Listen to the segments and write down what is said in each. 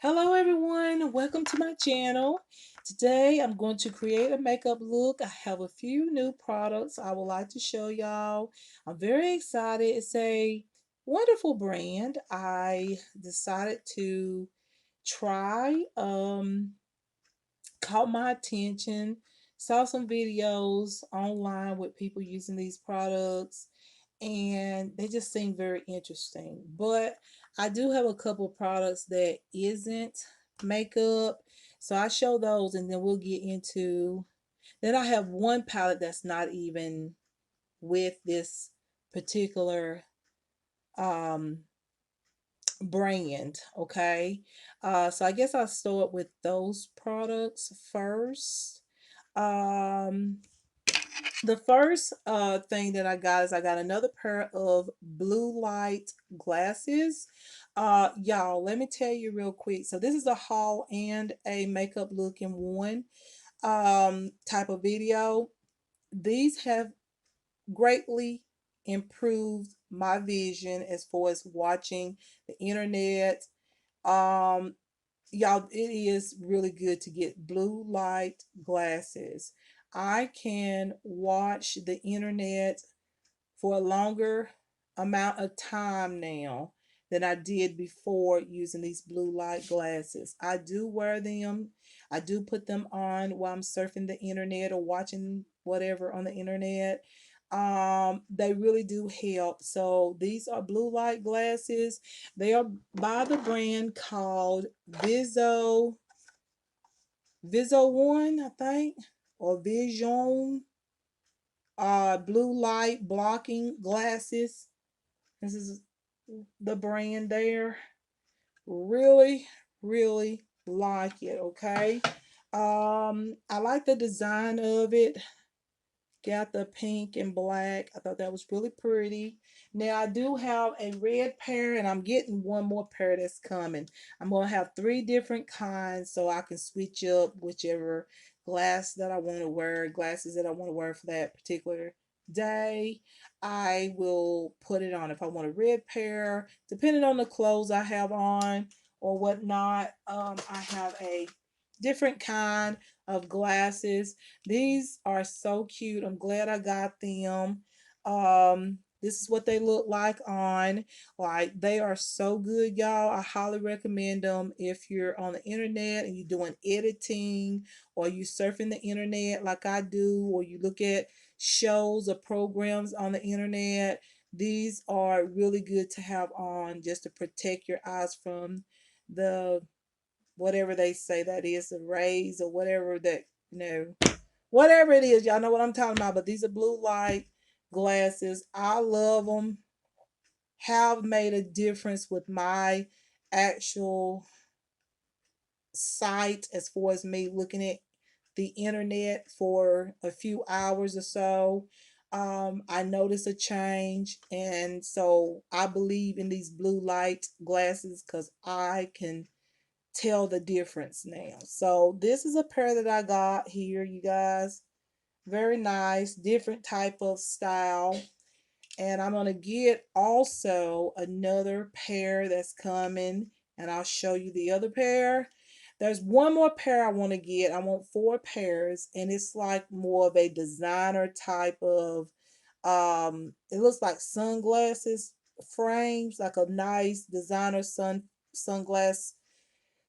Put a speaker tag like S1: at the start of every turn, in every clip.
S1: Hello everyone, welcome to my channel. Today I'm going to create a makeup look. I have a few new products I would like to show y'all. I'm very excited. It's a wonderful brand. I decided to try, caught my attention, saw some videos online with people using these products and they just seem very interesting. But I do have a couple of products that isn't makeup, so I show those and then we'll get into. Then I have one palette that's not even with this particular um brand. Okay, so I guess I'll start with those products first. um the first thing that I got is I got another pair of blue light glasses. Y'all, let me tell you real quick. So this is a haul and a makeup look in one type of video. These have greatly improved my vision as far as watching the internet. Um Y'all, it is really good to get blue light glasses. I can watch the internet for a longer amount of time now than I did before using these blue light glasses. I do wear them. I do put them on while I'm surfing the internet or watching whatever on the internet. They really do help. So these are blue light glasses. They are by the brand called Viso One, I think, or Vision. Blue light blocking glasses. This is the brand there. Really, really like it. Okay. I like the design of it. Got the pink and black. I thought that was really pretty. Now I do have a red pair and I'm getting one more pair that's coming. I'm going to have three different kinds so I can switch up whichever glass that I want to wear, glasses that I want to wear for that particular day. I will put it on if I want a red pair, depending on the clothes I have on or whatnot. I have a different kind of glasses. These are so cute. I'm glad I got them. This is what they look like on. Like, they are so good, y'all. I highly recommend them if you're on the internet and you're doing editing or you surfing the internet like I do, or you look at shows or programs on the internet. These are really good to have on just to protect your eyes from the whatever they say that is, the rays or whatever that, whatever it is, y'all know what I'm talking about. But these are blue light glasses. I love them. Have made a difference with my actual sight as far as me looking at the internet for a few hours or so. I noticed a change, and so I believe in these blue light glasses because I can tell the difference now. So this is a pair that I got here, you guys. Very nice, different type of style. And I'm going to get also another pair that's coming, and I'll show you the other pair. There's one more pair I want to get. I want four pairs, and it's like more of a designer type of it looks like sunglasses frames, like a nice designer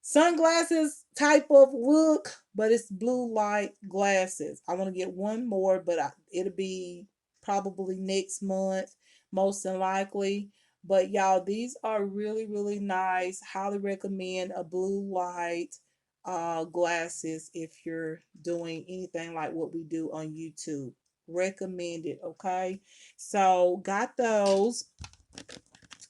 S1: sunglasses type of look, but it's blue light glasses. I want to get one more, but it'll be probably next month, most than likely. But y'all, these are really, really nice. Highly recommend a blue light glasses if you're doing anything like what we do on YouTube. Recommend it, okay? So got those.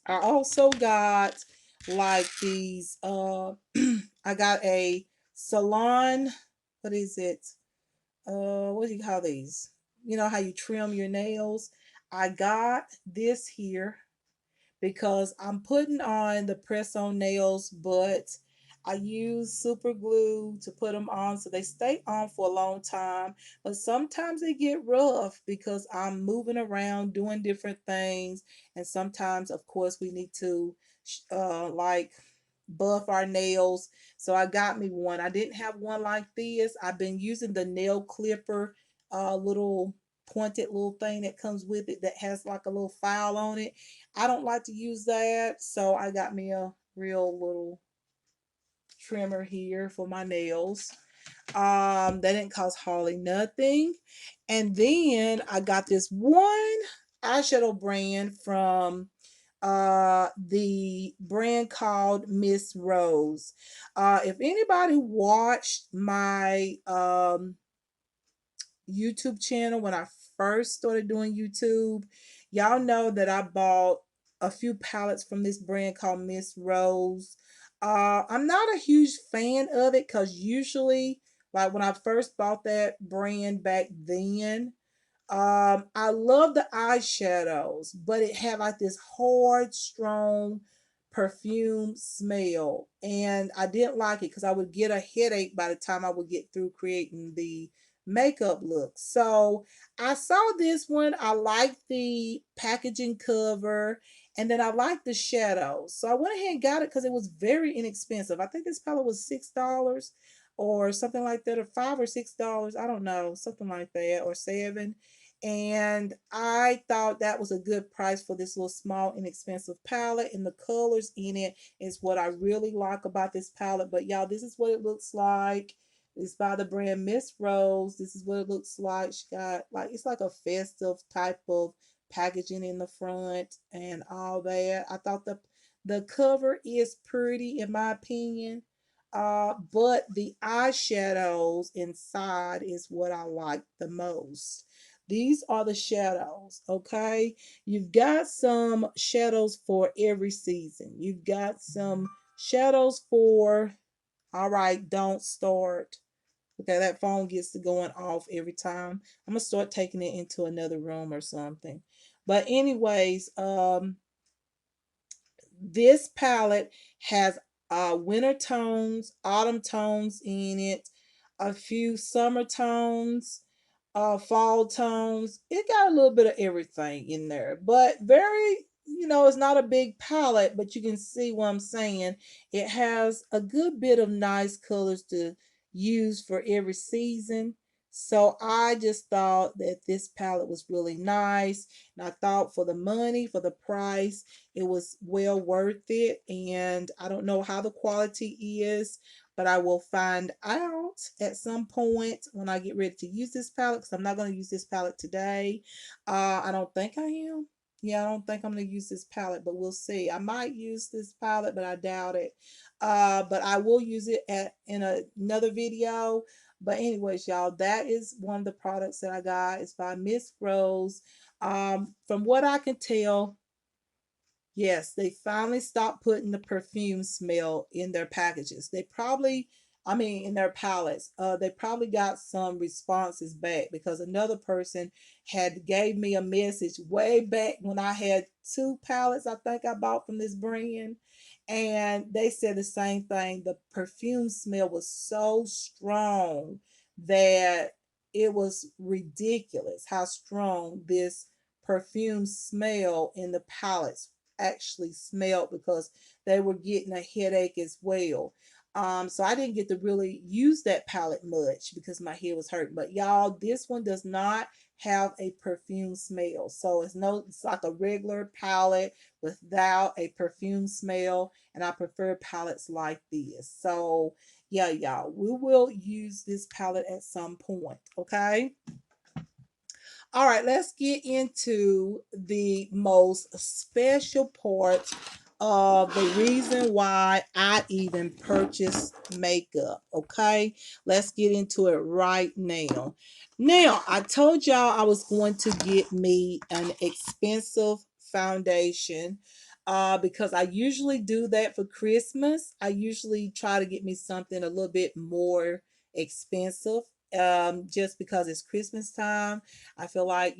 S1: I also got like these I got a salon, what is it? What do you call these? You know how you trim your nails? I got this here because I'm putting on the press on nails, but I use super glue to put them on so they stay on for a long time. But sometimes they get rough because I'm moving around doing different things. And sometimes, of course, we need to like buff our nails. So I got me one. I didn't have one like this. I've been using the nail clipper, little pointed little thing that comes with it that has like a little file on it. I don't like to use that, so I got me a real little trimmer here for my nails. That didn't cost hardly nothing. And then I got this one eyeshadow brand from the brand called Miss Rose. If anybody watched my YouTube channel when I first started doing YouTube, y'all know that I bought a few palettes from this brand called Miss Rose. I'm not a huge fan of it because usually, like when I first bought that brand back then, I love the eyeshadows, but it had like this hard, strong perfume smell, and I didn't like it because I would get a headache by the time I would get through creating the makeup look. So I saw this one. I liked the packaging cover, and then I liked the shadows. So I went ahead and got it because it was very inexpensive. I think this palette was $6 or something like that, or $5 or $6. I don't know, something like that, or 7. And I thought that was a good price for this little small inexpensive palette, and the colors in it is what I really like about this palette. But y'all, this is what it looks like. It's by the brand Miss Rose. This is what it looks like. She got like, it's like a festive type of packaging in the front and all that. I thought the cover is pretty in my opinion. But the eyeshadows inside is what I like the most. These are the shadows, okay? You've got some shadows for every season. You've got some shadows for, all right, don't start. Okay, that phone gets to going off every time. I'm gonna start taking it into another room or something. But anyways, this palette has winter tones, autumn tones in it, a few summer tones, fall tones. It got a little bit of everything in there, but very, it's not a big palette, but you can see what I'm saying. It has a good bit of nice colors to use for every season. So I just thought that this palette was really nice. And I thought for the money, for the price, it was well worth it. And I don't know how the quality is, but I will find out at some point when I get ready to use this palette, because I'm not going to use this palette today. I don't think I am. Yeah, I don't think I'm going to use this palette, but we'll see. I might use this palette, but I doubt it. But I will use it in another video. But anyways, y'all, that is one of the products that I got. It's by Miss Rose. From what I can tell, yes, they finally stopped putting the perfume smell in their packages. They probably, I mean, in their palettes. They probably got some responses back because another person had gave me a message way back when I had 2 palettes I think I bought from this brand, and they said the same thing. The perfume smell was so strong that it was ridiculous how strong this perfume smell in the palettes actually smelled, because they were getting a headache as well. So I didn't get to really use that palette much because my head was hurting. But y'all, this one does not have a perfume smell. So it's like a regular palette without a perfume smell. And I prefer palettes like this. So yeah, y'all, we will use this palette at some point. Okay. All right, let's get into the most special part of the reason why I even purchased makeup. Okay, let's get into it right now. Now, I told y'all I was going to get me an expensive foundation because I usually do that for Christmas. I usually try to get me something a little bit more expensive just because it's Christmas time. I feel like,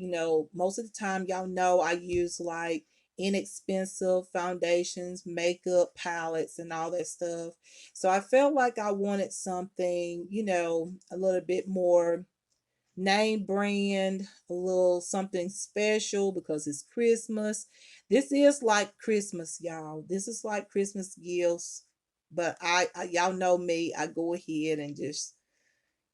S1: most of the time, y'all know I use like inexpensive foundations, makeup palettes, and all that stuff. So I felt like I wanted something, a little bit more name brand, a little something special because it's Christmas. This is like Christmas, y'all. This is like Christmas gifts. But y'all know me, I go ahead and just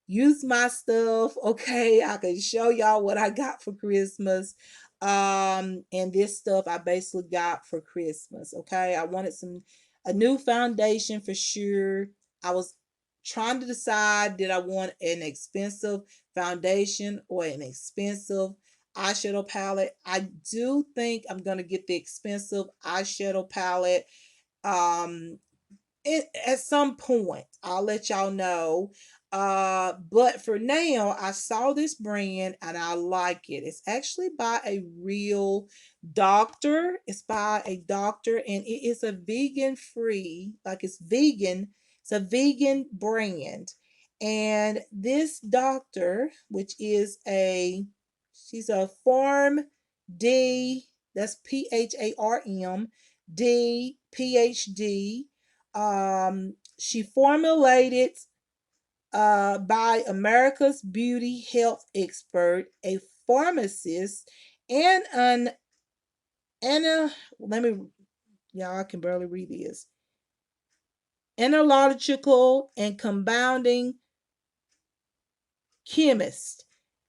S1: use my stuff. Okay, I can show y'all what I got for Christmas. And this stuff I basically got for Christmas. Okay, I wanted a new foundation for sure. I was trying to decide, did I want an expensive foundation or an expensive eyeshadow palette. I do think I'm gonna get the expensive eyeshadow palette. um at some point I'll let y'all know. But for now, I saw this brand and I like it. It's actually by a real doctor. It's by a doctor and it is a vegan free, like it's vegan. It's a vegan brand. And this doctor, which is she's a Pharm D, that's PHARM D PhD. She formulated by America's beauty health expert, a pharmacist, and let me, y'all, I can barely read this, analytical and compounding chemist,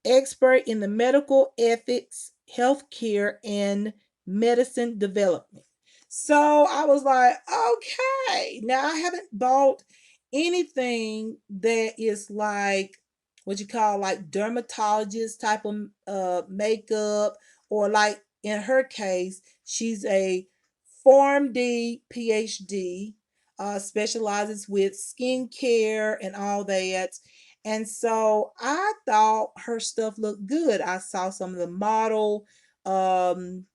S1: expert in the medical ethics, healthcare, and medicine development. So I was like, okay, now I haven't bought anything that is like what you call like dermatologist type of makeup, or like in her case, she's a PharmD PhD, specializes with skincare and all that. And so I thought her stuff looked good. I saw some of the model um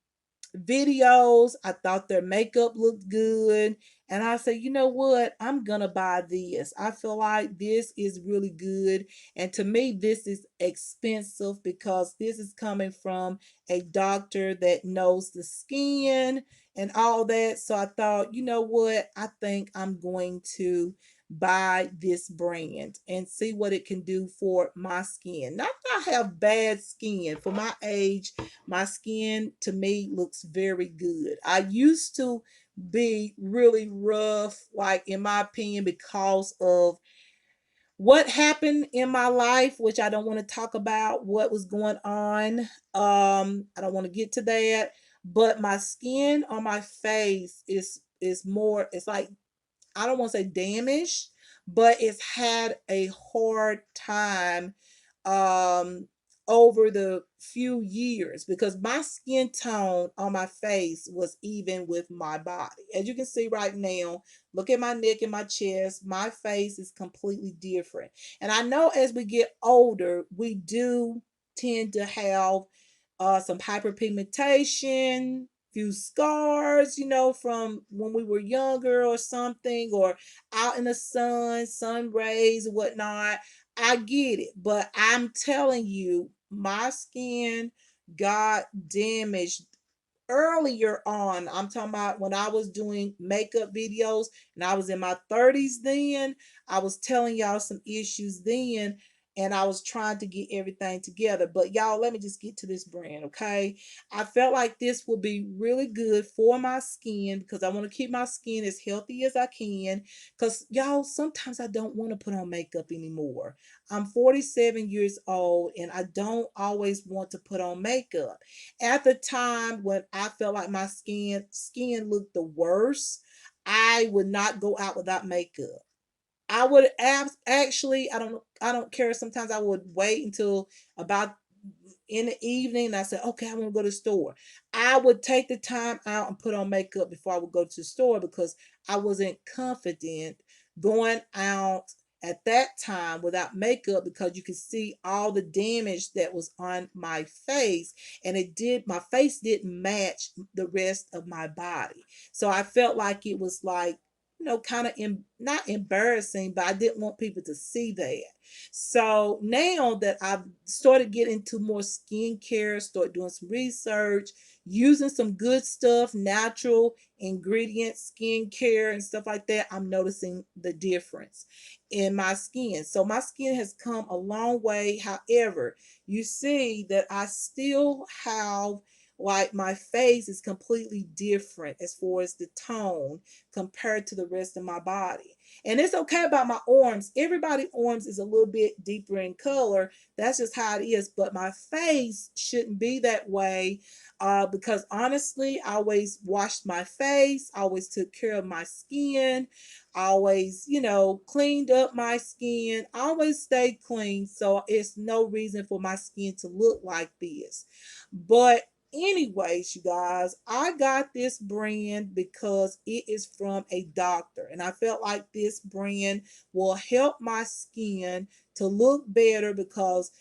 S1: videos. I thought their makeup looked good. And I said, you know what? I'm going to buy this. I feel like this is really good. And to me, this is expensive because this is coming from a doctor that knows the skin and all that. So I thought, you know what? I think I'm going to buy this brand and see what it can do for my skin. Not that I have bad skin. For my age, my skin to me looks very good. I used to be really rough, like in my opinion, because of what happened in my life, which I don't want to talk about what was going on. I don't want to get to that. But my skin on my face is more, it's like, I don't want to say damaged, but it's had a hard time um over the few years because my skin tone on my face was even with my body. As you can see right now, look at my neck and my chest, my face is completely different. And I know as we get older, we do tend to have some hyperpigmentation, few scars, from when we were younger or something, or out in the sun rays and whatnot. I get it, but I'm telling you, my skin got damaged earlier on. I'm talking about when I was doing makeup videos and I was in my 30s then. I was telling y'all some issues then and I was trying to get everything together. But y'all, let me just get to this brand, okay? I felt like this will be really good for my skin because I want to keep my skin as healthy as I can. Because y'all, sometimes I don't want to put on makeup anymore. I'm 47 years old and I don't always want to put on makeup. At the time when I felt like my skin looked the worst, I would not go out without makeup. I would actually, I don't care. Sometimes I would wait until about in the evening and I said, okay, I want to go to the store. I would take the time out and put on makeup before I would go to the store because I wasn't confident going out at that time without makeup because you could see all the damage that was on my face, and my face didn't match the rest of my body. So I felt like it was like, kind of not embarrassing, but I didn't want people to see that. So now that I've started getting into more skincare, start doing some research, using some good stuff, natural ingredients, skincare, and stuff like that, I'm noticing the difference in my skin. So my skin has come a long way. However, you see that I still have like my face is completely different as far as the tone compared to the rest of my body. And it's okay about my arms. Everybody arms is a little bit deeper in color. That's just how it is. But my face shouldn't be that way, because honestly, I always washed my face. I always took care of my skin. I always, cleaned up my skin. I always stayed clean. So it's no reason for my skin to look like this. But anyways, you guys, I got this brand because it is from a doctor, and I felt like this brand will help my skin to look better because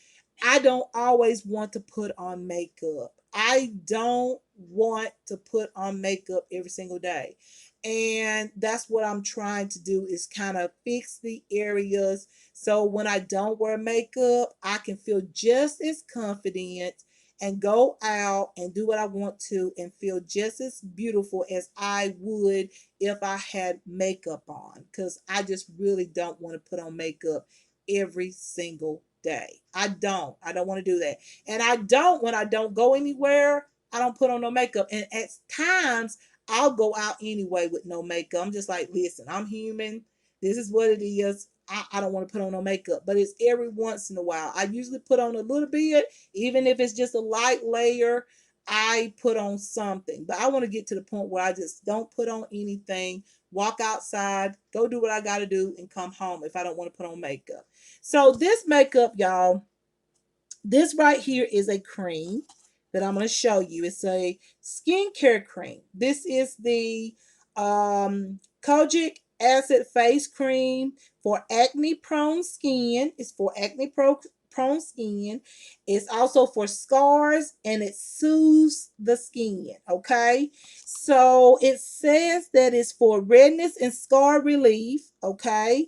S1: I don't always want to put on makeup. I don't want to put on makeup every single day. And that's what I'm trying to do, is kind of fix the areas so when I don't wear makeup, I can feel just as confident and go out and do what I want to and feel just as beautiful as I would if I had makeup on. Because I just really don't want to put on makeup every single day. I don't. I don't want to do that. And I don't, when I don't go anywhere, I don't put on no makeup. And at times, I'll go out anyway with no makeup. I'm just like, listen, I'm human. This is what it is. I don't want to put on no makeup, but it's every once in a while. I usually put on a little bit, even if it's just a light layer. I put on something, but I want to get to the point where I just don't put on anything, walk outside, go do what I got to do, and come home if I don't want to put on makeup. So, this makeup, y'all, this right here is a cream that I'm going to show you. It's a skincare cream. This is the Kojic Acid Face Cream for acne prone skin. It's for prone skin. It's also for scars, and it soothes the skin. Okay. So it says that it's for redness and scar relief. Okay.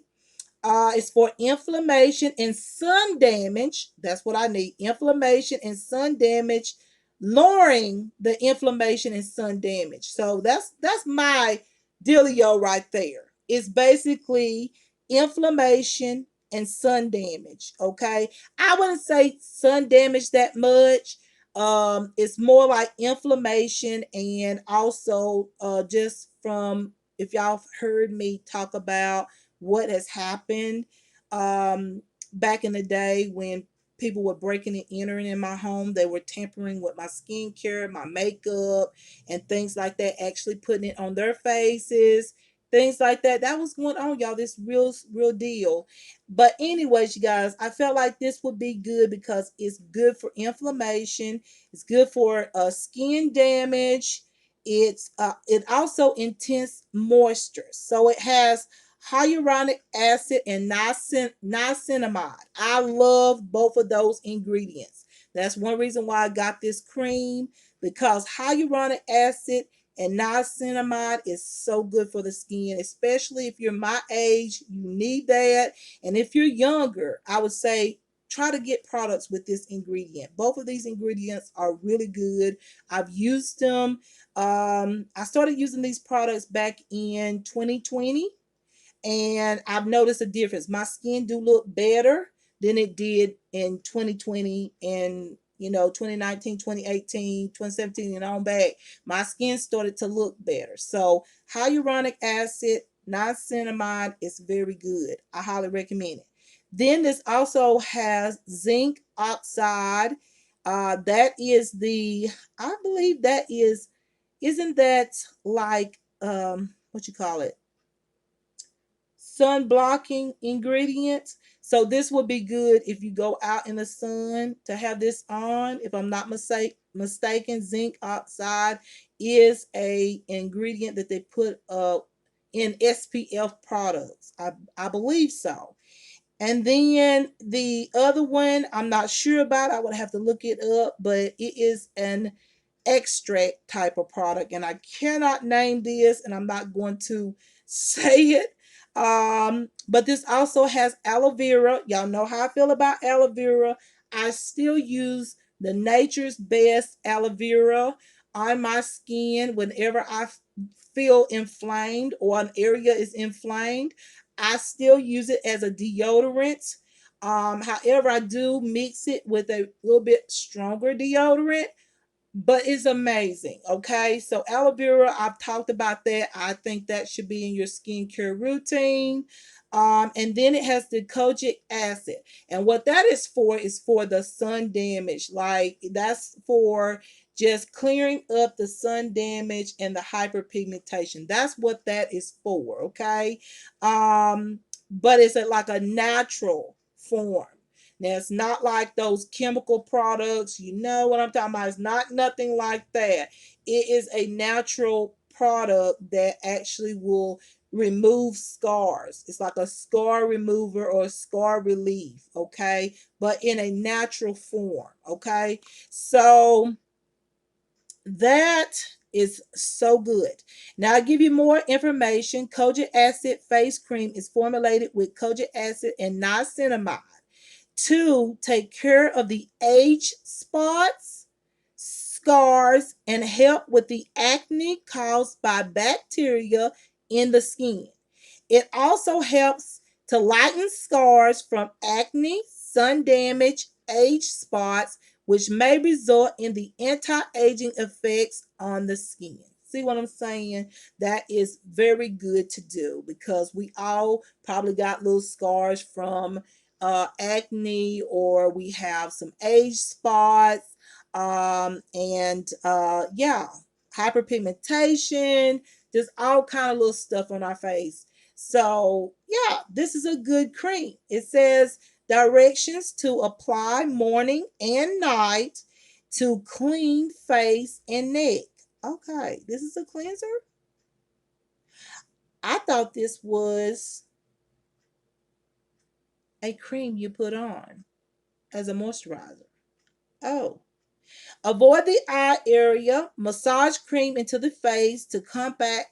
S1: It's for inflammation and sun damage. That's what I need. Inflammation and sun damage, lowering the inflammation and sun damage. So that's my dealio right there. It's basically inflammation and sun damage. Okay, I wouldn't say sun damage that much. It's more like inflammation, and also just from, if y'all heard me talk about what has happened back in the day when people were breaking and entering in my home. They were tampering with my skincare, my makeup, and things like that, actually putting it on their faces, things like that. That was going on, y'all. This real deal. But anyways, you guys, I felt like this would be good because it's good for inflammation. It's good for skin damage. It also intense moisture. So it has hyaluronic acid and niacinamide. I love both of those ingredients. That's one reason why I got this cream, because hyaluronic acid and niacinamide is so good for the skin, especially if you're my age. You need that. And if you're younger, I would say try to get products with this ingredient. Both of these ingredients are really good. I've used them. I started using these products back in 2020, and I've noticed a difference. My skin do look better than it did in 2020 and 2019, 2018, 2017, and on back. My skin started to look better. So hyaluronic acid, niacinamide is very good. I highly recommend it. Then this also has zinc oxide. That is I believe that isn't that like what you call it, sun blocking ingredients. So this would be good if you go out in the sun to have this on. If I'm not mistaken, zinc oxide is a ingredient that they put in SPF products. I believe so. And then the other one, I'm not sure about. I would have to look it up, but it is an extract type of product, and I cannot name this, and I'm not going to say it. But this also has aloe vera. Y'all know how I feel about aloe vera. I still use the Nature's Best aloe vera on my skin whenever I feel inflamed or an area is inflamed. I still use it as a deodorant. However, I do mix it with a little bit stronger deodorant, but it's amazing. Okay, so aloe vera, I've talked about that. I think that should be in your skincare routine. And then it has the kojic acid, and what that is for the sun damage. Like that's for just clearing up the sun damage and the hyperpigmentation. That's what that is for. Okay, but it's like a natural form. Now it's not like those chemical products. You know what I'm talking about? It's not nothing like that. It is a natural product that actually will remove scars. It's like a scar remover or scar relief, okay? But in a natural form, okay? So that is so good. Now I give you more information. Kojic acid face cream is formulated with kojic acid and niacinamide to take care of the age spots, scars, and help with the acne caused by bacteria in the skin. It also helps to lighten scars from acne, sun damage, age spots, which may result in the anti aging effects on the skin. See what I'm saying? That is very good to do because we all probably got little scars from acne, or we have some age spots, and yeah, hyperpigmentation, just all kind of little stuff on our face. So yeah, this is a good cream. It says directions to apply morning and night to clean face and neck. Okay, this is a cleanser. I thought this was a cream you put on as a moisturizer. Oh, avoid the eye area. Massage cream into the face to combat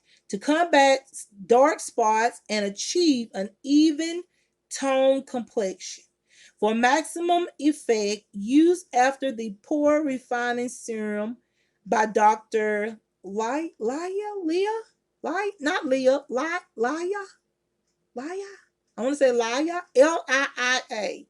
S1: dark spots and achieve an even tone complexion. For maximum effect, use after the pore refining serum by Dr. Not Leah, Laya. I want to say Laya, Liia.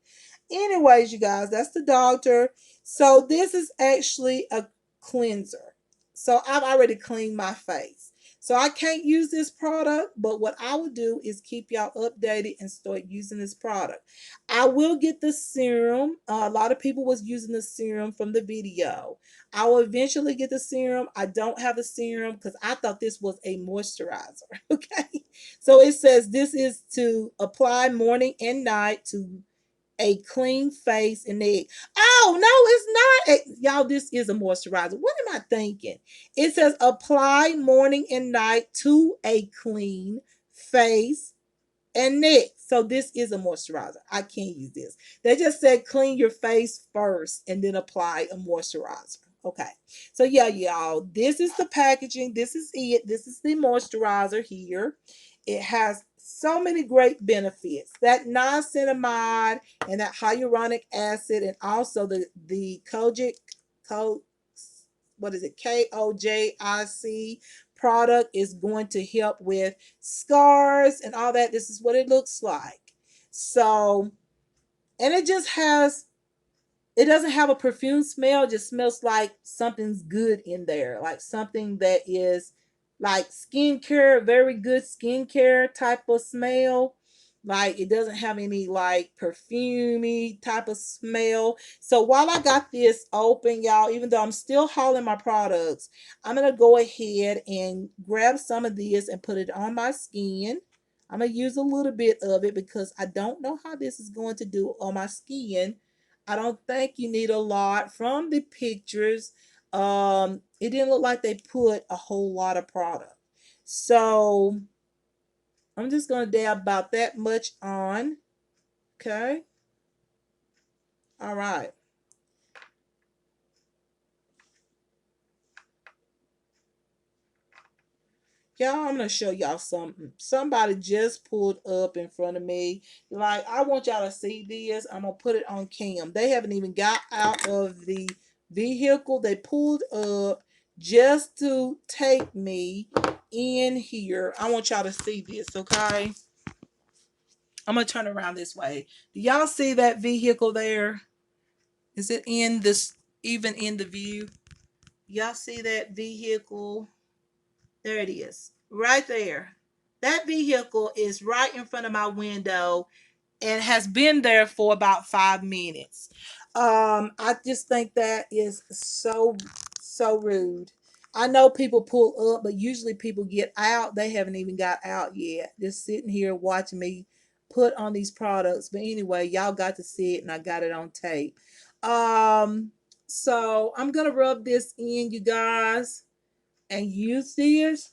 S1: Anyways, you guys, that's the doctor. So this is actually a cleanser. So I've already cleaned my face. So I can't use this product, but what I will do is keep y'all updated and start using this product. I will get the serum. A lot of people was using the serum from the video. I will eventually get the serum. I don't have the serum because I thought this was a moisturizer. Okay. So it says this is to apply morning and night to a clean face and neck. Oh no, it's not. Y'all, this is a moisturizer. What am I thinking? It says apply morning and night to a clean face and neck. So this is a moisturizer. I can't use this. They just said clean your face first and then apply a moisturizer. Okay. So yeah, y'all, this is the packaging. This is it. This is the moisturizer here. It has so many great benefits. That niacinamide and that hyaluronic acid, and also the kojic co what is it, KOJIC product is going to help with scars and all that. This is what it looks like. So, and it doesn't have a perfume smell. It just smells like something's good in there, like something that is like skincare, very good skincare type of smell. Like it doesn't have any like perfumey type of smell. So while I got this open, y'all, even though I'm still hauling my products, I'm gonna go ahead and grab some of this and put it on my skin. I'm gonna use a little bit of it because I don't know how this is going to do on my skin. I don't think you need a lot from the pictures. It didn't look like they put a whole lot of product. So I'm just gonna dab about that much on. Okay. All right. Y'all, I'm gonna show y'all something. Somebody just pulled up in front of me. Like, I want y'all to see this. I'm gonna put it on cam. They haven't even got out of the vehicle. They pulled up just to take me in here. I want y'all to see this, okay? I'm gonna turn around this way. Do y'all see that vehicle there? Is it in this, even in the view? Y'all see that vehicle? There it is, right there. That vehicle is right in front of my window and has been there for about 5 minutes. I just think that is so rude. I know people pull up, but usually people get out. They haven't even got out yet. Just sitting here watching me put on these products. But anyway, y'all got to see it and I got it on tape. Um, so I'm gonna rub this in, you guys, and use this.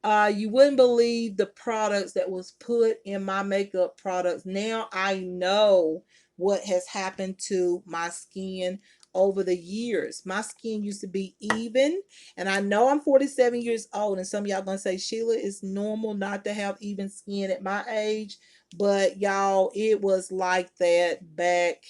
S1: You wouldn't believe the products that was put in my makeup products. Now I know what has happened to my skin over the years. My skin used to be even, and I know I'm 47 years old, and some of y'all gonna say, Sheila, it's normal not to have even skin at my age, but y'all, it was like that back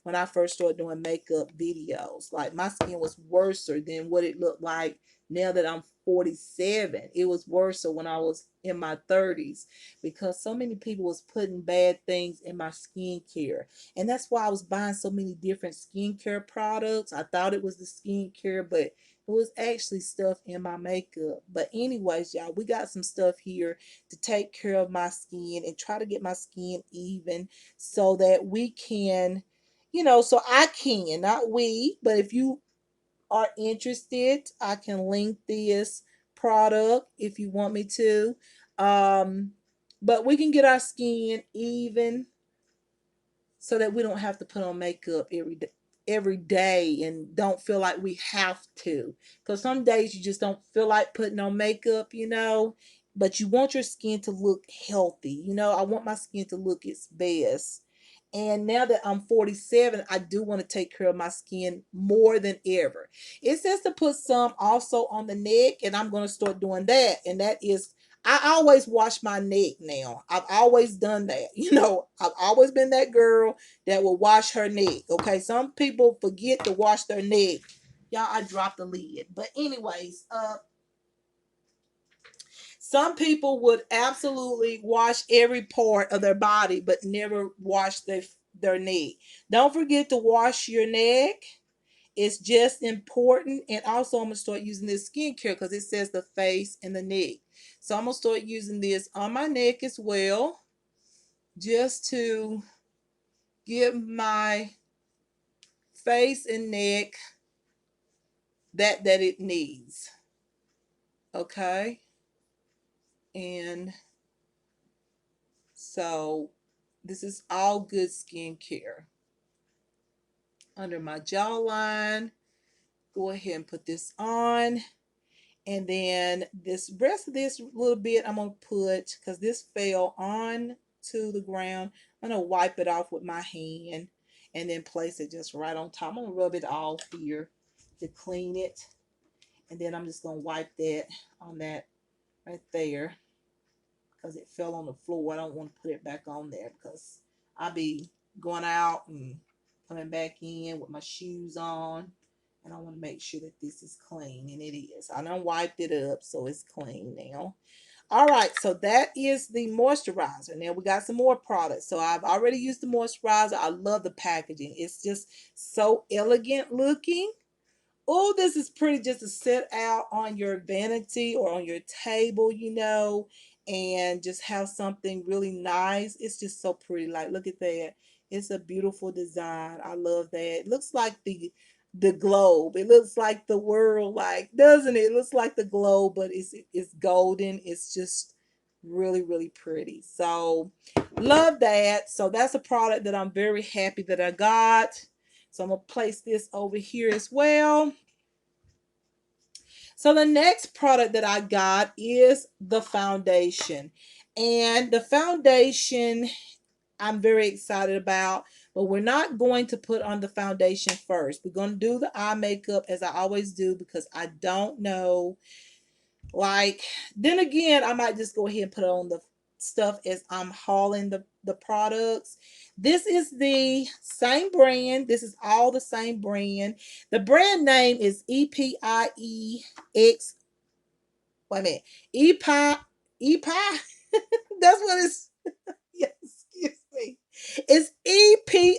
S1: when I first started doing makeup videos. Like my skin was worse than what it looked like now that I'm 47. It was worse when I was in my 30s because so many people was putting bad things in my skincare. And that's why I was buying so many different skincare products. I thought it was the skincare, but it was actually stuff in my makeup. But anyways, y'all, we got some stuff here to take care of my skin and try to get my skin even so that we can, so I can, not we, but if you are interested, I can link this product if you want me to. Um, but we can get our skin even so that we don't have to put on makeup every day and don't feel like we have to. Because some days you just don't feel like putting on makeup, but you want your skin to look healthy. I want my skin to look its best. And now that I'm 47, I do want to take care of my skin more than ever. It says to put some also on the neck, and I'm going to start doing that. And that is, I always wash my neck now. I've always done that. I've always been that girl that will wash her neck. Okay, some people forget to wash their neck. Y'all, I dropped the lid. But anyways, some people would absolutely wash every part of their body, but never wash their neck. Don't forget to wash your neck. It's just important. And also, I'm going to start using this skincare because it says the face and the neck. So I'm going to start using this on my neck as well, just to give my face and neck that it needs. Okay. And so this is all good skincare. Under my jawline, go ahead and put this on. And then this rest of this little bit I'm going to put, because this fell on to the ground, I'm going to wipe it off with my hand and then place it just right on top. I'm going to rub it off here to clean it. And then I'm just going to wipe that on that right there because it fell on the floor. I don't want to put it back on there because I'll be going out and coming back in with my shoes on. And I want to make sure that this is clean, and it is. I done wiped it up, so it's clean now. All right, so that is the moisturizer. Now we got some more products. So I've already used the moisturizer. I love the packaging. It's just so elegant looking. Oh, this is pretty just to sit out on your vanity or on your table, and just have something really nice. It's just so pretty. Like, look at that. It's a beautiful design. I love that. It looks like the globe. It looks like the world, like, doesn't it? It looks like the globe, but it's golden. It's just really, really pretty. So love that. So that's a product that I'm very happy that I got. So I'm going to place this over here as well. So the next product that I got is the foundation. And the foundation I'm very excited about, but we're not going to put on the foundation first. We're going to do the eye makeup as I always do because I don't know. Like, then again, I might just go ahead and put on the stuff as I'm hauling the products. This is the same brand. This is all the same brand. The brand name is Epilynx. Wait a minute. Epi? That's what it's. Yes, excuse me. It's Epinx.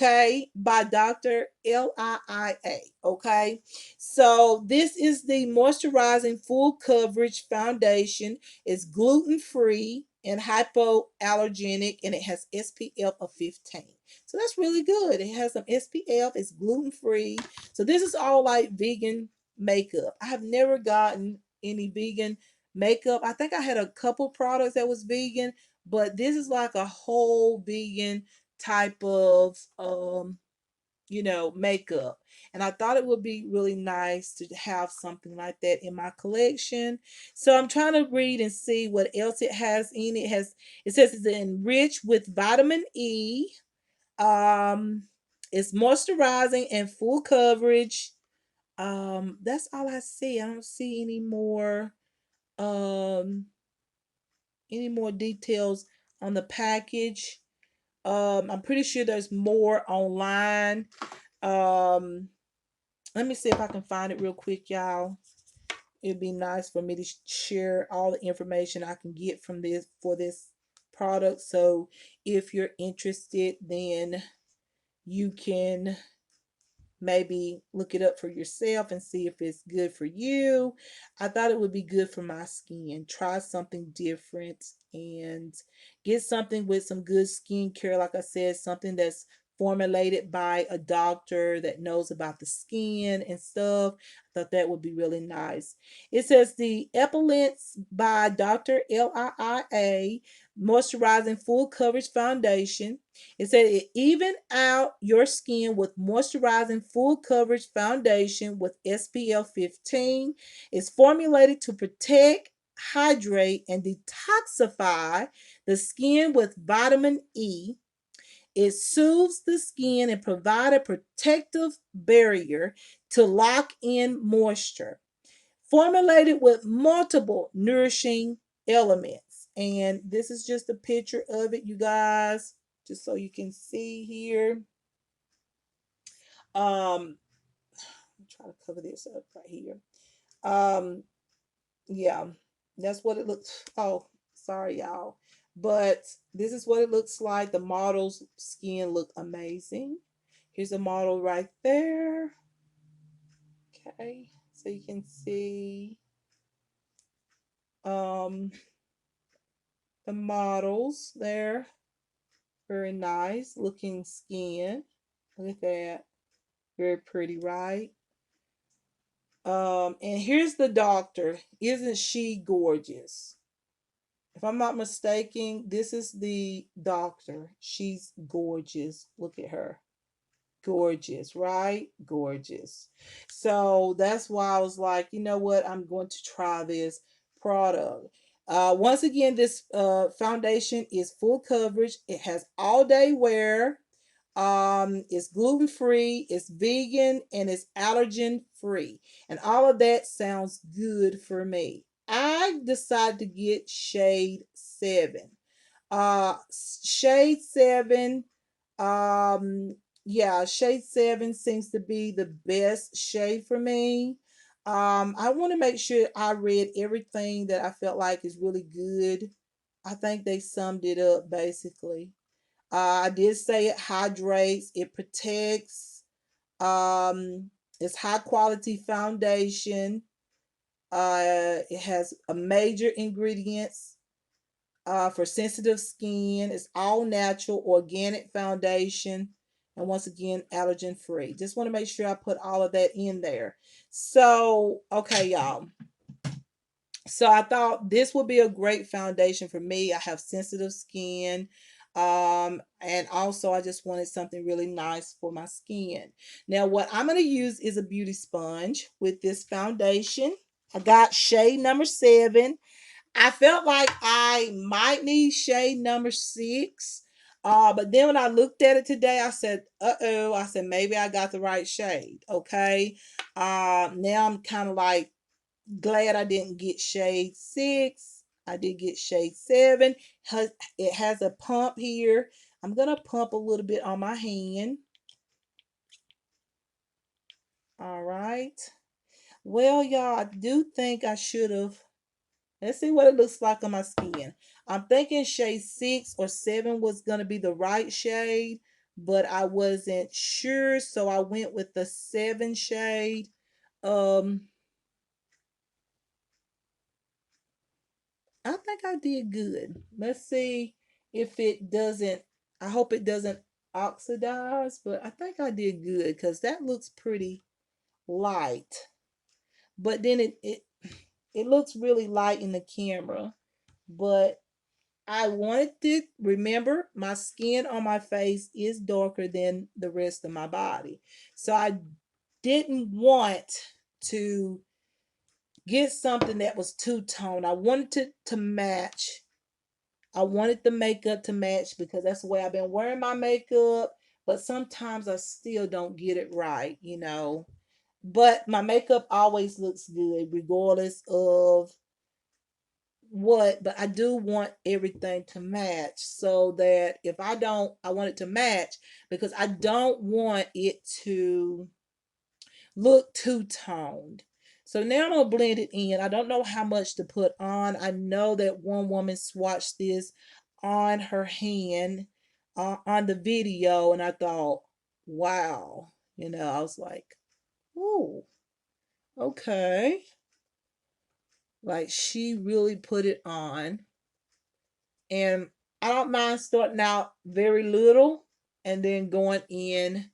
S1: okay, by Dr. Liia, okay. So this is the moisturizing full coverage foundation. It's gluten free and hypoallergenic, and it has SPF of 15. So that's really good. It has some SPF. It's gluten free. So this is all like vegan makeup. I have never gotten any vegan makeup. I think I had a couple products that was vegan, but this is like a whole vegan type of makeup. And I thought it would be really nice to have something like that in my collection. So I'm trying to read and see what else it has in it. It says it's enriched with vitamin E. Um it's moisturizing and full coverage. That's all I see. I don't see um any more details on the package. I'm pretty sure there's more online. Um, Let me see if I can find it real quick, y'all. It'd be nice for me to share all the information I can get from this for this product. So if you're interested, then you can maybe look it up for yourself and see if it's good for you. I thought it would be good for my skin. Try something different and get something with some good skincare. Like I said, something that's formulated by a doctor that knows about the skin and stuff. I thought that would be really nice. It says the Epilynx by Dr. Liia moisturizing full coverage foundation. It said it even out your skin with moisturizing full coverage foundation with SPF 15. It's formulated to protect, hydrate, and detoxify the skin with vitamin E. It soothes the skin and provides a protective barrier to lock in moisture. Formulated with multiple nourishing elements. And this is just a picture of it, you guys, just so you can see here. Try to cover this up right here. Um, yeah, that's what it looks. Oh, sorry, y'all. But this is what it looks like. The model's skin look amazing. Here's a model right there. Okay, so you can see um the models there. Very nice looking skin. Look at that. Very pretty, right? And here's the doctor. Isn't she gorgeous? If I'm not mistaken, this is the doctor. She's gorgeous. Look at her. Gorgeous, right? Gorgeous. So that's why I was like, you know what? I'm going to try this product. Once again, this foundation is full coverage. It has all day wear. It's gluten free, it's vegan, and it's allergen free. And all of that sounds good for me. I decided to get shade 7. Shade 7, um, yeah, shade 7 seems to be the best shade for me. I want to make sure I read everything that I felt like is really good. I think they summed it up basically. I did say it hydrates, it protects, it's high quality foundation. It has a major ingredients for sensitive skin. It's all natural, organic foundation, and once again, allergen free. Just want to make sure I put all of that in there. So, okay, y'all. So I thought this would be a great foundation for me. I have sensitive skin. And also I just wanted something really nice for my skin. Now what I'm going to use is a beauty sponge with this foundation. I got shade number 7. I felt like I might need shade number 6. But then when I looked at it today, I said, uh-oh, I said, maybe I got the right shade. Okay. Now I'm kind of like glad I didn't get shade 6. I did get shade 7. It has a pump here. I'm going to pump a little bit on my hand. All right. Well, y'all, I do think I should have. Let's see what it looks like on my skin. I'm thinking shade 6 or 7 was going to be the right shade, but I wasn't sure, so I went with the 7 shade. Um, I think I did good. Let's see if it doesn't, I hope it doesn't oxidize, but I think I did good because that looks pretty light. But then it looks really light in the camera. But I wanted to remember my skin on my face is darker than the rest of my body. So I didn't want to get something that was two-tone. I wanted to match. I wanted the makeup to match because that's the way I've been wearing my makeup. But sometimes I still don't get it right, you know. But my makeup always looks good regardless of what, but I do want everything to match so that if I don't, I want it to match because I don't want it to look two-toned. So now I'm gonna blend it in. I don't know how much to put on. I know that one woman swatched this on her hand on the video, and I thought, wow, I was like, oh, okay. Like she really put it on. And I don't mind starting out very little and then going in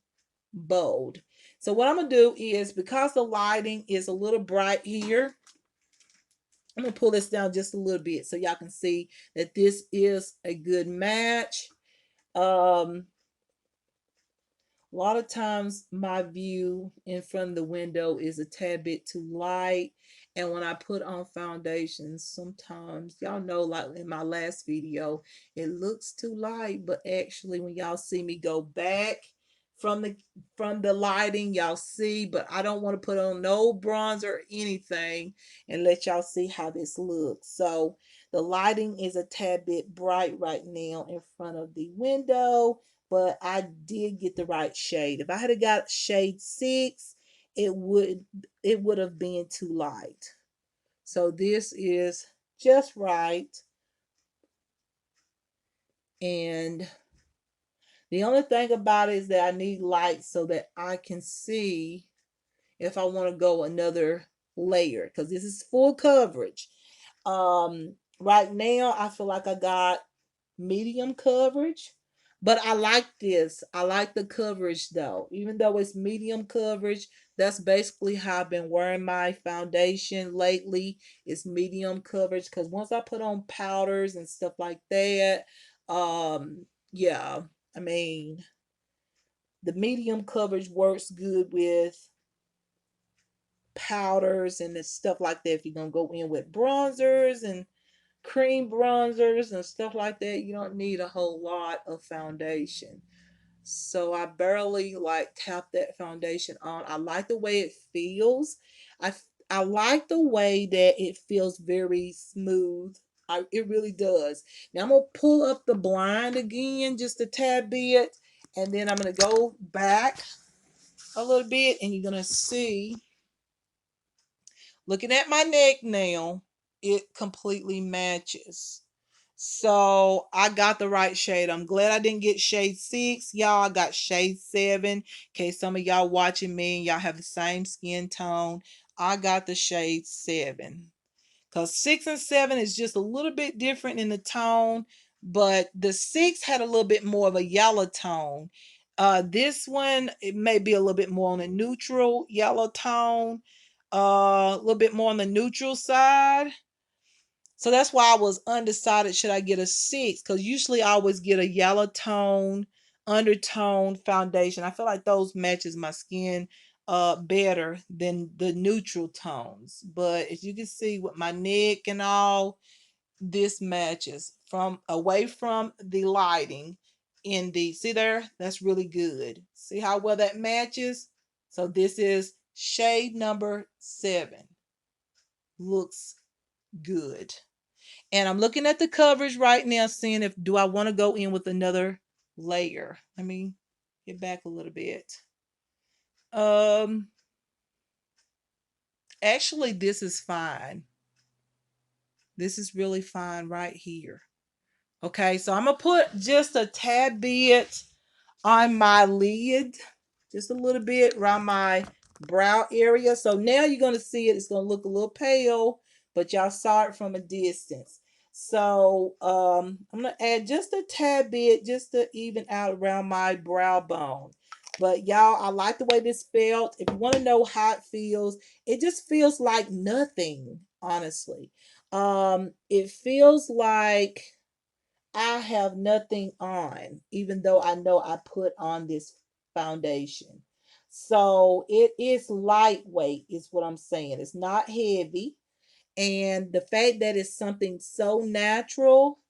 S1: bold. So what I'm going to do is, because the lighting is a little bright here, I'm going to pull this down just a little bit so y'all can see that this is a good match. A lot of times my view in front of the window is a tad bit too light. And when I put on foundation, sometimes, y'all know, like in my last video, it looks too light. But actually, when y'all see me go back from the lighting, y'all see. But I don't want to put on no bronzer or anything and let y'all see how this looks. So the lighting is a tad bit bright right now in front of the window, but I did get the right shade. If I had got shade 6, it would have been too light. So this is just right. And the only thing about it is that I need light so that I can see if I want to go another layer, because this is full coverage. Right now I feel like I got medium coverage, but I like this. I like the coverage though. Even though it's medium coverage, that's basically how I've been wearing my foundation lately. It's medium coverage because once I put on powders and stuff like that, yeah, I mean, the medium coverage works good with powders and stuff like that. If you're gonna go in with bronzers and cream bronzers and stuff like that, you don't need a whole lot of foundation. So I barely like tap that foundation on. I like the way it feels. I like the way that it feels very smooth. It really does. Now I'm gonna pull up the blind again just a tad bit, and then I'm gonna go back a little bit, and you're gonna see, looking at my neck now, it completely matches. So I got the right shade. I'm glad I didn't get shade 6. Y'all, I got shade 7. In case some of y'all watching me and y'all have the same skin tone, I got the shade 7. Because 6 and 7 is just a little bit different in the tone. But the 6 had a little bit more of a yellow tone. This one, it may be a little bit more on the neutral yellow tone. A little bit more on the neutral side. So that's why I was undecided, should I get a 6? Because usually I always get a yellow tone, undertone foundation. I feel like those matches my skin better than the neutral tones. But as you can see with my neck and all, this matches from away from the lighting in the, see there? That's really good. See how well that matches? So this is shade number 7. Looks good. And I'm looking at the coverage right now, seeing if do I want to go in with another layer. Let me get back a little bit. Actually, this is fine. This is really fine right here. Okay, so I'm gonna put just a tad bit on my lid, just a little bit around my brow area. So now you're going to see it. It's going to look a little pale, but y'all saw it from a distance. So I'm going to add just a tad bit just to even out around my brow bone. But y'all, I like the way this felt. If you want to know how it feels, it just feels like nothing, honestly. It feels like I have nothing on, even though I know I put on this foundation. So it is lightweight, is what I'm saying. It's not heavy. And the fact that it's something so natural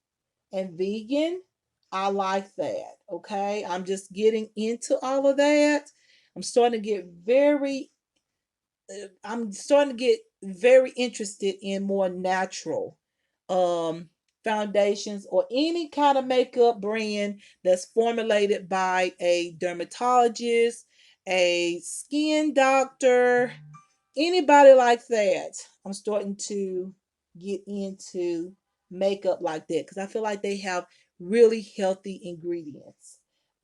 S1: and vegan, I like that. Okay. I'm just getting into all of that. I'm starting to get very I'm starting to get very interested in more natural um foundations or any kind of makeup brand that's formulated by a dermatologist, a skin doctor, anybody like that. I'm starting to get into makeup like that because I feel like they have really healthy ingredients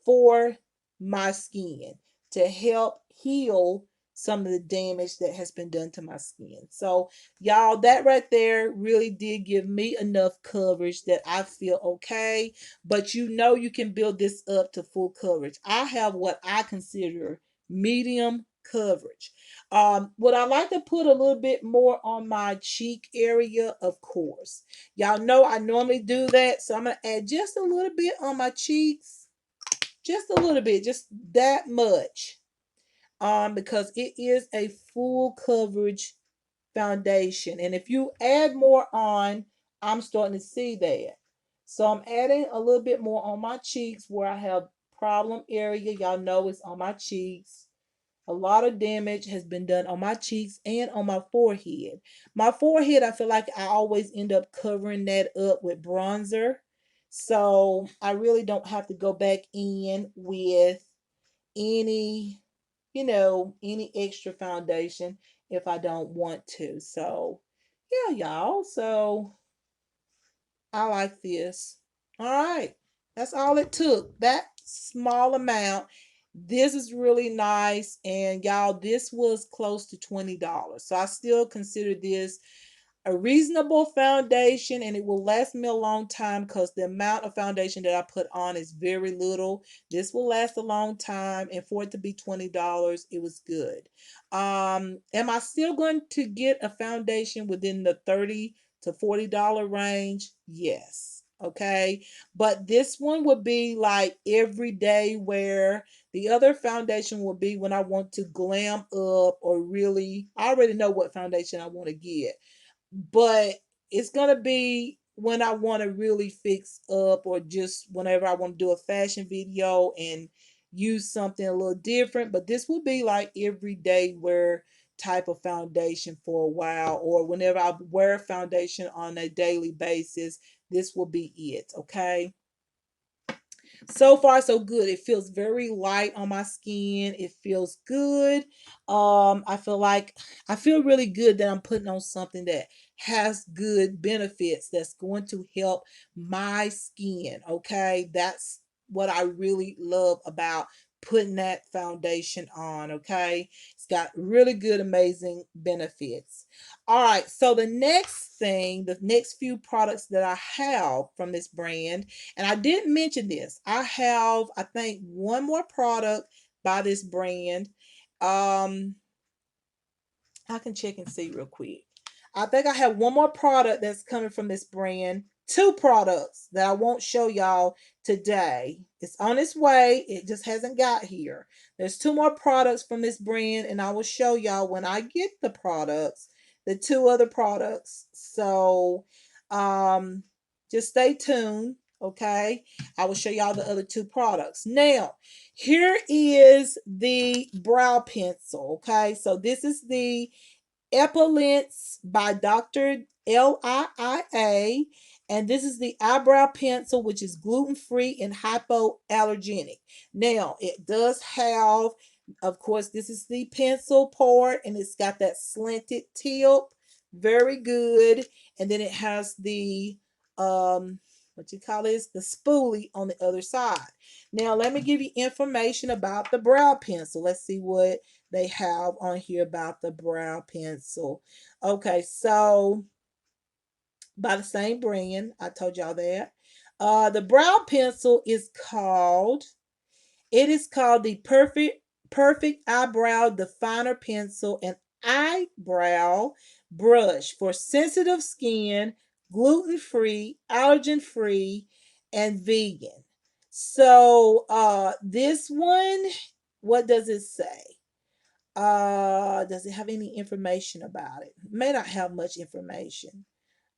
S1: for my skin to help heal some of the damage that has been done to my skin. So, y'all, that right there really did give me enough coverage that I feel okay. But you know, you can build this up to full coverage. I have what I consider medium coverage. Would I like to put a little bit more on my cheek area? Of course. Y'all know I normally do that, so I'm going to add just a little bit on my cheeks. Just a little bit, just that much. Because it is a full coverage foundation. And if you add more on, I'm starting to see that. So I'm adding a little bit more on my cheeks where I have problem area. Y'all know it's on my cheeks. A lot of damage has been done on my cheeks and on my forehead. My forehead, I feel like I always end up covering that up with bronzer. So I really don't have to go back in with any, any extra foundation if I don't want to. So, yeah, y'all. So I like this. All right. That's all it took. That small amount. This is really nice. And y'all, this was close to $20. So I still consider this a reasonable foundation and it will last me a long time because the amount of foundation that I put on is very little. This will last a long time and for it to be $20, it was good. Am I still going to get a foundation within the $30 to $40 range? Yes. Okay. But this one would be like every day where the other foundation will be when I want to glam up or really, I already know what foundation I want to get, but it's gonna be when I want to really fix up or just whenever I want to do a fashion video and use something a little different. But this will be like everyday wear type of foundation for a while, or whenever I wear foundation on a daily basis, this will be it. Okay. So far so good. It feels very light on my skin. It feels good. I feel really good that I'm putting on something that has good benefits that's going to help my skin. Okay, that's what I really love about putting that foundation on. Okay, it's got really good amazing benefits. All right, so the next thing, the next few products that I have from this brand, and I didn't mention this. I have, I think, one more product by this brand. Um, I can check and see real quick. I think I have one more product that's coming from this brand. Two products that I won't show y'all today. It's on its way. It just hasn't got here. There's two more products from this brand, and I will show y'all when I get the products, the two other products. So just stay tuned. Okay. I will show y'all the other two products. Now, here is the brow pencil. Okay. So this is the Epilynx by Dr. Liia. And this is the eyebrow pencil, which is gluten-free and hypoallergenic. Now, it does have, of course, this is the pencil part, and it's got that slanted tip. Very good. And then it has the, what you call this, the spoolie on the other side. Now let me give you information about the brow pencil. Let's see what they have on here about the brow pencil. Okay, so by the same brand, I told y'all that. The brow pencil is called, it is called the Perfect Eyebrow Definer Pencil and Eyebrow Brush for sensitive skin, gluten-free, allergen-free, and vegan. So this one, what does it say? Does it have any information about it? May not have much information.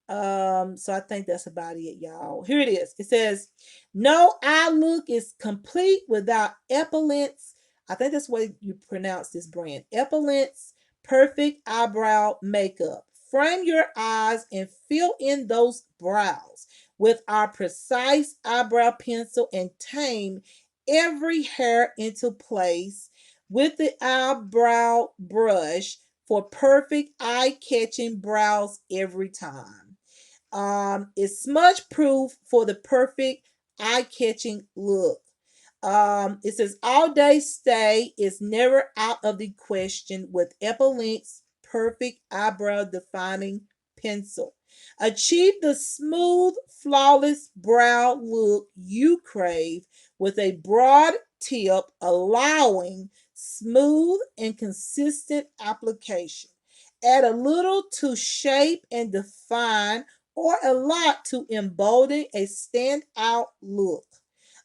S1: So I think that's about it, y'all. Here it is. It says, no eye look is complete without Epilynx. I think that's the way you pronounce this brand. Epilynx Perfect Eyebrow Makeup. Frame your eyes and fill in those brows with our precise eyebrow pencil and tame every hair into place with the eyebrow brush for perfect eye-catching brows every time. It's smudge proof for the perfect eye-catching look. It says all day stay is never out of the question with Epilynx Perfect Eyebrow Defining Pencil. Achieve the smooth, flawless brow look you crave with a broad tip allowing smooth and consistent application. Add a little to shape and define or a lot to embolden a standout look.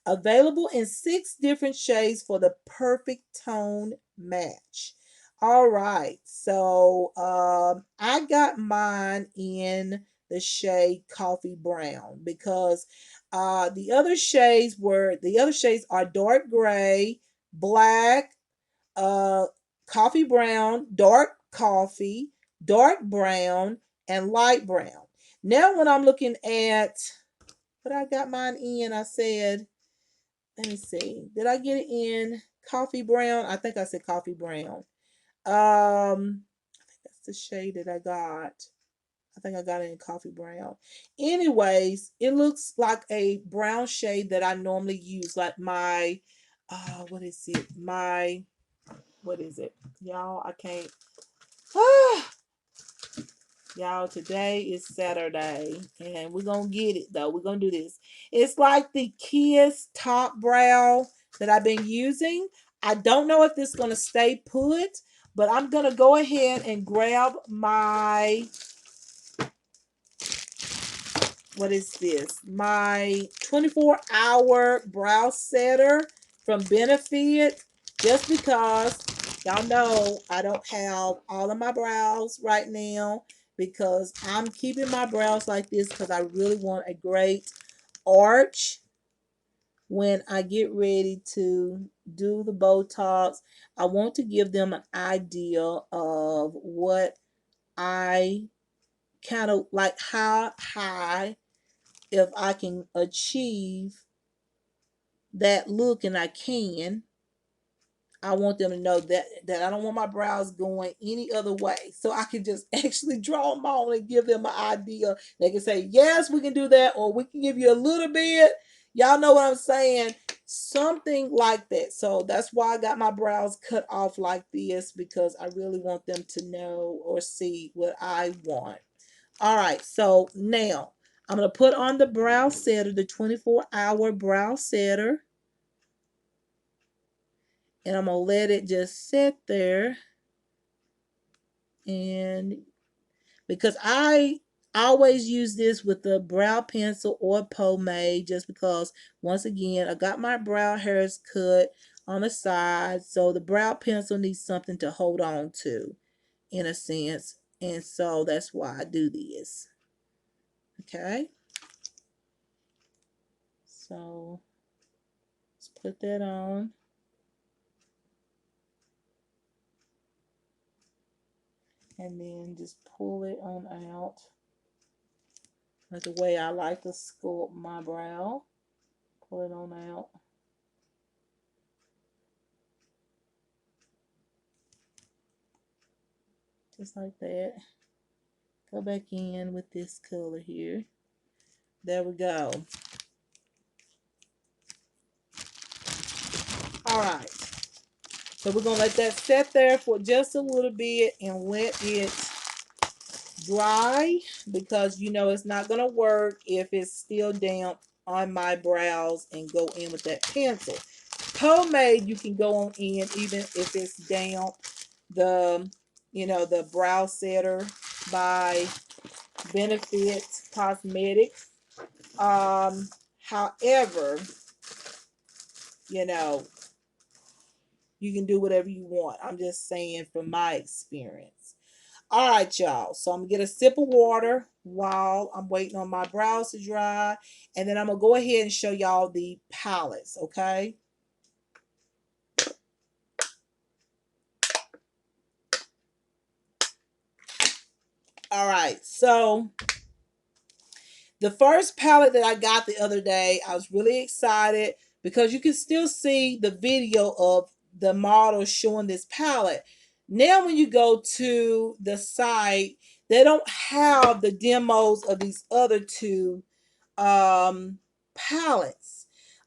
S1: Available in 6 different shades for the perfect tone match. All right, so I got mine in the shade coffee brown because the other shades are dark gray, black, uh, coffee brown, dark coffee, dark brown, and light brown. Now, when I'm looking at what I got mine in, I said, let me see, did I get it in coffee brown? I think I said coffee brown. I think that's the shade that I got. I think I got it in coffee brown. Anyways, it looks like a brown shade that I normally use, like my, what is it? What is it? Y'all, I can't. Y'all, today is Saturday, and we're going to get it, though. We're going to do this. It's like the Kiss Top Brow that I've been using. I don't know if this is going to stay put, but I'm going to go ahead and grab my, what is this? My 24-hour brow setter from Benefit, just because y'all know I don't have all of my brows right now because I'm keeping my brows like this because I really want a great arch when I get ready to do the Botox. I want to give them an idea of what I kind of like, how high, if I can achieve that look, and I can, I want them to know that I don't want my brows going any other way. So I can just actually draw them on and give them an idea. They can say, yes, we can do that, or we can give you a little bit. Y'all know what I'm saying? Something like that. So that's why I got my brows cut off like this, because I really want them to know or see what I want. All right, so now I'm going to put on the brow setter, the 24-hour brow setter. And I'm going to let it just sit there. And because I always use this with the brow pencil or pomade, just because, once again, I got my brow hairs cut on the side. So the brow pencil needs something to hold on to, in a sense. And so that's why I do this. Okay. So let's put that on. And then just pull it on out. That's the way I like to sculpt my brow. Pull it on out. Just like that. Go back in with this color here. There we go. All right. So we're going to let that set there for just a little bit and let it dry, because you know it's not going to work if it's still damp on my brows and go in with that pencil. Pomade, you can go on in even if it's damp. The, you know, the brow setter by Benefit Cosmetics. However, you know, you can do whatever you want. I'm just saying from my experience. All right, y'all. So I'm going to get a sip of water while I'm waiting on my brows to dry. And then I'm going to go ahead and show y'all the palettes, okay? All right. So the first palette that I got the other day, I was really excited because you can still see the video of the model showing this palette. Now when you go to the site, they don't have the demos of these other two palettes.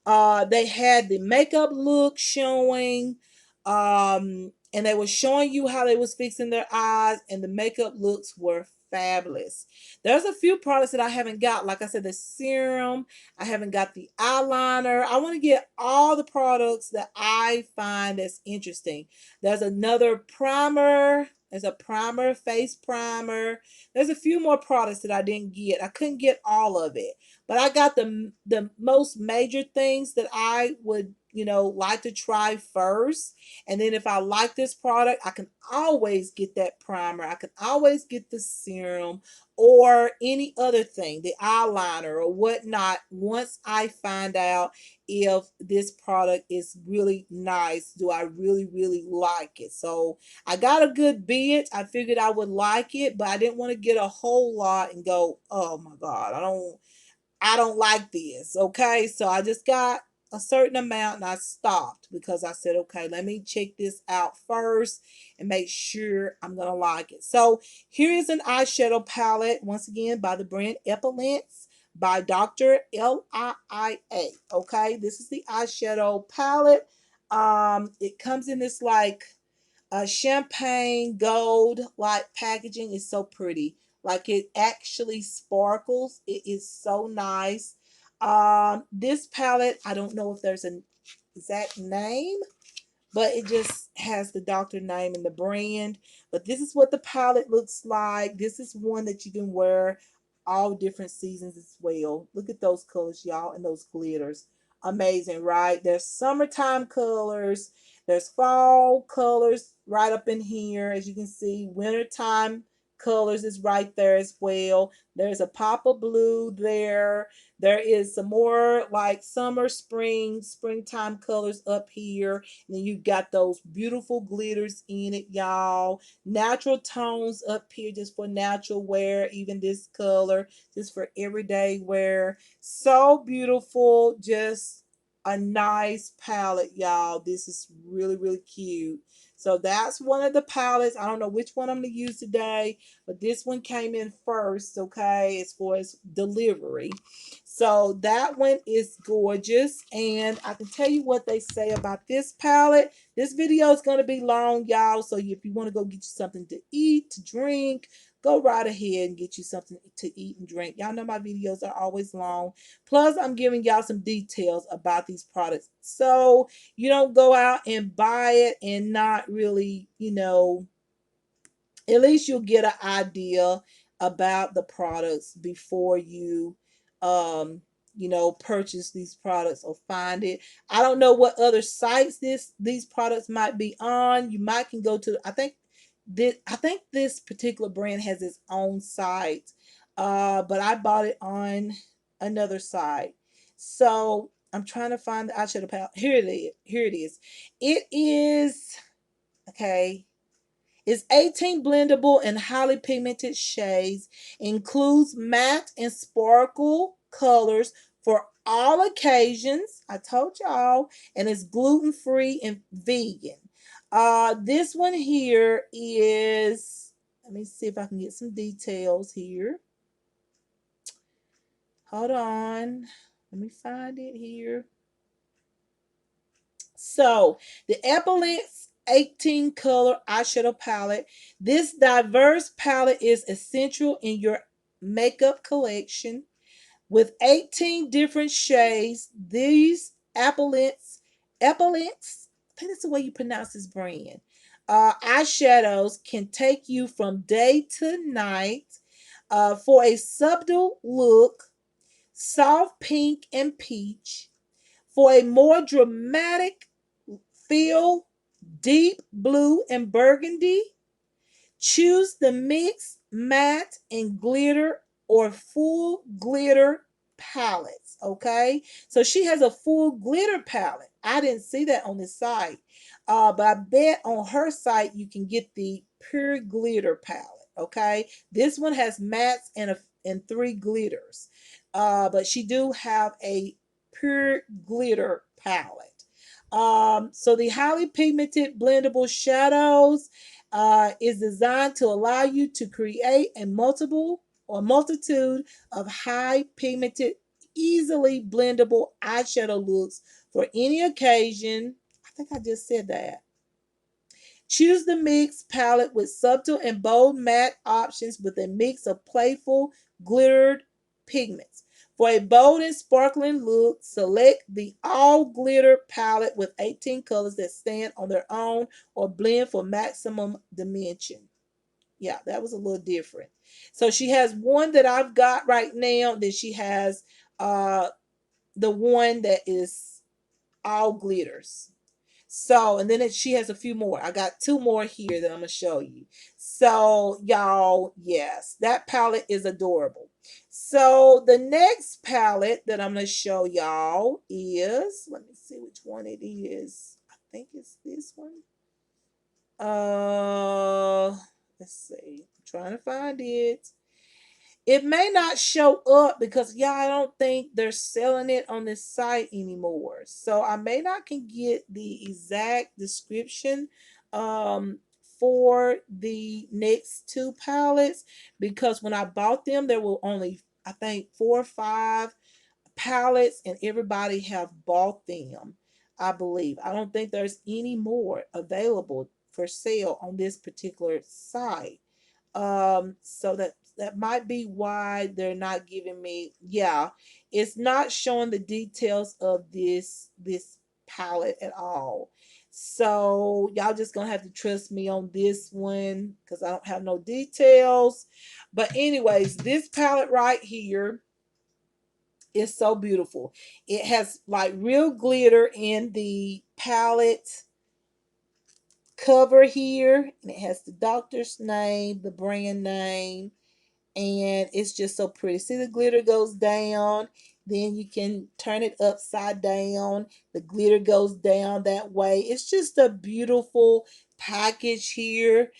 S1: They had the makeup look showing, and they were showing you how they was fixing their eyes, and the makeup looks were fabulous. There's a few products that I haven't got. Like I said, the serum. I haven't got the eyeliner. I want to get all the products that I find that's interesting. There's another primer. There's a primer, face primer. There's a few more products that I didn't get. I couldn't get all of it. But I got the most major things that I would, you know, like to try first. And then if I like this product, I can always get that primer. I can always get the serum or any other thing, the eyeliner or whatnot, once I find out if this product is really nice. Do I really, really like it? So I got a good bid. I figured I would like it, but I didn't want to get a whole lot and go, oh my God, I don't like this. Okay. So I just got a certain amount and I stopped because I said, okay, let me check this out first and make sure I'm going to like it. So here is an eyeshadow palette, once again, by the brand Epilynx by Dr. Liia. Okay. This is the eyeshadow palette. It comes in this like champagne gold like packaging. Is so pretty, like it actually sparkles. It is so nice. This palette, I don't know if there's an exact name, but it just has the doctor name and the brand. But this is what the palette looks like. This is one that you can wear all different seasons as well. Look at those colors, y'all, and those glitters. Amazing, right? There's summertime colors. There's fall colors right up in here. As you can see, wintertime colors is right there as well. There's a pop of blue there. There is some more like summer, spring, springtime colors up here. And then you got those beautiful glitters in it, y'all. Natural tones up here just for natural wear. Even this color just for everyday wear. So beautiful. Just a nice palette, y'all. This is really, really cute. So that's one of the palettes. I don't know which one I'm going to use today, but this one came in first, okay, as far as delivery. So that one is gorgeous. And I can tell you what they say about this palette. This video is going to be long, y'all. So if you want to go get you something to eat, to drink, go right ahead and get you something to eat and drink. Y'all know my videos are always long. Plus, I'm giving y'all some details about these products. So you don't go out and buy it and not really, you know, at least you'll get an idea about the products before you you know, purchase these products or find it. I don't know what other sites these products might be on. You might can go to, I think this particular brand has its own site, but I bought it on another site. So I'm trying to find the eyeshadow palette. Here it is. Here it is. It is okay. It's 18 blendable and highly pigmented shades. Includes matte and sparkle colors for all occasions. I told y'all. And it's gluten-free and vegan. This one here is, let me see if I can get some details here. Hold on. Let me find it here. So the Epilynx 18 color eyeshadow palette. This diverse palette is essential in your makeup collection. With 18 different shades, these Epilynx, I think that's the way you pronounce this brand, eyeshadows can take you from day to night for a subtle look, soft pink and peach. For a more dramatic feel, deep blue and burgundy. Choose the mix, matte, and glitter or full glitter palettes. Okay, so she has a full glitter palette. I didn't see that on the site, but I bet on her site you can get the pure glitter palette. Okay, this one has mattes and three glitters, but she do have a pure glitter palette. So the highly pigmented blendable shadows is designed to allow you to create a multitude of high pigmented, easily blendable eyeshadow looks for any occasion. I think I just said that. Choose the mix palette with subtle and bold matte options with a mix of playful glittered pigments. For a bold and sparkling look, select the all glitter palette with 18 colors that stand on their own or blend for maximum dimension. Yeah, that was a little different. So she has one that I've got right now. Then she has the one that is all glitters. So, and then she has a few more. I got two more here that I'm going to show you. So, y'all, yes, that palette is adorable. So, the next palette that I'm going to show y'all is, let me see which one it is. I think it's this one. Uh, let's see. I'm trying to find it. It may not show up because y'all, I don't think they're selling it on this site anymore. So I may not can get the exact description um for the next two palettes because when I bought them there were only I think 4 or 5 palettes and everybody have bought them. I believe. I don't think there's any more available for sale on this particular site. So that might be why they're not giving me, yeah, it's not showing the details of this palette at all. So y'all just gonna have to trust me on this one because I don't have no details. But anyways, this palette right here is so beautiful. It has like real glitter in the palette cover here, and it has the doctor's name, the brand name, and it's just so pretty. See, the glitter goes down, then you can turn it upside down. The glitter goes down that way. It's just a beautiful package here.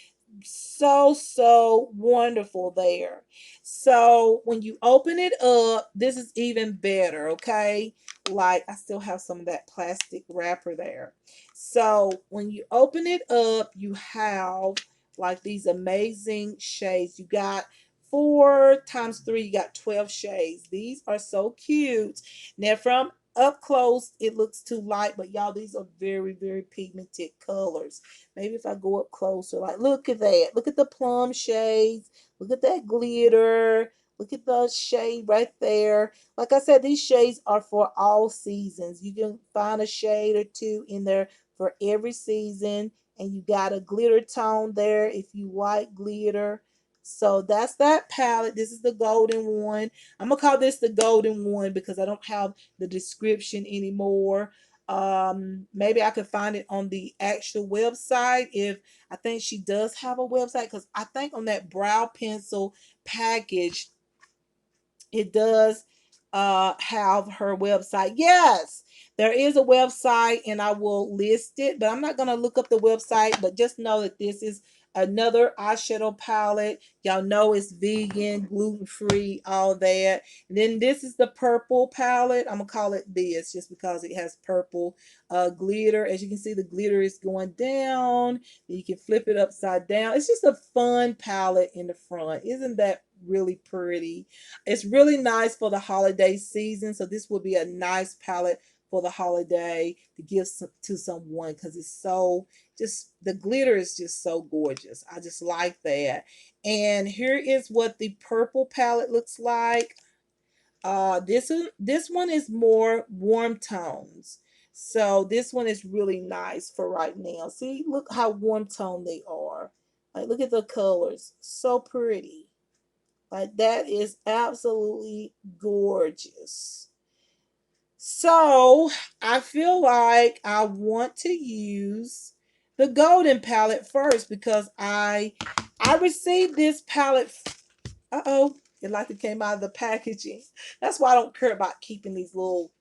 S1: So wonderful there. So when you open it up, this is even better, okay? Like I still have some of that plastic wrapper there. So when you open it up, you have like these amazing shades. You got 4 times 3, you got 12 shades. These are so cute. Now from up close, it looks too light, but y'all, these are very pigmented colors. Maybe if I go up closer, like look at that. Look at the plum shades. Look at that glitter. Look at the shade right there. Like I said, these shades are for all seasons. You can find a shade or two in there for every season. And you got a glitter tone there if you like glitter. So that's that palette. This is the golden one. I'm going to call this the golden one because I don't have the description anymore. Maybe I could find it on the actual website if I think she does have a website because I think on that brow pencil package it does have her website. Yes, there is a website and I will list it, but I'm not going to look up the website, but just know that this is another eyeshadow palette. Y'all know it's vegan, gluten-free, all that. And then this is the purple palette. I'm going to call it this just because it has purple glitter. As you can see, the glitter is going down. You can flip it upside down. It's just a fun palette in the front. Isn't that really pretty? It's really nice for the holiday season. So this will be a nice palette for the holiday to give to someone, because it's so, just the glitter is just so gorgeous. I just like that. And here is what the purple palette looks like. This one is more warm tones. So this one is really nice for right now. See, look how warm tone they are. Like, look at the colors. So pretty. Like, that is absolutely gorgeous. So I feel like I want to use the golden palette first, because I received this palette. Uh-oh, it like it came out of the packaging. That's why I don't care about keeping these little,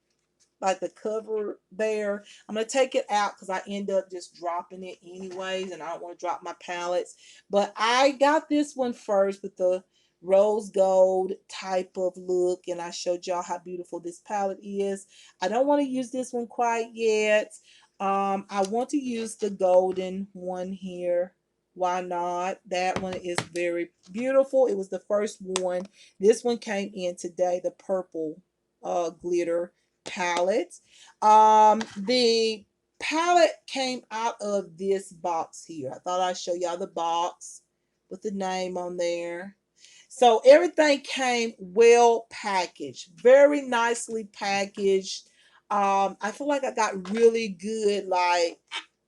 S1: like the cover there. I'm going to take it out because I end up just dropping it anyways, and I don't want to drop my palettes. But I got this one first with the rose gold type of look, and I showed y'all how beautiful this palette is. I don't want to use this one quite yet. I want to use the golden one here. Why not? That one is very beautiful. It was the first one. This one came in today, the purple glitter palette. The palette came out of this box here. I thought I'd show y'all the box with the name on there. So everything came well packaged, very nicely packaged. I feel like I got really good, like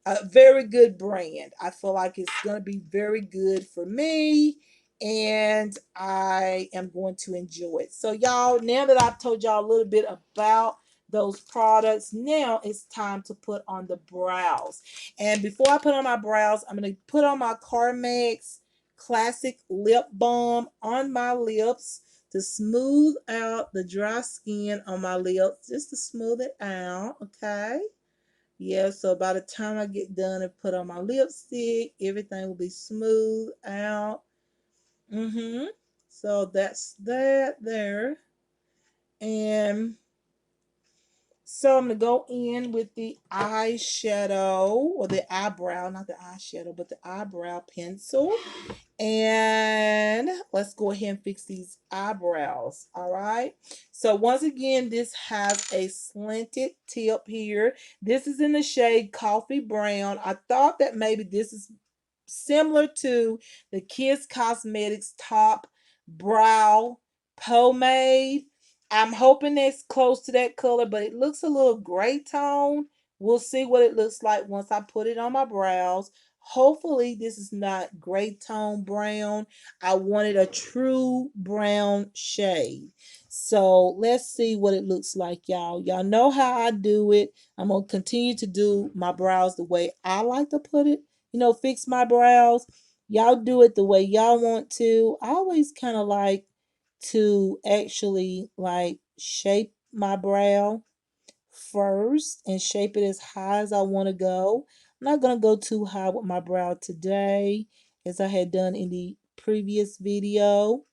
S1: a very good brand. I feel like it's going to be very good for me, and I am going to enjoy it. So y'all, now that I've told y'all a little bit about those products, now it's time to put on the brows. And before I put on my brows, I'm going to put on my Carmex Classic Lip Balm on my lips to smooth out the dry skin on my lips, just to smooth it out, okay? Yeah, so by the time I get done and put on my lipstick, everything will be smooth out. So that's that there. And so I'm going to go in with the eyeshadow, or the eyebrow, not the eyeshadow, but the eyebrow pencil. And let's go ahead and fix these eyebrows. All right. So once again, this has a slanted tip here. This is in the shade Coffee Brown. I thought that maybe this is similar to the Kiss Cosmetics Top Brow Pomade. I'm hoping it's close to that color, but it looks a little gray tone. We'll see what it looks like once I put it on my brows. Hopefully this is not gray tone brown. I wanted a true brown shade. So let's see what it looks like, y'all. Y'all know how I do it. I'm going to continue to do my brows the way I like to put it, fix my brows. Y'all do it the way y'all want to. I always kind of like to actually like shape my brow first and shape it as high as I want to go. I'm not going to go too high with my brow today, as I had done in the previous video.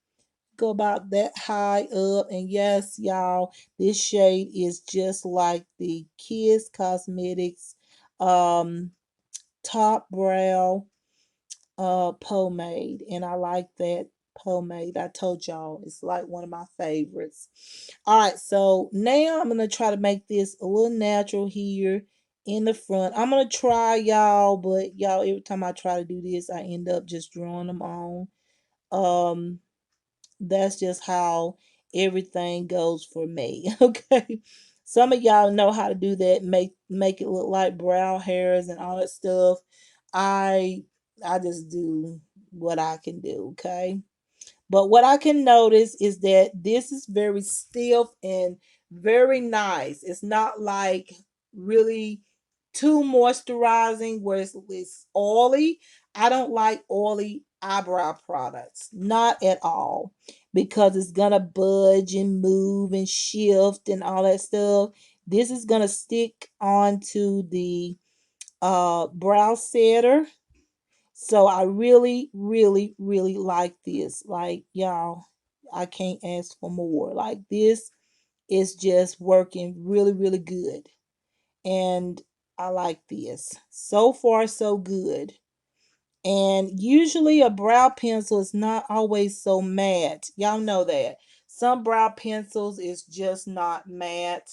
S1: Go about that high up. And yes, y'all, this shade is just like the Kiss Cosmetics top brow pomade, and I like that pomade. I told y'all it's like one of my favorites. All right, so now I'm gonna try to make this a little natural here in the front. I'm gonna try, y'all, but y'all, every time I try to do this, I end up just drawing them on. um that's just how everything goes for me. Okay, some of y'all know how to do that, make it look like brow hairs and all that stuff. I i just do what I can do. Okay, but what I can notice is that this is very stiff and very nice. It's not like really too moisturizing where it's oily. I don't like oily eyebrow products. Not at all. Because it's going to budge and move and shift and all that stuff. This is going to stick onto the brow setter. So I really, really, really like this. Like, y'all, I can't ask for more. Like, this is just working really, really good. And I like this. So far, so good. And usually a brow pencil is not always so matte. Y'all know that. Some brow pencils is just not matte.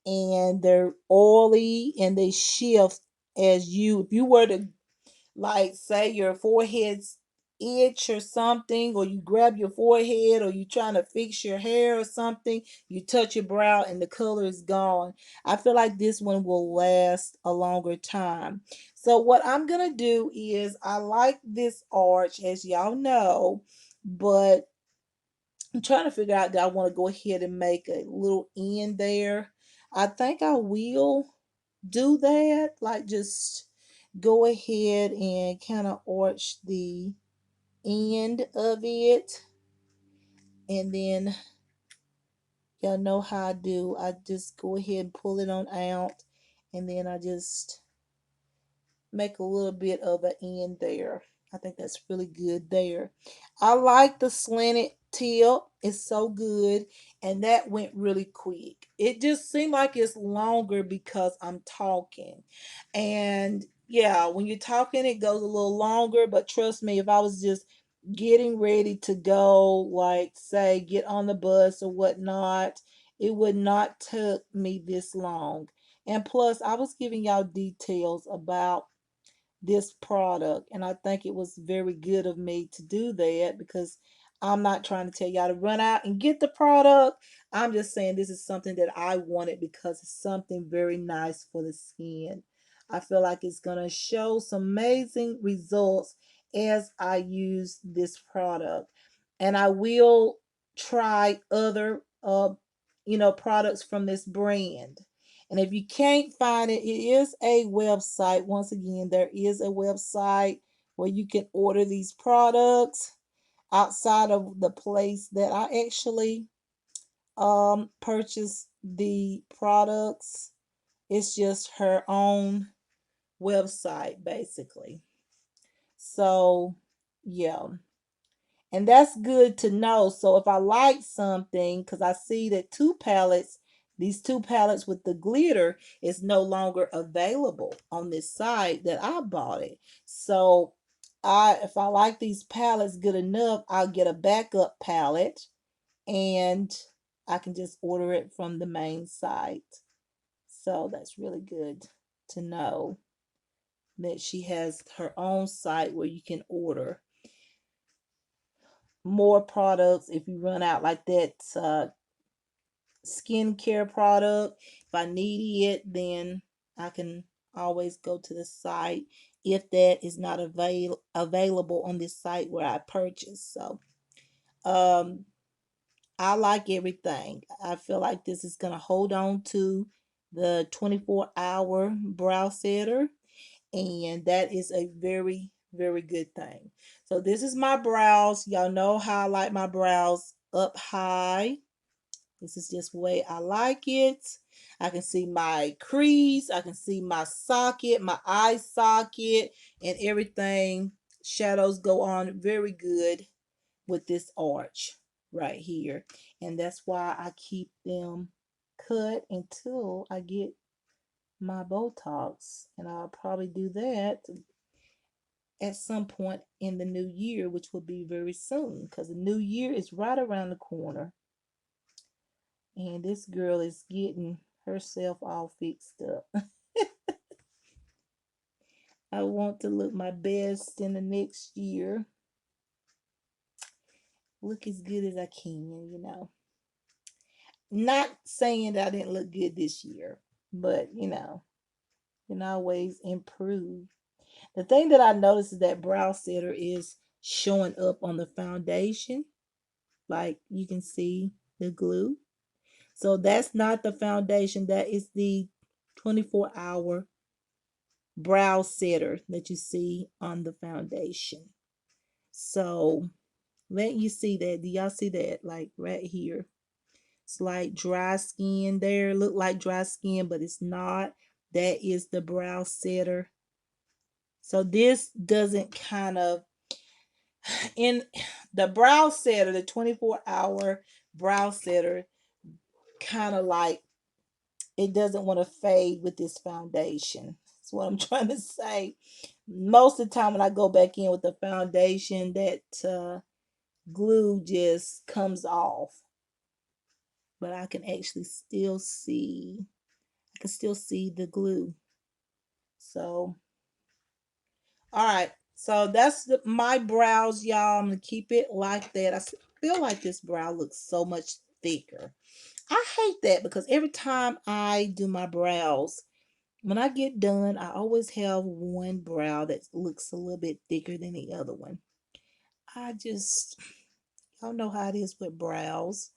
S1: and they're oily and they shift as if you were to, like, say your forehead's itch or something, or you grab your forehead, or you trying to fix your hair or something, you touch your brow and the color is gone. I feel like this one will last a longer time. So what I'm gonna do is, I like this arch, as y'all know, but I'm trying to figure out that I want to go ahead and make a little end there. I think I will do that, like just go ahead and kind of arch the end of it, and then y'all know how I do. I just go ahead and pull it on out, and then I just make a little bit of an end there. I think that's really good there. I like the slanted tip. It's so good. And that went really quick. It just seemed like it's longer because I'm talking. And yeah, when you're talking, it goes a little longer. But trust me, if I was just getting ready to go, like say, get on the bus or whatnot, it would not take me this long. And plus, I was giving y'all details about this product, and I think it was very good of me to do that, because I'm not trying to tell y'all to run out and get the product. I'm just saying this is something that I wanted because it's something very nice for the skin. I feel like it's going to show some amazing results as I use this product, and I will try other products from this brand. And if you can't find it, it is a website. Once again, there is a website where you can order these products outside of the place that I actually purchased the products. It's just her own website, basically. So, yeah. And that's good to know. So if I like something, because I see that these two palettes with the glitter is no longer available on this site that I bought it. So if I like these palettes good enough, I'll get a backup palette, and I can just order it from the main site. So that's really good to know that she has her own site where you can order more products if you run out, like that skincare product. If I need it, then I can always go to the site if that is not available on this site where I purchased. So um I like everything. I feel like this is going to hold on to the 24-hour brow setter, and that is a very, very good thing. So this is my brows. Y'all know how I like my brows up high. This is just the way I like it. I can see my crease. I can see my socket, my eye socket, and everything. Shadows go on very good with this arch right here. And that's why I keep them cut until I get my Botox. And I'll probably do that at some point in the new year, which will be very soon, because the new year is right around the corner. And this girl is getting herself all fixed up. I want to look my best in the next year. Look as good as I can. Not saying that I didn't look good this year, but can always improve. The thing that I noticed is that brow setter is showing up on the foundation. Like you can see the glue. So that's not the foundation. That is the 24-hour brow setter that you see on the foundation. So let you see that. Do y'all see that? Like right here. It's like dry skin there. Look like dry skin, but it's not. That is the brow setter. So this doesn't kind of, in the brow setter, the 24-hour brow setter, kind of like, it doesn't want to fade with this foundation. That's what I'm trying to say. Most of the time when I go back in with the foundation, that glue just comes off. But I can actually still see I can still see the glue. So, all right. So that's my brows, y'all. I'm going to keep it like that. I feel like this brow looks so much thicker. I hate that because every time I do my brows, when I get done, I always have one brow that looks a little bit thicker than the other one. Y'all know how it is with brows.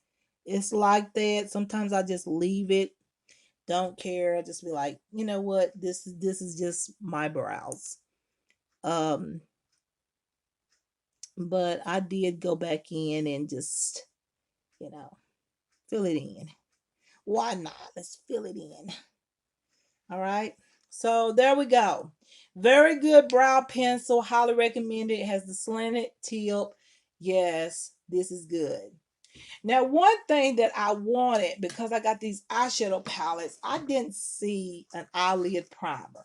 S1: It's like that. Sometimes I just leave it, don't care. I just be like, you know what? This is just my brows. Um, but I did go back in and just, you know, fill it in. Why not? Let's fill it in. All right. So there we go. Very good brow pencil. Highly recommended. It has the slanted tip. Yes, this is good. Now, one thing that I wanted, because I got these eyeshadow palettes, I didn't see an eyelid primer.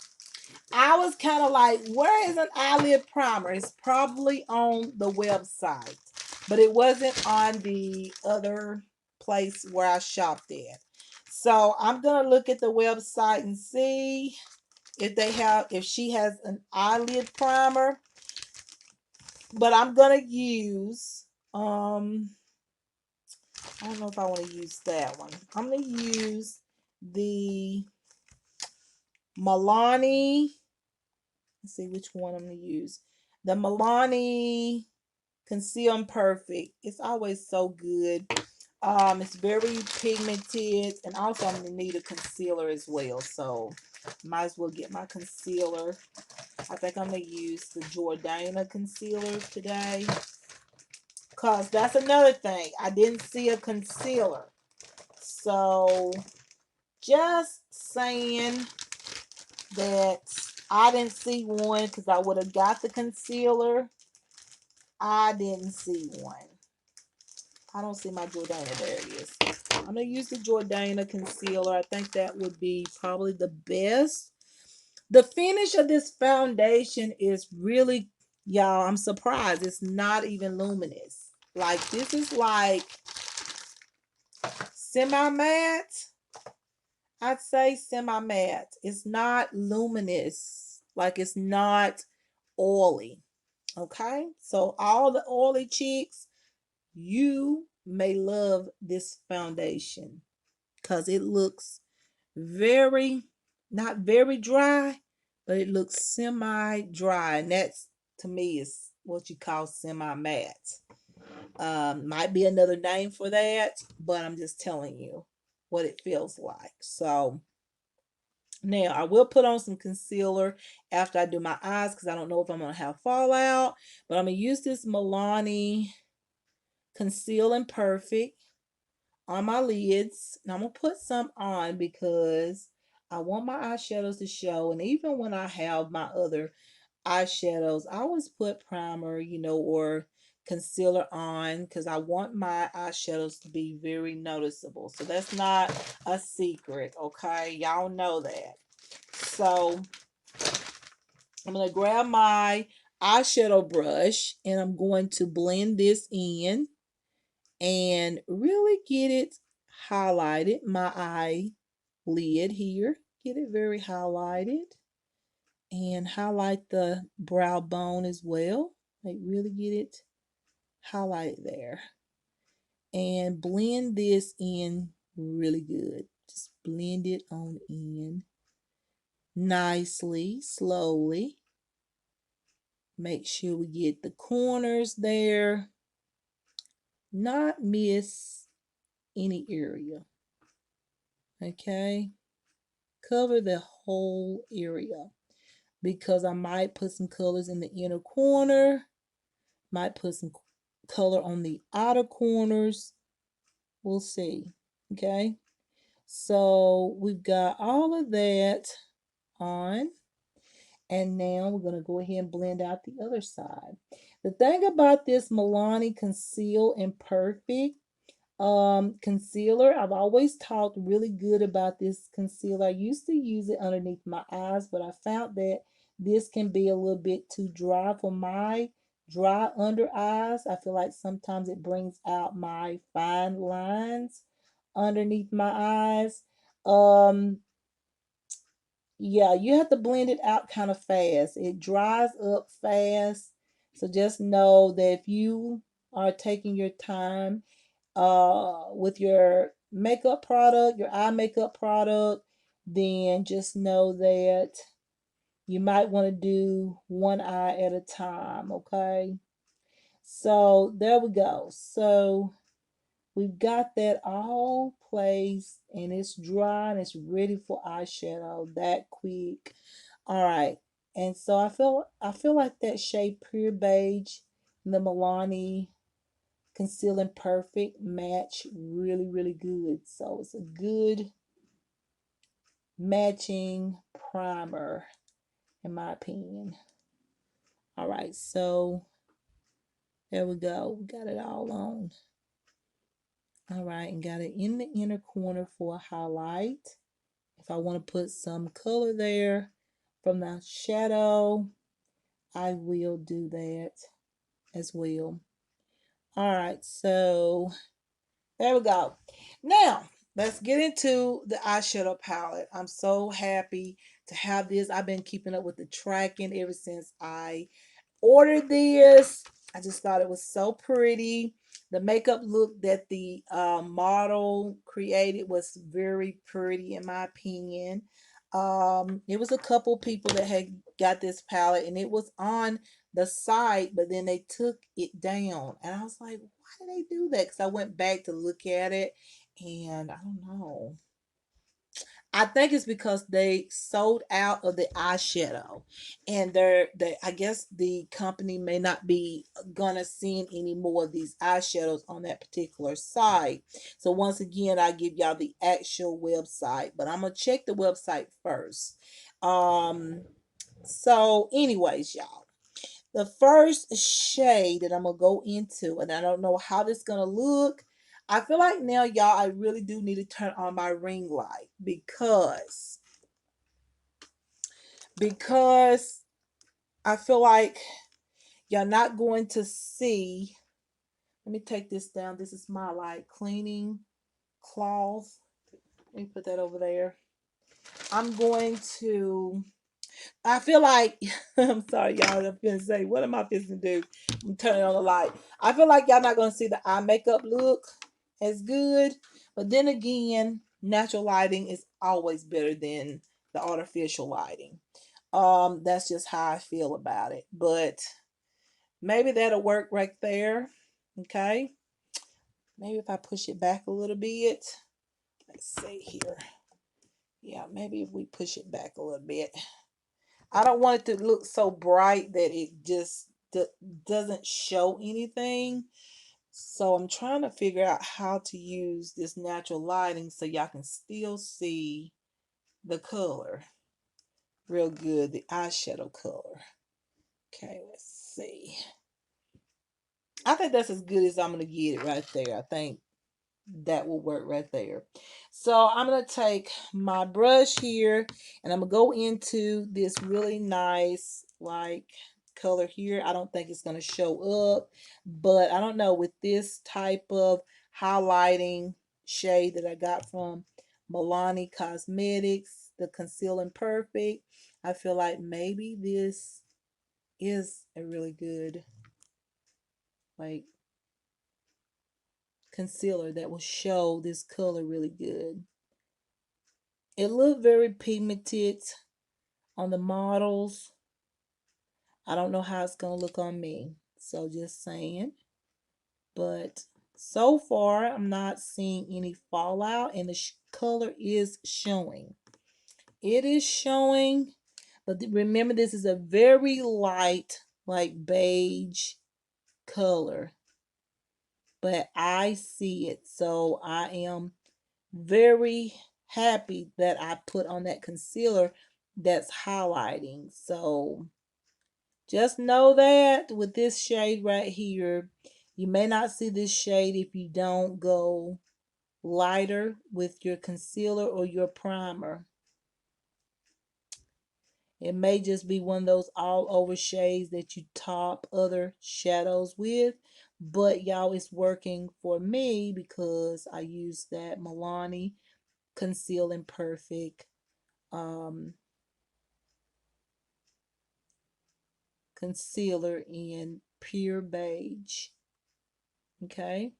S1: I was kind of like, where is an eyelid primer? It's probably on the website, but it wasn't on the other place where I shopped at. So I'm going to look at the website and see if she has an eyelid primer. But I'm going to use, I don't know if I want to use that one. I'm going to use the Milani. Let's see which one I'm going to use. The Milani Conceal and Perfect. It's always so good. It's very pigmented, and also I'm going to need a concealer as well. So might as well get my concealer. I think I'm going to use the Jordana concealer today. Because that's another thing. I didn't see a concealer. So just saying that I didn't see one because I would have got the concealer. I didn't see one. I don't see my Jordana. There it is. I'm going to use the Jordana concealer. I think that would be probably the best. The finish of this foundation is really, y'all, I'm surprised. It's not even luminous. Like, this is like semi-matte. I'd say semi-matte. It's not luminous. Like, it's not oily. Okay? So all the oily cheeks, you may love this foundation because it looks very, not very dry, but it looks semi-dry. And that's, to me, is what you call semi-matte. Might be another name for that, but I'm just telling you what it feels like. So now I will put on some concealer after I do my eyes because I don't know if I'm going to have fallout, but I'm going to use this Milani Conceal and Perfect on my lids. And I'm going to put some on because I want my eyeshadows to show. And even when I have my other eyeshadows, I always put primer, or concealer on because I want my eyeshadows to be very noticeable. So that's not a secret, okay? Y'all know that. So I'm going to grab my eyeshadow brush and I'm going to blend this in and really get it highlighted. My eyelid here. Get it very highlighted. And highlight the brow bone as well. Like, really get it highlighted there. And blend this in really good. Just blend it on in nicely, slowly. Make sure we get the corners there. Not miss any area. Okay? Cover the whole area. Because I might put some colors in the inner corner. Might put some color on the outer corners. We'll see. Okay? So we've got all of that on. And now we're going to go ahead and blend out the other side. The thing about this Milani Conceal and Perfect concealer, I've always talked really good about this concealer. I used to use it underneath my eyes, but I found that this can be a little bit too dry for my dry under eyes. I feel like sometimes it brings out my fine lines underneath my eyes. yeah, you have to blend it out kind of fast. It dries up fast. So just know that if you are taking your time with your makeup product, your eye makeup product, then just know that you might want to do one eye at a time, okay? So there we go. So we've got that all placed and it's dry and it's ready for eyeshadow that quick. All right. And so I feel like that shade Pure Beige, the Milani Concealing Perfect match really, really good. So it's a good matching primer in my opinion. All right, so there we go. We got it all on. All right, and got it in the inner corner for a highlight. If I want to put some color there from the shadow, I will do that as well. All right, so there we go. Now, let's get into the eyeshadow palette. I'm so happy to have this. I've been keeping up with the tracking ever since I ordered this. I just thought it was so pretty. The makeup look that the model created was very pretty in my opinion. It was a couple people that had got this palette and it was on the site, but then they took it down. And I was like, why did they do that? Because I went back to look at it and I don't know. I think it's because they sold out of the eyeshadow, and they I guess the company may not be gonna send any more of these eyeshadows on that particular site. So once again, I give y'all the actual website, but I'm gonna check the website first. Um, so anyways, y'all. The first shade that I'm gonna go into, and I don't know how this is gonna look. I feel like now, y'all, I really do need to turn on my ring light because I feel like you're not going to see. Let me take this down. This is my like cleaning cloth. Let me put that over there. I'm going to I feel like I'm sorry, y'all. I'm gonna say, what am I fixing to do? I'm turning on the light. I feel like y'all not gonna see the eye makeup look as good, but then again, natural lighting is always better than the artificial lighting. That's just how I feel about it. But maybe that'll work right there. Okay. Maybe if I push it back a little bit. Let's see here. Yeah, maybe if we push it back a little bit. I don't want it to look so bright that it just doesn't show anything. So I'm trying to figure out how to use this natural lighting so y'all can still see the color real good, the eyeshadow color. Okay, let's see. I think that's as good as I'm going to get it right there. I think that will work right there. So I'm going to take my brush here and I'm going to go into this really nice like color here. I don't think it's going to show up, but I don't know, with this type of highlighting shade that I got from Milani Cosmetics, the Concealing Perfect, I feel like maybe this is a really good like concealer that will show this color really good. It looked very pigmented on the models. I don't know how it's going to look on me. So just saying. But so far, I'm not seeing any fallout. And the color is showing. It is showing. But remember, this is a very light, like beige color. But I see it. So I am very happy that I put on that concealer that's highlighting. So just know that with this shade right here, you may not see this shade if you don't go lighter with your concealer or your primer. It may just be one of those all over shades that you top other shadows with. But y'all, it's working for me because I use that Milani Concealing Perfect concealer in Pure Beige. Okay.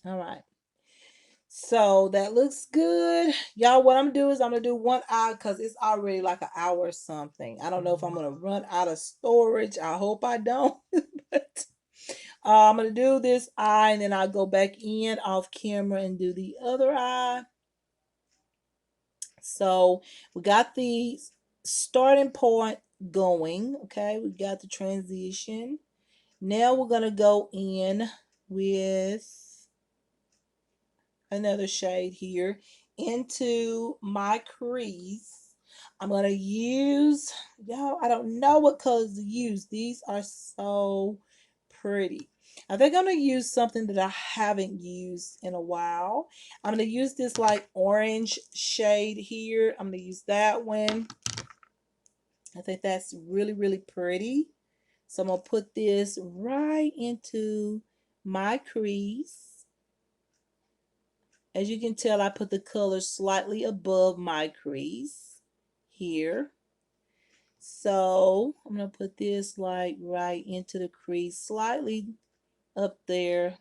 S1: All right. So that looks good. Y'all, what I'm gonna do is I'm gonna do one eye because it's already like an hour or something. I don't know if I'm gonna run out of storage. I hope I don't. But I'm gonna do this eye and then I'll go back in off camera and do the other eye. So we got the starting point going. Okay, we got the transition. Now we're gonna go in with another shade here into my crease. I'm gonna use, y'all, I don't know what colors to use. These are so pretty. I think I'm gonna use something that I haven't used in a while. I'm gonna use this like orange shade here. I'm gonna use that one. I think that's really, really pretty. So I'm gonna put this right into my crease. As you can tell, I put the color slightly above my crease here. So I'm going to put this like right into the crease, slightly up there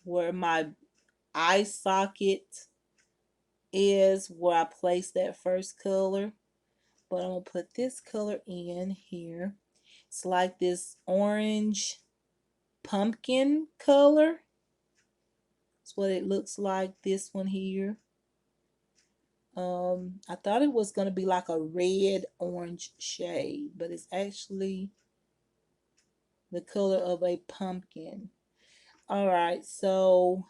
S1: where my eye socket is, where I placed that first color. But I'm going to put this color in here. It's like this orange pumpkin color. That's what it looks like, this one here. I thought it was going to be like a red orange shade, but it's actually the color of a pumpkin. All right, so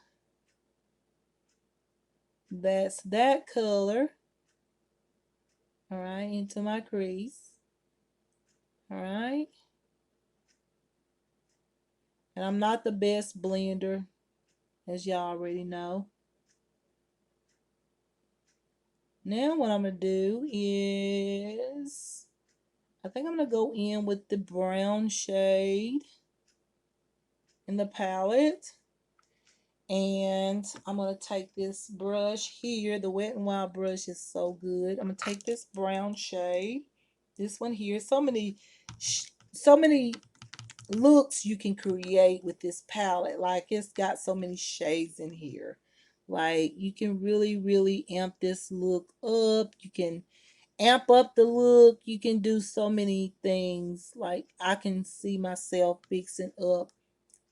S1: that's that color. All right, into my crease. All right. And I'm not the best blender, as y'all already know. Now what I'm going to do is, I think I'm going to go in with the brown shade in the palette. And I'm going to take this brush here. The Wet n Wild brush is so good. I'm going to take this brown shade. This one here. So many looks you can create with this palette. Like, it's got so many shades in here. Like, you can really, really amp this look up. You can amp up the look. You can do so many things. Like, I can see myself fixing up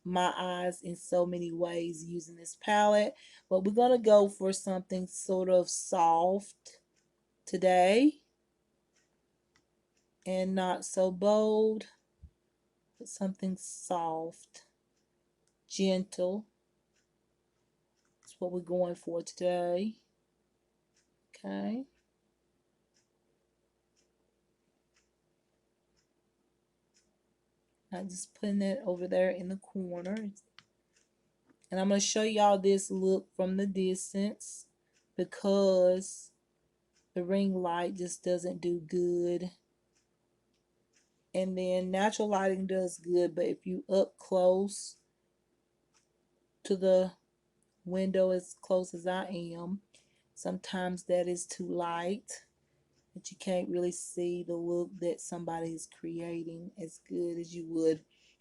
S1: my eyes in so many ways using this palette, but we're gonna go for something sort of soft today and not so bold, but something soft, gentle. That's what we're going for today. Okay, I'm just putting that over there in the corner, and I'm going to show y'all this look from the distance because the ring light just doesn't do good. And then natural lighting does good, but if you up close to the window as close as I am, sometimes that is too light, that you can't really see the look that somebody is creating as good as you would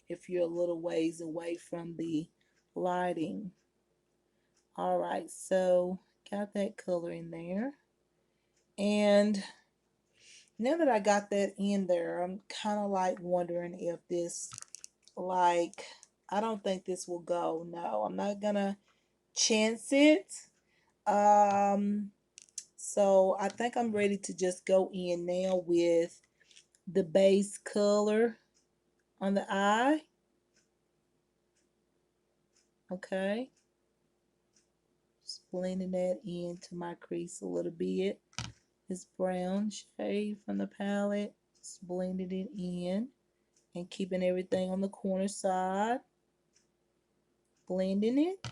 S1: if you're a little ways away from the lighting. All right, so got that color in there. And now that I got that in there, I'm kind of like wondering if this, like, I don't think this will go. No, I'm not gonna chance it. So I think I'm ready to just go in now with the base color on the eye. Okay, just blending that into my crease a little bit. This brown shade from the palette, just blending it in and keeping everything on the corner side. Blending it.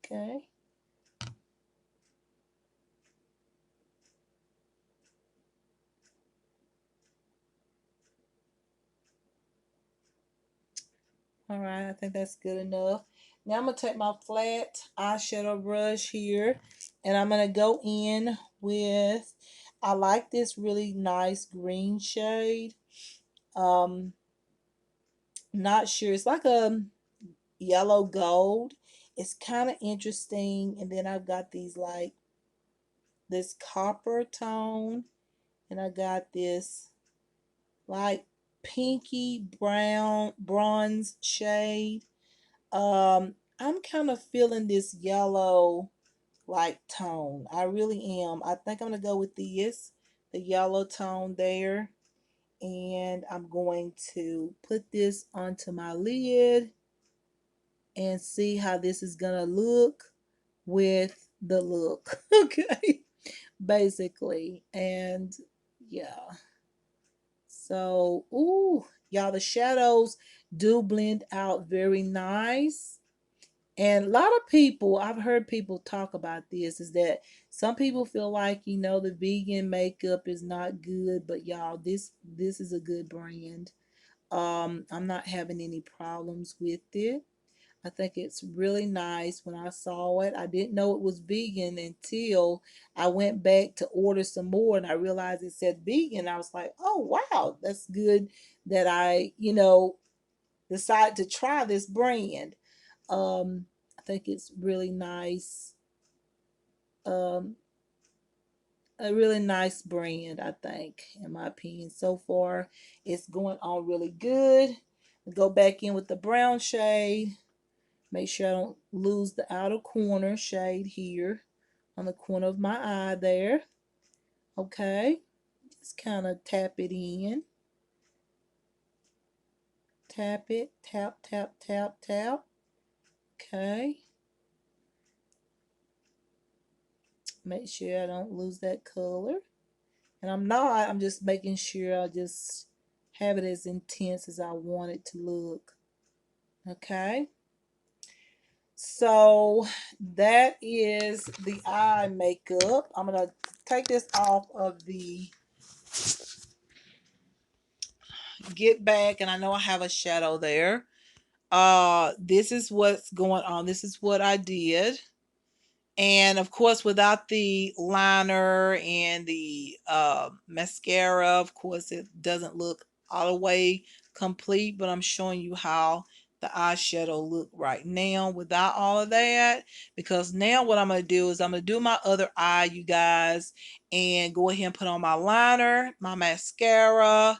S1: Okay. All right, I think that's good enough. Now I'm going to take my flat eyeshadow brush here and I'm going to go in with, I like this really nice green shade. Um, not sure. It's like a yellow gold. It's kind of interesting. And then I've got these like this copper tone, and I got this like pinky brown bronze shade. I'm kind of feeling this yellow like tone. I really am. I think I'm gonna go with this, the yellow tone there. And I'm going to put this onto my lid and see how this is gonna look with the look. Okay, basically. And yeah, so ooh, y'all, the shadows do blend out very nice. And a lot of people, I've heard people talk about this, is that some people feel like, the vegan makeup is not good, but y'all, this is a good brand. I'm not having any problems with it. I think it's really nice. When I saw it, I didn't know it was vegan until I went back to order some more and I realized it said vegan. I was like, oh wow, that's good that I, decided to try this brand. I think it's really nice. Um, a really nice brand, I think, in my opinion. So far, it's going on really good. Go back in with the brown shade. Make sure I don't lose the outer corner shade here on the corner of my eye there. Okay. Just kind of tap it in. Tap it. Tap, tap, tap, tap. Okay. Make sure I don't lose that color. And I'm not. I'm just making sure I just have it as intense as I want it to look. Okay. So that is the eye makeup. I'm going to take this off of the get back, and I know I have a shadow there. This is what's going on. This is what I did. And of course, without the liner and the mascara, of course, it doesn't look all the way complete, but I'm showing you how the eyeshadow look right now without all of that. Because now what I'm going to do is I'm going to do my other eye, you guys, and go ahead and put on my liner, my mascara,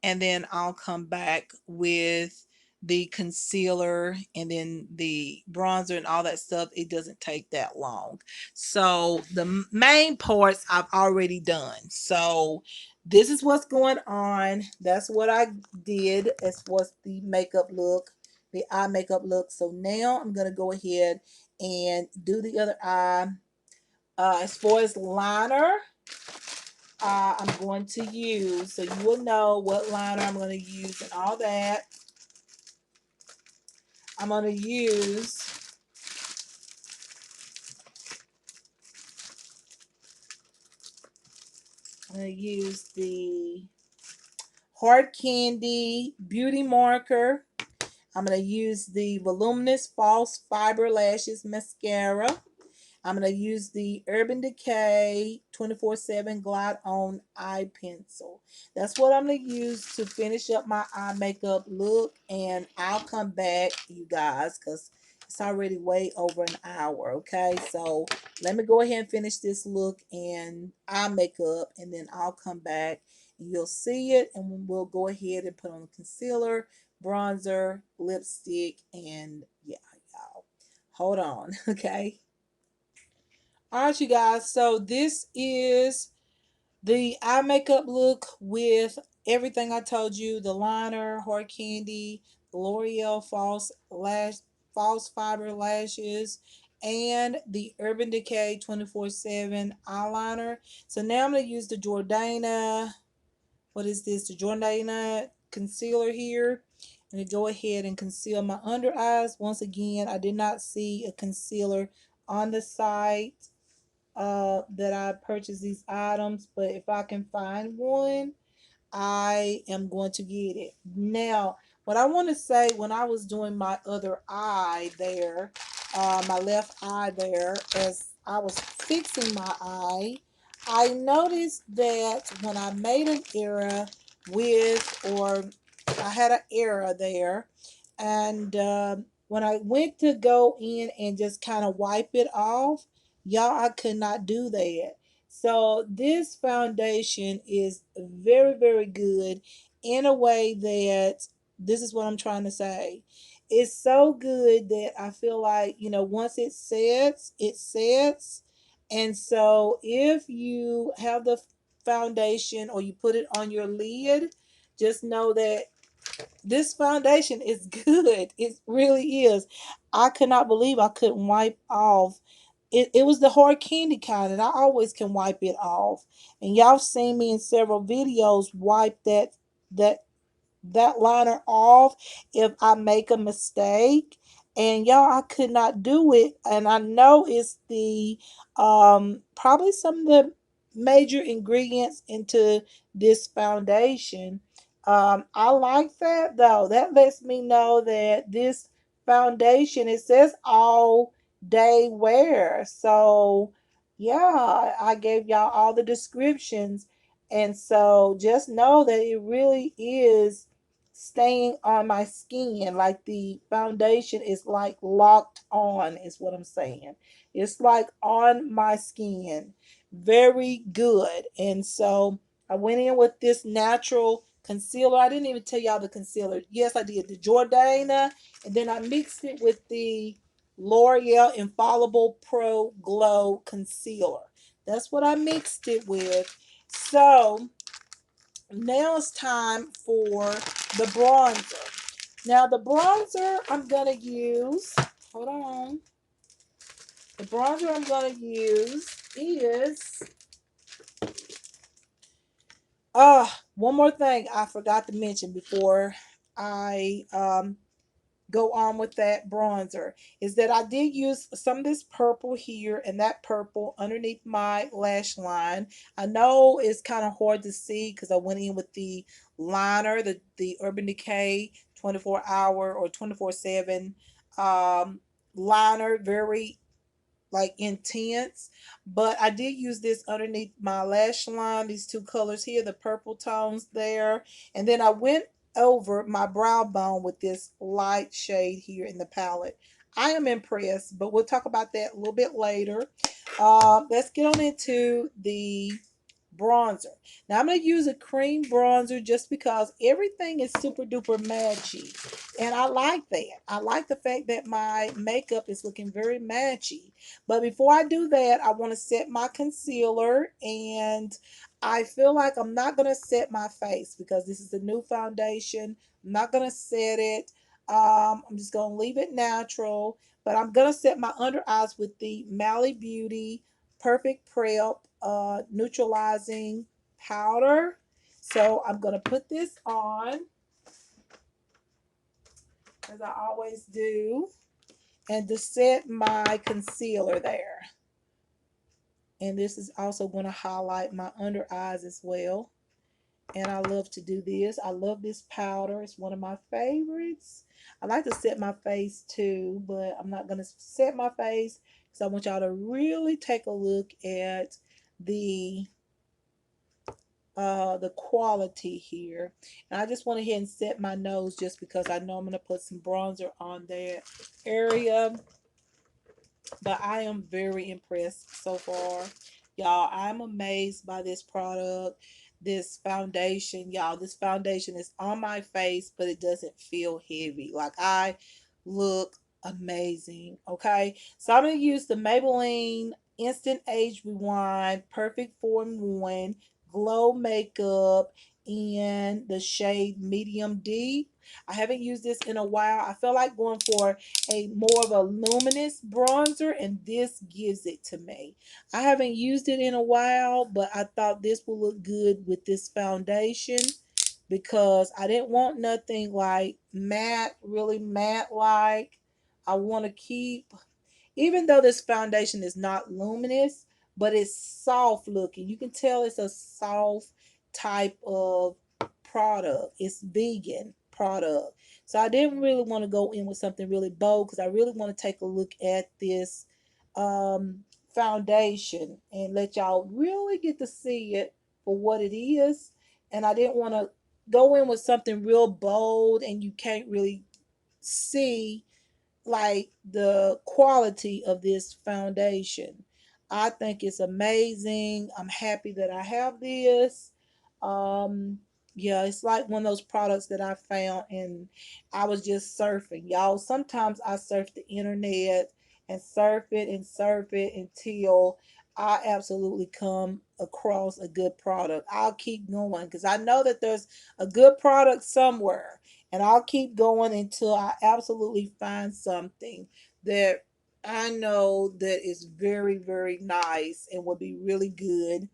S1: and then I'll come back with the concealer and then the bronzer and all that stuff. It doesn't take that long. So the main parts I've already done. So this is what's going on. That's what I did as far as the makeup look, the eye makeup look. So now I'm going to go ahead and do the other eye. As far as liner, I'm going to use, so you will know what liner I'm going to use and all that. I'm going to use the Hard Candy Beauty Marker. I'm going to use the Voluminous False Fiber Lashes Mascara. I'm going to use the Urban Decay 24/7 Glide On Eye Pencil. That's what I'm going to use to finish up my eye makeup look. And I'll come back, you guys, because it's already way over an hour, okay? So let me go ahead and finish this look and eye makeup, and then I'll come back and you'll see it. And we'll go ahead and put on the concealer, bronzer, lipstick, and yeah, y'all. Hold on, okay? All right, you guys. So this is the eye makeup look with everything I told you: the liner, Hard Candy, L'Oreal false fiber lashes, and the Urban Decay 24/7 eyeliner. So now I'm gonna use the Jordana. What is this? The Jordana concealer here. And to go ahead and conceal my under eyes. Once again, I did not see a concealer on the site that I purchased these items, but if I can find one, I am going to get it. Now, what I want to say, when I was doing my other eye there, my left eye there, as I was fixing my eye, I noticed that when I made an error or I had an error there, and when I went to go in and just kind of wipe it off, y'all, I could not do that. So this foundation is very, very good in a way that this is what I'm trying to say. It's so good that I feel like, once it sets. And so if you have the foundation or you put it on your lid, just know that this foundation is good. It really is. I could not believe I couldn't wipe off. It was the hard candy kind, and I always can wipe it off. And y'all seen me in several videos wipe that liner off if I make a mistake. And y'all, I could not do it. And I know it's the probably some of the major ingredients into this foundation. I like that though. That lets me know that this foundation, it says all day wear. So yeah, I gave y'all all the descriptions. And so just know that it really is staying on my skin. Like the foundation is like locked on, is what I'm saying. It's like on my skin. Very good. And so I went in with this natural concealer. I didn't even tell y'all the concealer. Yes, I did the Jordana, and then I mixed it with the L'Oreal Infallible Pro Glow Concealer. That's what I mixed it with. So now it's time for the bronzer. Now the bronzer I'm gonna use, hold on. The bronzer I'm gonna use is one more thing I forgot to mention before I go on with that bronzer is that I did use some of this purple here and that purple underneath my lash line. I know it's kind of hard to see because I went in with the liner, the Urban Decay 24-hour or 24/7 liner, very like intense, but I did use this underneath my lash line, these two colors here, the purple tones there, and then I went over my brow bone with this light shade here in the palette. I am impressed, but we'll talk about that a little bit later. Let's get on into the bronzer. Now I'm going to use a cream bronzer just because everything is super duper matchy. And I like that. I like the fact that my makeup is looking very matchy. But before I do that, I want to set my concealer. And I feel like I'm not going to set my face because this is a new foundation. I'm not going to set it. I'm just going to leave it natural. But I'm going to set my under eyes with the Mally Beauty Perfect Prep neutralizing powder. So I'm going to put this on as I always do, and to set my concealer there. And this is also going to highlight my under eyes as well. And I love to do this. I love this powder. It's one of my favorites. I like to set my face too, but I'm not going to set my face because I want y'all to really take a look at the quality here. And I just went ahead and set my nose just because I know I'm going to put some bronzer on that area. But I am very impressed so far. Y'all, I'm amazed by this product, this foundation. Y'all, this foundation is on my face, but it doesn't feel heavy. Like, I look amazing. Okay, so I'm going to use the Maybelline Instant Age Rewind Perfect 4-in-1 Glow Makeup in the shade Medium Deep. I haven't used this in a while. I feel like going for a more of a luminous bronzer, and this gives it to me. I haven't used it in a while, but I thought this would look good with this foundation because I didn't want nothing like matte, really matte like. I want to keep, even though this foundation is not luminous, but it's soft looking. You can tell it's a soft type of product. It's vegan product. So I didn't really want to go in with something really bold because I really want to take a look at this foundation and let y'all really get to see it for what it is. And I didn't want to go in with something real bold and you can't really see like the quality of this foundation. I think it's amazing. I'm happy that I have this. Um, yeah, it's like one of those products that I found and I was just surfing. Y'all, sometimes I surf the internet and surf it until I absolutely come across a good product. I'll keep going because I know that there's a good product somewhere and I'll keep going until I absolutely find something that I know that is very, very nice and will be really good.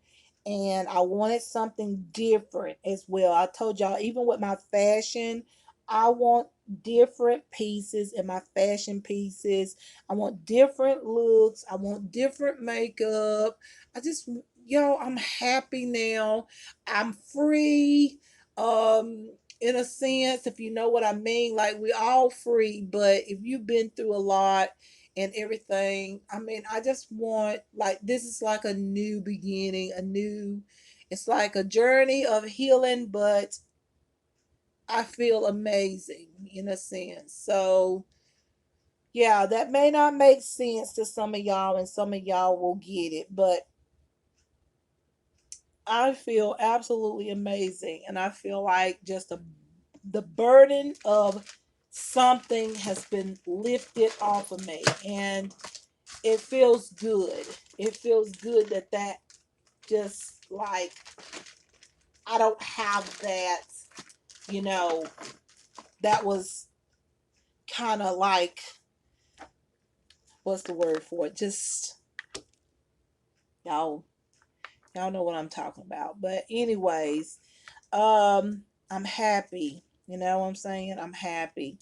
S1: And I wanted something different as well. I told y'all, even with my fashion, I want different pieces in my fashion pieces. I want different looks. I want different makeup. I just, I'm happy now. I'm free. Um, in a sense, if you know what I mean. Like we all free, but if you've been through a lot and everything, I mean, I just want like this is like a new beginning, it's like a journey of healing, but I feel amazing in a sense. So yeah, that may not make sense to some of y'all, and some of y'all will get it, but I feel absolutely amazing, and I feel like the burden of something has been lifted off of me, and it feels good. It feels good that just like I don't have that, you know, that was kind of like what's the word for it? Just y'all y'all know what I'm talking about. But anyways, I'm happy. You know what I'm saying? I'm happy.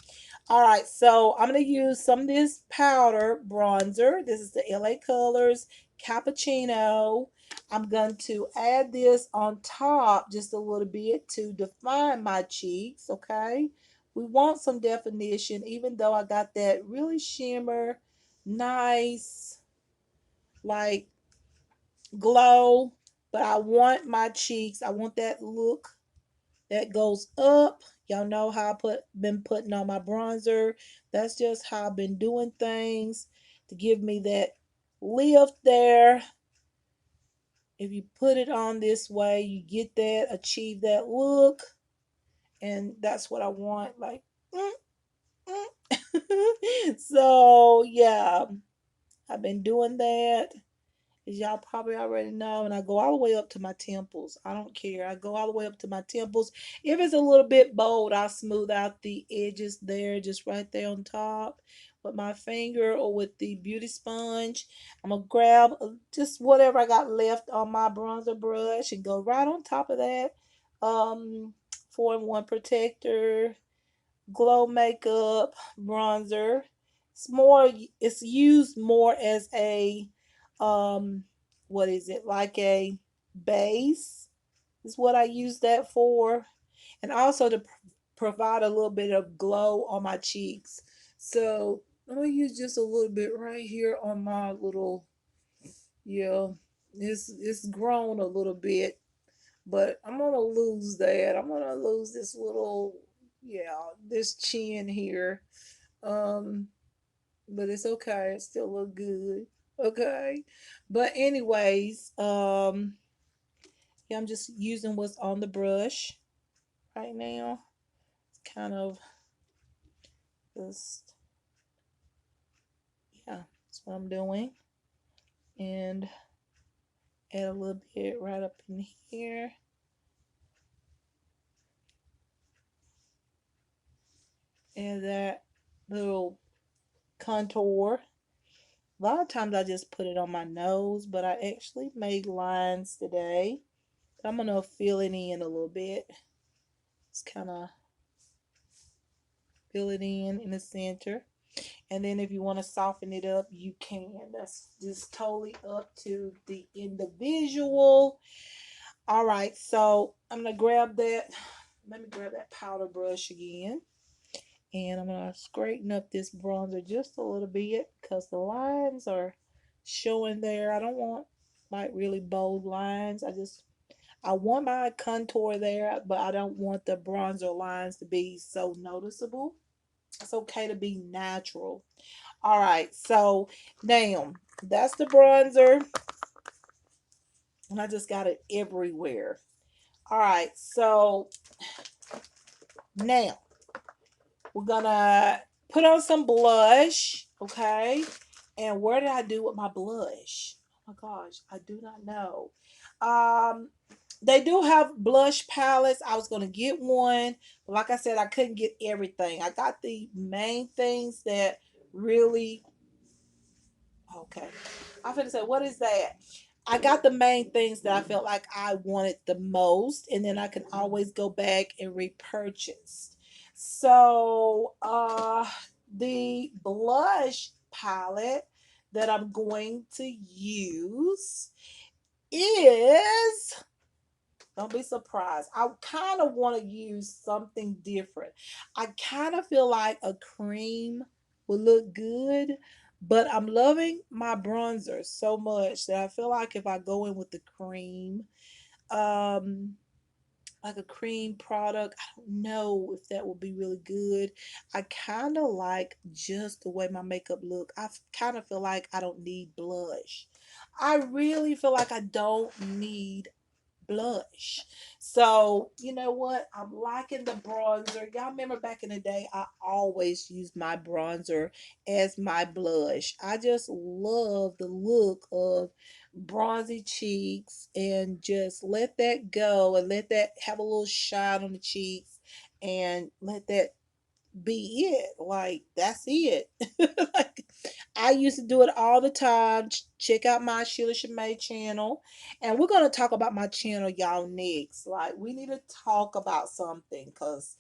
S1: All right, so I'm going to use some of this powder bronzer. This is the LA Colors Cappuccino. I'm going to add this on top just a little bit to define my cheeks, okay? We want some definition, even though I got that really shimmer, nice, like glow, but I want my cheeks, I want that look that goes up. Y'all know how been putting on my bronzer. That's just how I've been doing things to give me that lift there. If you put it on this way, you get that, achieve that look. And that's what I want. Like, so yeah, I've been doing that. As y'all probably already know, and I go all the way up to my temples. I don't care. I go all the way up to my temples. If it's a little bit bold, I'll smooth out the edges there, just right there on top with my finger or with the beauty sponge. I'm going to grab just whatever I got left on my bronzer brush and go right on top of that 4-in-1 protector, glow makeup, bronzer. It's used more as a what is it, like a base is what I use that for, and also to provide a little bit of glow on my cheeks. So I'm gonna use just a little bit right here on my little, yeah, it's grown a little bit, but I'm gonna lose that. I'm gonna lose this little, yeah, this chin here. um but it's okay. It still look good. Okay. But anyways, yeah, I'm just using what's on the brush right now. It's kind of just, yeah, that's what I'm doing. And add a little bit right up in here. And that little contour. A lot of times I just put it on my nose, but I actually made lines today. I'm gonna fill it in a little bit. Just kind of fill it in the center. And then if you want to soften it up, you can. That's just totally up to the individual. All right, so I'm gonna grab that. Let me grab that powder brush again. And I'm gonna straighten up this bronzer just a little bit because the lines are showing there. I don't want like really bold lines. I want my contour there, but I don't want the bronzer lines to be so noticeable. It's okay to be natural. All right, so now that's the bronzer, and I just got it everywhere. All right, so now we're gonna put on some blush, okay? And where did I do with my blush? Oh my gosh, I do not know. Um, they do have blush palettes. I was gonna get one, but like I said, I couldn't get everything. I got the main things that really okay. I'm gonna say, what is that? I got the main things that I felt like I wanted the most, and then I can always go back and repurchase. So, the blush palette that I'm going to use is, don't be surprised. I kind of want to use something different. I kind of feel like a cream would look good, but I'm loving my bronzer so much that I feel like if I go in with the cream, um, like a cream product, I don't know if that will be really good. I kind of like just the way my makeup look. I kind of feel like I don't need blush. I really feel like I don't need blush. So, you know what? I'm liking the bronzer. Y'all remember back in the day, I always used my bronzer as my blush. I just love the look of bronzy cheeks and just let that go and let that have a little shine on the cheeks and let that be it. Like, that's it. Like, I used to do it all the time. Check out my Sheila Shimei channel. And we're going to talk about my channel, y'all, next. Like, we need to talk about something because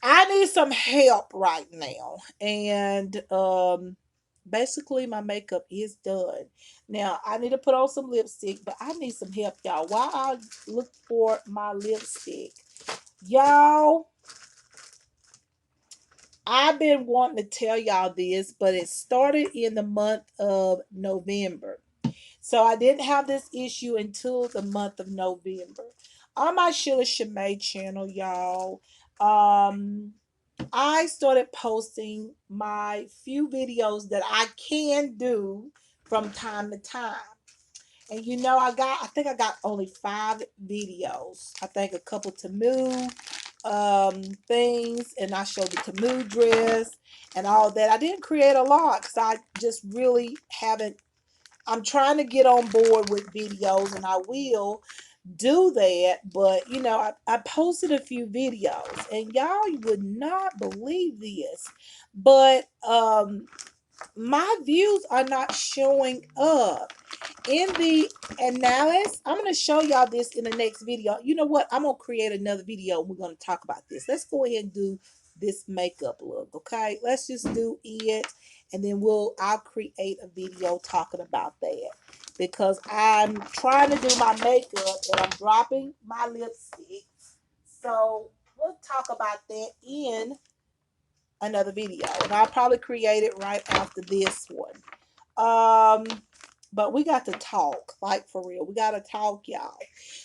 S1: I need some help right now. And basically, my makeup is done. Now, I need to put on some lipstick, but I need some help, y'all. While I look for my lipstick, y'all, I've been wanting to tell y'all this, but it started in the month of November. So I didn't have this issue until the month of November. On my Sheila Shimei channel, y'all, I started posting my few videos that I can do from time to time. And you know, I think I got only 5 videos. I think a couple to move things, and I showed the Tamu dress and all that. I didn't create a lot because I just really haven't. I'm trying to get on board with videos, and I will do that. But you know, I posted a few videos, and y'all, you would not believe this, but my views are not showing up in the analysis. I'm going to show y'all this in the next video. You know what? I'm going to create another video. We're going to talk about this. Let's go ahead and do this makeup look. Okay. Let's just do it. And then I'll create a video talking about that because I'm trying to do my makeup and I'm dropping my lipstick. So we'll talk about that in another video. And I'll probably create it right after this one. But we got to talk, like for real. We got to talk, y'all.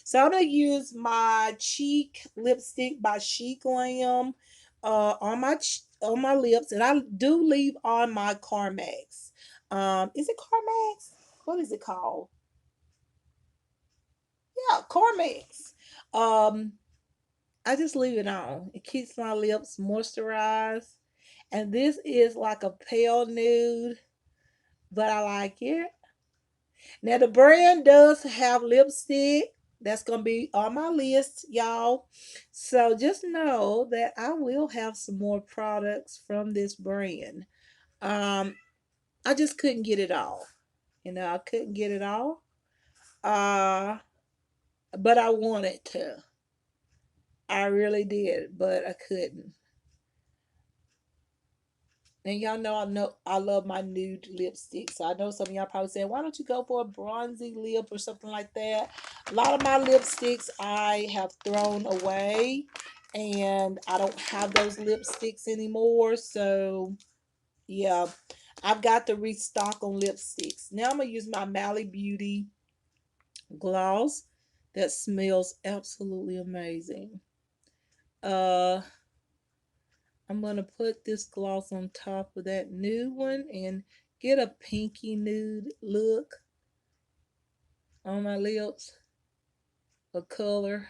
S1: So I'm gonna use my cheek lipstick by Chic Lamb on my lips, and I do leave on my Carmex. Is it Carmex? What is it called? Yeah, Carmex. Um, I just leave it on. It keeps my lips moisturized, and this is like a pale nude, but I like it. Now the brand does have lipstick. That's gonna be on my list, y'all. So just know that I will have some more products from this brand. Um, I just couldn't get it all. You know, I couldn't get it all. Uh, but I wanted to. I really did, but I couldn't. And y'all know I love my nude lipstick. So I know some of y'all probably saying, why don't you go for a bronzy lip or something like that? A lot of my lipsticks I have thrown away. And I don't have those lipsticks anymore. So yeah. I've got to restock on lipsticks. Now I'm going to use my Mally Beauty gloss that smells absolutely amazing. Uh, I'm going to put this gloss on top of that nude one and get a pinky nude look on my lips. A color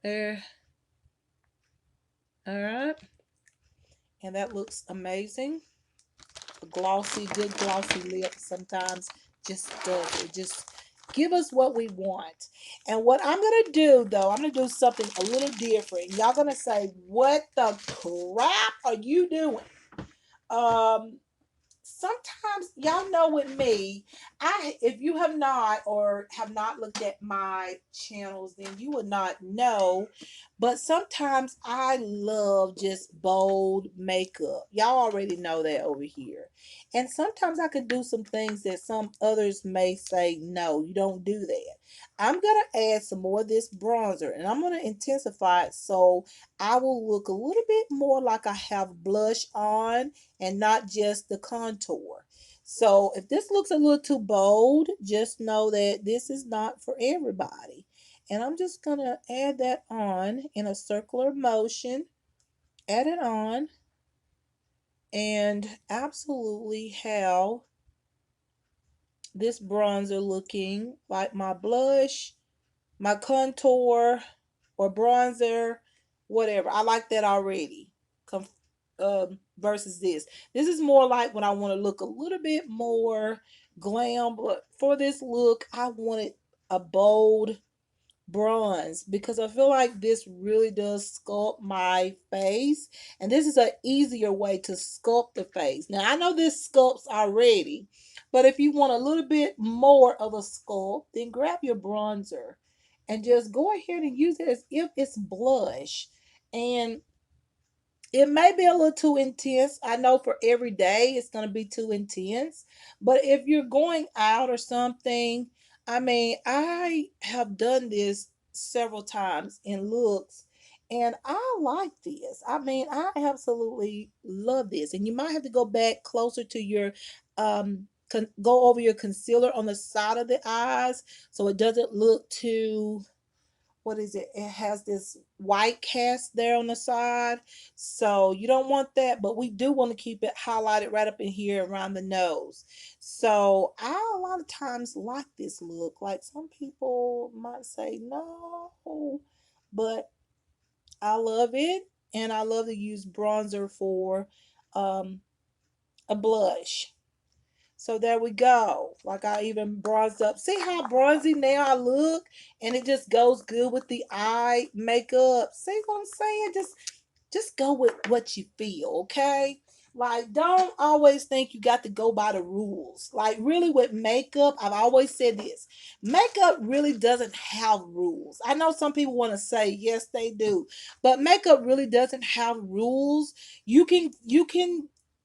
S1: there. All right. And that looks amazing. A glossy, good glossy lip sometimes just does it. Just give us what we want. And what I'm going to do, though, I'm going to do something a little different. Y'all going to say, what the crap are you doing? Sometimes y'all know with me, if you have not or have not looked at my channels, then you would not know, but sometimes I love just bold makeup. Y'all already know that over here. And sometimes I could do some things that some others may say, no, you don't do that. I'm going to add some more of this bronzer, and I'm going to intensify it so I will look a little bit more like I have blush on and not just the contour. So if this looks a little too bold, just know that this is not for everybody. And I'm just going to add that on in a circular motion. Add it on and absolutely have this bronzer looking like my blush, my contour, or bronzer, whatever. I like that already. Versus this. This is more like when I want to look a little bit more glam, but for this look, I wanted a bold bronze because I feel like this really does sculpt my face, and this is an easier way to sculpt the face. Now I know this sculpts already, but if you want a little bit more of a sculpt, then grab your bronzer and just go ahead and use it as if it's blush. And it may be a little too intense. I know for every day it's going to be too intense. But if you're going out or something, I mean, I have done this several times in looks and I like this. I mean, I absolutely love this. And you might have to go back closer to your go over your concealer on the side of the eyes so it doesn't look too, what is it? It has this white cast there on the side. So you don't want that, but we do want to keep it highlighted right up in here around the nose. So I a lot of times like this look. Like some people might say no, but I love it. And I love to use bronzer for um, a blush. So there we go. Like I even bronzed up. See how bronzy now I look? And it just goes good with the eye makeup. See what I'm saying? Just go with what you feel, okay? Like, don't always think you got to go by the rules. Like, really, with makeup, I've always said this, makeup really doesn't have rules. I know some people want to say, yes, they do, but makeup really doesn't have rules. You can,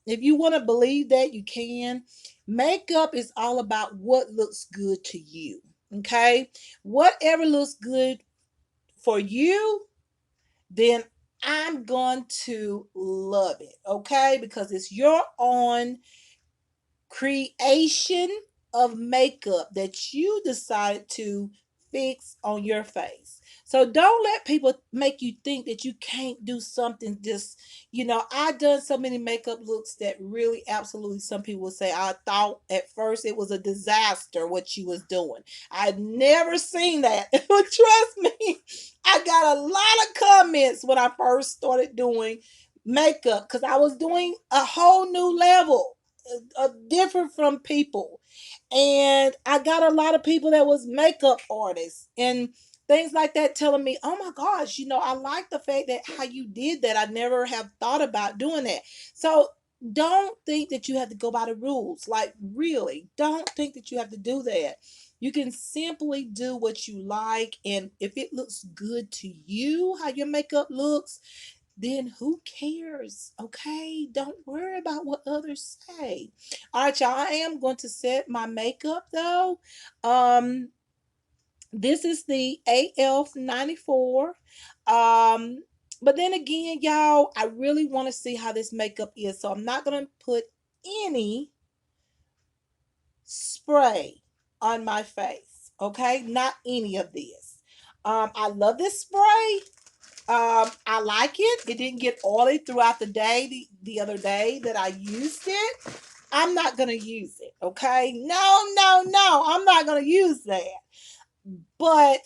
S1: if you want to believe that, you can. Makeup is all about what looks good to you, okay? Whatever looks good for you, then I'm going to love it, okay? Because it's your own creation of makeup that you decided to fix on your face. So don't let people make you think that you can't do something just, I done so many makeup looks that really absolutely some people would say I thought at first it was a disaster what she was doing. I'd never seen that. But trust me, I got a lot of comments when I first started doing makeup because I was doing a whole new level, different from people. And I got a lot of people that was makeup artists and things like that telling me, oh my gosh, I like the fact that how you did that. I never have thought about doing that. So don't think that you have to go by the rules. Like, really, don't think that you have to do that. You can simply do what you like. And if it looks good to you, how your makeup looks, then who cares? Okay, don't worry about what others say. All right, y'all. I am going to set my makeup though. Um, this is the AF 94. Um, but then again, y'all, I really want to see how this makeup is, so I'm not gonna put any spray on my face. Okay, not any of this. I love this spray. I like it. It didn't get oily throughout the day. The other day that I used it, I'm not gonna use it. Okay, no, I'm not gonna use that. But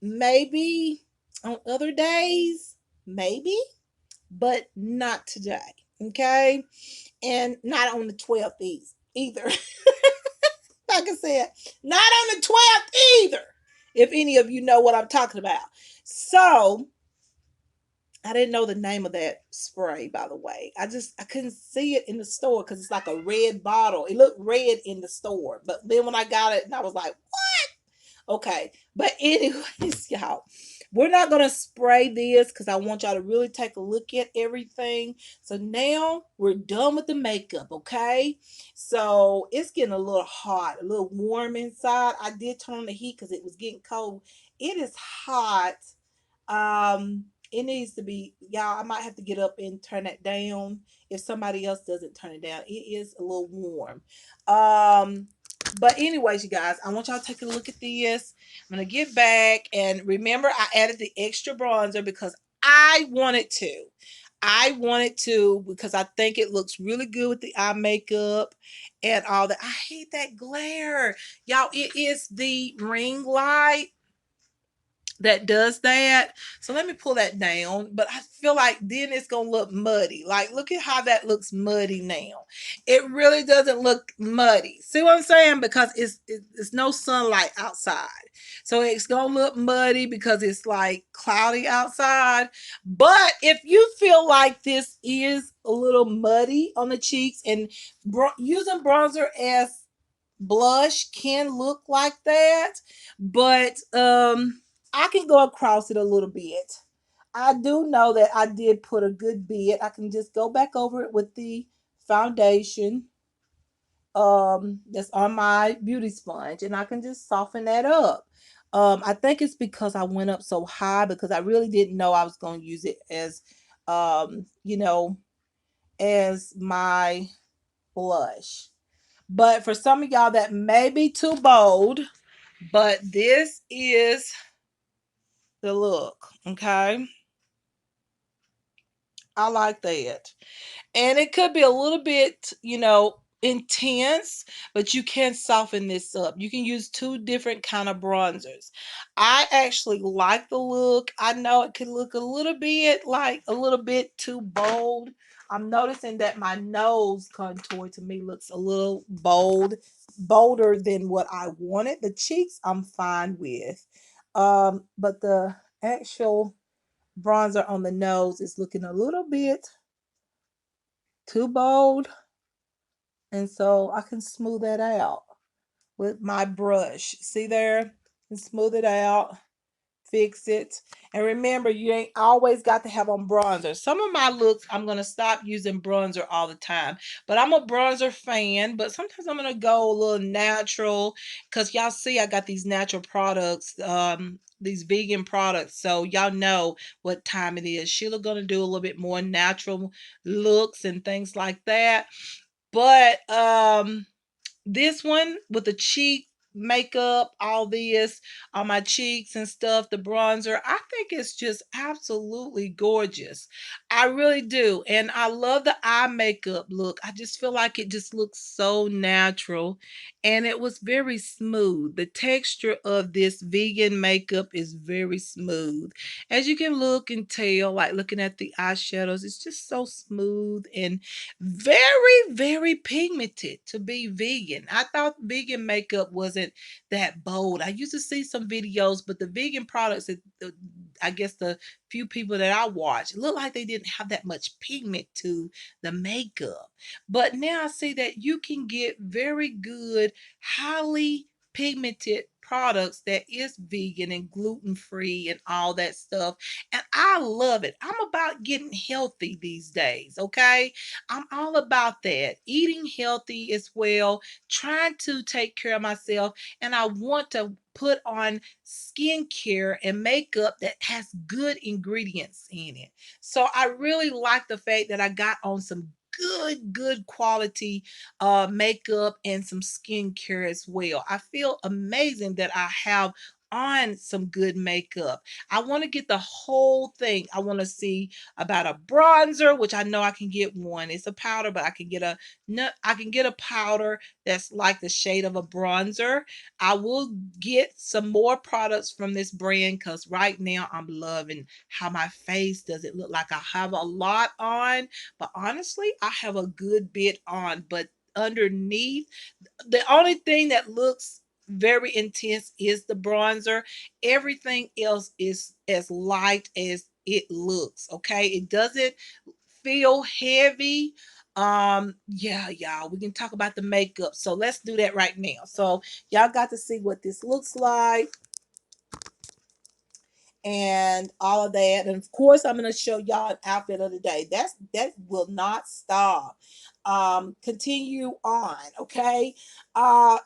S1: maybe on other days, maybe, but not today. Okay, and not on the 12th either. Like I said, not on the 12th either. If any of you know what I'm talking about. So I didn't know the name of that spray, by the way. I couldn't see it in the store because it's like a red bottle. It looked red in the store. But then when I got it, and I was like, okay. But anyways, y'all, we're not gonna spray this because I want y'all to really take a look at everything. So now we're done with the makeup, okay? So it's getting a little hot, a little warm inside. I did turn on the heat because it was getting cold. It is hot. It needs to be, y'all. I might have to get up and turn it down if somebody else doesn't turn it down. It is a little warm. But anyways, you guys, I want y'all to take a look at this. I'm gonna get back, and remember, I added the extra bronzer because I wanted to. I wanted to because I think it looks really good with the eye makeup and all that. I hate that glare, y'all. It is the ring light that does that. So let me pull that down. But I feel like then it's gonna look muddy. Like, look at how that looks muddy now. It really doesn't look muddy. See what I'm saying? Because it's no sunlight outside. So it's gonna look muddy because it's like cloudy outside. But if you feel like this is a little muddy on the cheeks, and using bronzer as blush can look like that, but I can go across it a little bit. I do know that I did put a good bit. I can just go back over it with the foundation that's on my beauty sponge, and I can just soften that up. I think it's because I went up so high because I really didn't know I was going to use it as you know, as my blush. But for some of y'all that may be too bold, but this is the look, okay? I like that. And it could be a little bit, intense, but you can soften this up. You can use two different kind of bronzers. I actually like the look. I know it can look a little bit like a little bit too bold. I'm noticing that my nose contour to me looks a little bolder than what I wanted. The cheeks I'm fine with. But the actual bronzer on the nose is looking a little bit too bold, and so I can smooth that out with my brush. See there? And smooth it out, fix it. And remember, you ain't always got to have on bronzer. Some of my looks, I'm going to stop using bronzer all the time. But I'm a bronzer fan, but sometimes I'm going to go a little natural because y'all see I got these natural products, these vegan products. So y'all know what time it is. Sheila going to do a little bit more natural looks and things like that. But this one with the cheek makeup, all this on my cheeks and stuff, the bronzer, I think it's just absolutely gorgeous. I really do. And I love the eye makeup look. I just feel like it just looks so natural, and it was very smooth. The texture of this vegan makeup is very smooth. As you can look and tell, like looking at the eyeshadows, it's just so smooth and very, very pigmented to be vegan. I thought vegan makeup wasn't that bold. I used to see some videos, but the vegan products that I guess the few people that I watch look like they didn't have that much pigment to the makeup. But now I see that you can get very good, highly pigmented products that is vegan and gluten free and all that stuff, and I love it. I'm about getting healthy these days, okay? I'm all about that. Eating healthy as well, trying to take care of myself, and I want to put on skincare and makeup that has good ingredients in it. So I really like the fact that I got on some good quality makeup and some skincare as well. I feel amazing that I have on some good makeup. I want to get the whole thing. I want to see about a bronzer, which I know I can get one. It's a powder, but I can get a no, I can get a powder that's like the shade of a bronzer. I will get some more products from this brand because right now I'm loving how my face doesn't look like I have a lot on, but honestly, I have a good bit on. But underneath, the only thing that looks very intense is the bronzer. Everything else is as light as it looks. Okay, it doesn't feel heavy. Yeah, y'all, we can talk about the makeup, so let's do that right now. So y'all got to see what this looks like and all of that. And of course, I'm going to show y'all an outfit of the day. That will not stop. Continue on, okay?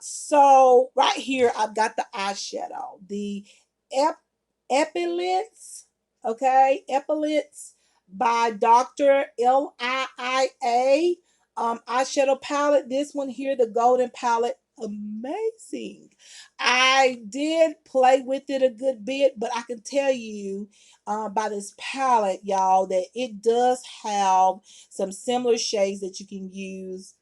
S1: So right here, I've got the eyeshadow, the Ep- Epilynx, okay? Epilynx by Dr. Liia eyeshadow palette. This one here, the golden palette, amazing. I did play with it a good bit, but I can tell you by this palette, y'all, that it does have some similar shades that you can use.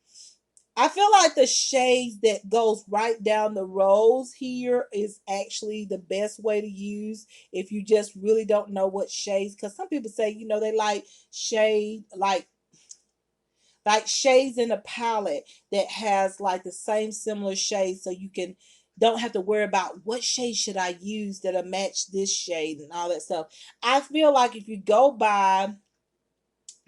S1: I feel like the shades that goes right down the rows here is actually the best way to use if you just really don't know what shades. Because some people say, they like shade, like shades in a palette that has like the same similar shades, so you can don't have to worry about what shade should I use that'll match this shade and all that stuff. I feel like if you go by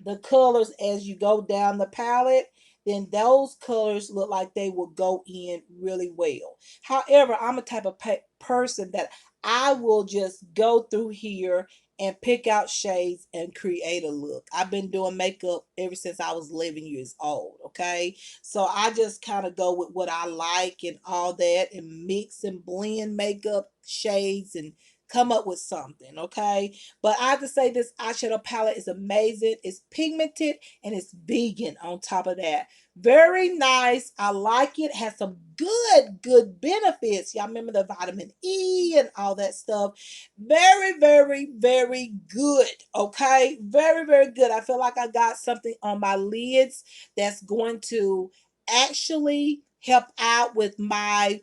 S1: the colors as you go down the palette, then those colors look like they will go in really well. However, I'm a type of person that I will just go through here and pick out shades and create a look. I've been doing makeup ever since I was 11 years old, okay? So I just kind of go with what I like and all that and mix and blend makeup shades and come up with something, okay? But I have to say this eyeshadow palette is amazing. It's pigmented and it's vegan on top of that. Very nice. I like it. Has some good benefits. Y'all remember the vitamin E and all that stuff. Very good. Okay. Very good. I feel like I got something on my lids that's going to actually help out with my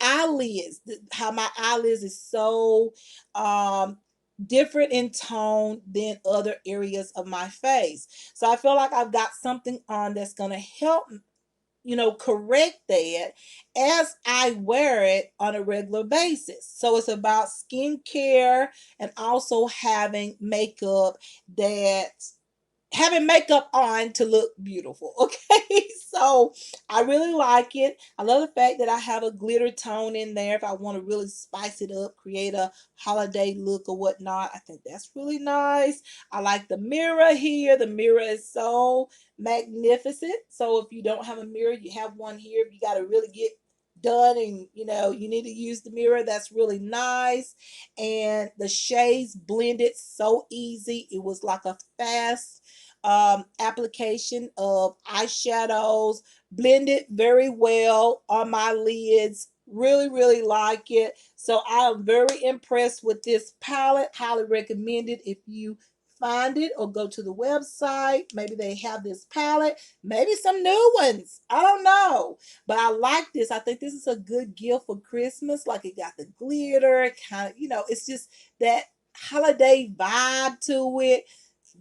S1: eyelids, how my eyelids is so um different in tone than other areas of my face. So I feel like I've got something on that's going to help correct that as I wear it on a regular basis. So it's about skincare and also having makeup on to look beautiful. Okay. So I really like it. I love the fact that I have a glitter tone in there if I want to really spice it up, create a holiday look or whatnot. I think that's really nice. I like the mirror here. The mirror is so magnificent. So if you don't have a mirror, you have one here. If you got to really get done and you need to use the mirror, that's really nice. And the shades blended so easy. It was like a fast application of eyeshadows, blended very well on my lids. Really like it. So I am very impressed with this palette. Highly recommend it if you find it or go to the website. Maybe they have this palette, maybe some new ones. I don't know. But I like this. I think this is a good gift for Christmas. Like it got the glitter, kind of, it's just that holiday vibe to it.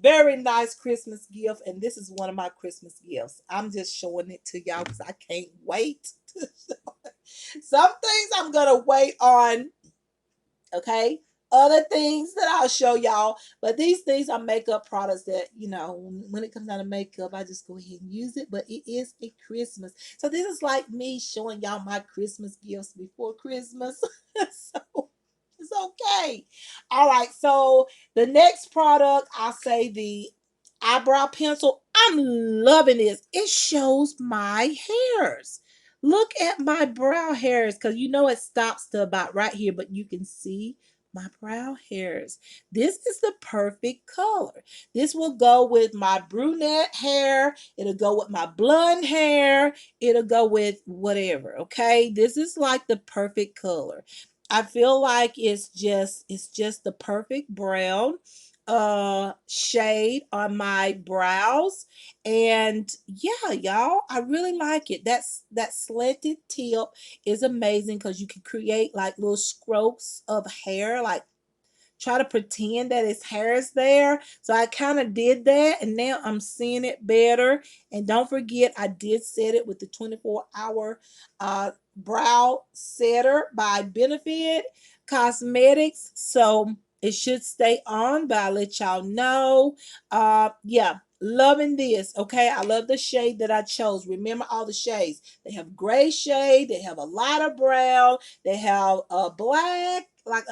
S1: Very nice Christmas gift, and this is one of my Christmas gifts. I'm just showing it to y'all because I can't wait. Some things I'm gonna wait on, okay? Other things that I'll show y'all, but these things are makeup products that when it comes down to makeup, I just go ahead and use it. But it is a Christmas, so this is like me showing y'all my Christmas gifts before Christmas. So it's okay. All right. So the next product, I'll say the eyebrow pencil. I'm loving this. It shows my hairs. Look at my brow hairs because it stops to about right here, but you can see my brow hairs. This is the perfect color. This will go with my brunette hair. It'll go with my blonde hair. It'll go with whatever. Okay. This is like the perfect color. I feel like it's just the perfect brown shade on my brows. And yeah, y'all, I really like it. That slanted tip is amazing because you can create like little strokes of hair, like try to pretend that his hair is there. So I kind of did that, and now I'm seeing it better. And don't forget, I did set it with the 24-hour brow setter by Benefit Cosmetics. So it should stay on, but I'll let y'all know. Yeah, loving this. Okay, I love the shade that I chose. Remember all the shades. They have gray shade, they have a lot of brown, they have black, like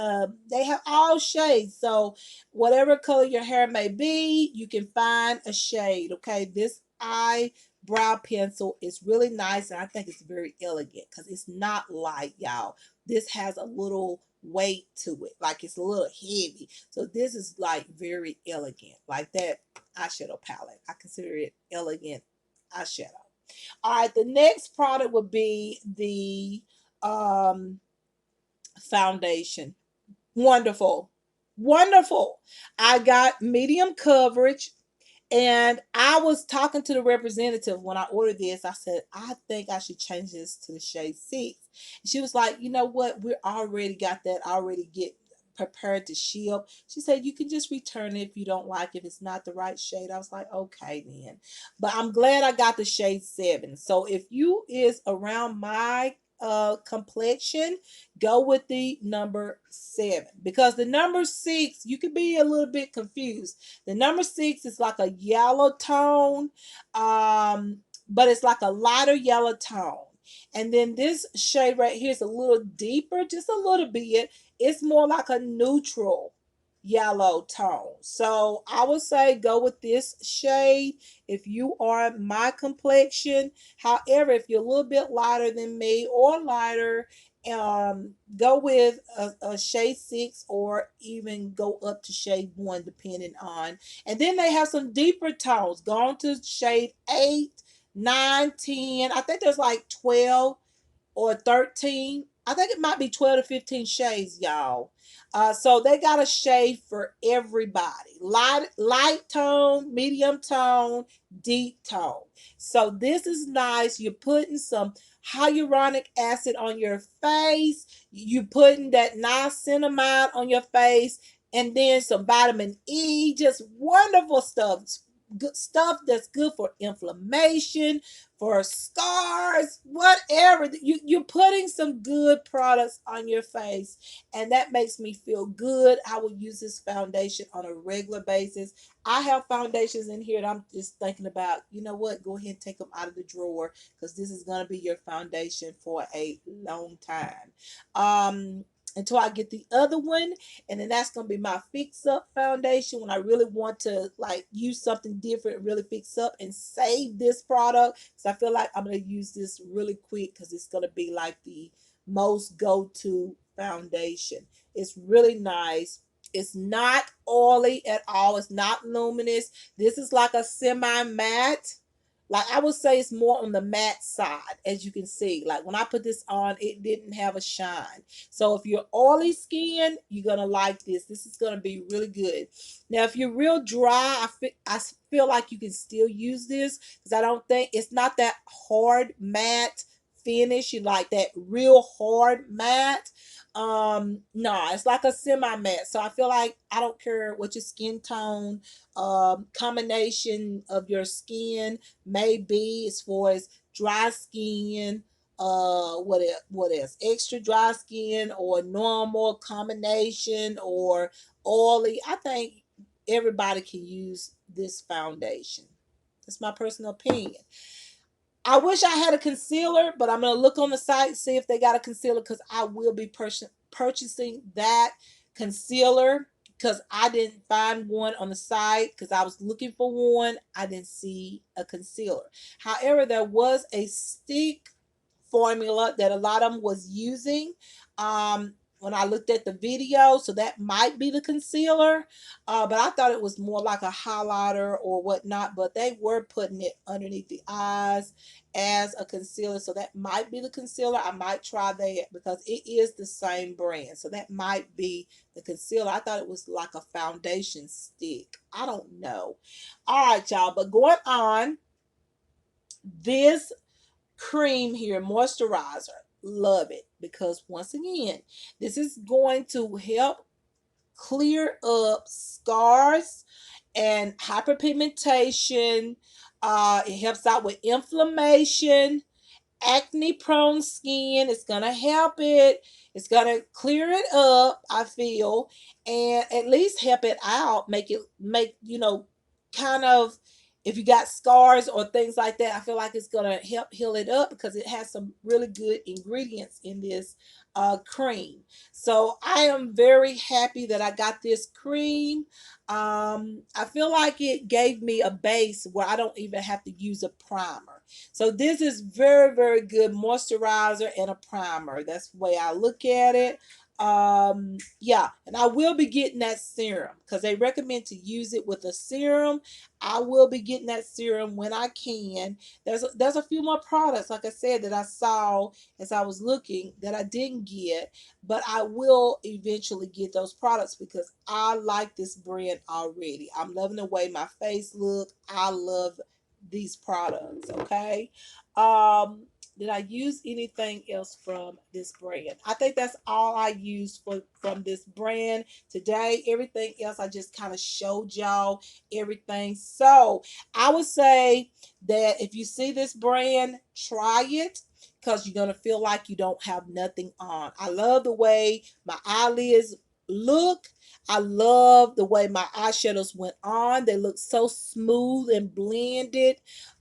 S1: they have all shades. So whatever color your hair may be, you can find a shade. Okay, this eyebrow pencil is really nice, and I think it's very elegant because it's not light, y'all. This has a little weight to it, like it's a little heavy. So this is like very elegant, like that eyeshadow palette. I consider it elegant eyeshadow. All right, the next product would be the foundation. Wonderful. Wonderful. I got medium coverage. And I was talking to the representative when I ordered this. I said, I think I should change this to the shade 6. And she was like, you know what? We already got that, already get prepared to ship. She said, you can just return it if you don't like it, if it's not the right shade. I was like, okay then. But I'm glad I got the shade 7. So if you is around my complexion, go with the number 7, because the number 6, you could be a little bit confused. The number 6 is like a yellow tone, but it's like a lighter yellow tone. And then this shade right here is a little deeper, just a little bit. It's more like a neutral yellow tone. So I would say go with this shade if you are my complexion. However, if you're a little bit lighter than me or lighter, go with a shade 6, or even go up to shade 1 depending on. And then they have some deeper tones. Go on to shade 8, 9, 10. I think there's like 12 or 13. I think it might be 12 to 15 shades, y'all. So they got a shade for everybody. Light tone, medium tone, deep tone. So this is nice. You're putting some hyaluronic acid on your face. You putting that niacinamide on your face, and then some vitamin E. Just wonderful stuff. Good stuff that's good for inflammation, for scars, whatever. You're putting some good products on your face, and that makes me feel good. I will use this foundation on a regular basis. I have foundations in here that I'm just thinking about, you know what, go ahead and take them out of the drawer, because this is going to be your foundation for a long time. Until I get the other one, and then that's gonna be my fix up foundation when I really want to like use something different, really fix up and save this product. So I feel like I'm gonna use this really quick because it's gonna be like the most go-to foundation. It's really nice. It's not oily at all. It's not luminous. This is like a semi matte. Like I would say it's more on the matte side, as you can see. Like when I put this on, it didn't have a shine. So if you're oily skin, you're gonna like this. This is gonna be really good. Now, if you're real dry, I feel like you can still use this, because I don't think it's not that hard matte finish. You like that real hard matte. No, it's like a semi matte. So I feel like I don't care what your skin tone, combination of your skin may be, as far as dry skin, what else, extra dry skin, or normal combination, or oily. I think everybody can use this foundation. That's my personal opinion. I wish I had a concealer, but I'm gonna look on the site, see if they got a concealer, because I will be purchasing that concealer, because I didn't find one on the site, because I was looking for one. I didn't see a concealer. However, there was a stick formula that a lot of them was using. when I looked at the video, so that might be the concealer. But I thought it was more like a highlighter or whatnot, but they were putting it underneath the eyes as a concealer, so that might be the concealer. I might try that because it is the same brand, so that might be the concealer. I thought it was like a foundation stick. I don't know. All right, y'all, but going on, this cream here, moisturizer, love it, because once again, this is going to help clear up scars and hyperpigmentation. It helps out with inflammation, acne prone skin. It's gonna help it. It's gonna clear it up, I feel, and at least help it out. Make kind of, if you got scars or things like that, I feel like it's gonna help heal it up because it has some really good ingredients in this cream. So I am very happy that I got this cream. I feel like it gave me a base where I don't even have to use a primer. So this is very, very good moisturizer and a primer. That's the way I look at it. Yeah, and I will be getting that serum because they recommend to use it with a serum. I will be getting that serum when I can. There's a few more products, like I said, that I saw as I was looking that I didn't get, but I will eventually get those products because I like this brand already. I'm loving the way my face look. I love these products. Okay. Did I use anything else from this brand? I think that's all I used from this brand today. Everything else I just kind of showed y'all everything. So I would say that if you see this brand, try it because you're gonna feel like you don't have nothing on. I love the way my eyelids look. I love the way my eyeshadows went on. They look so smooth and blended.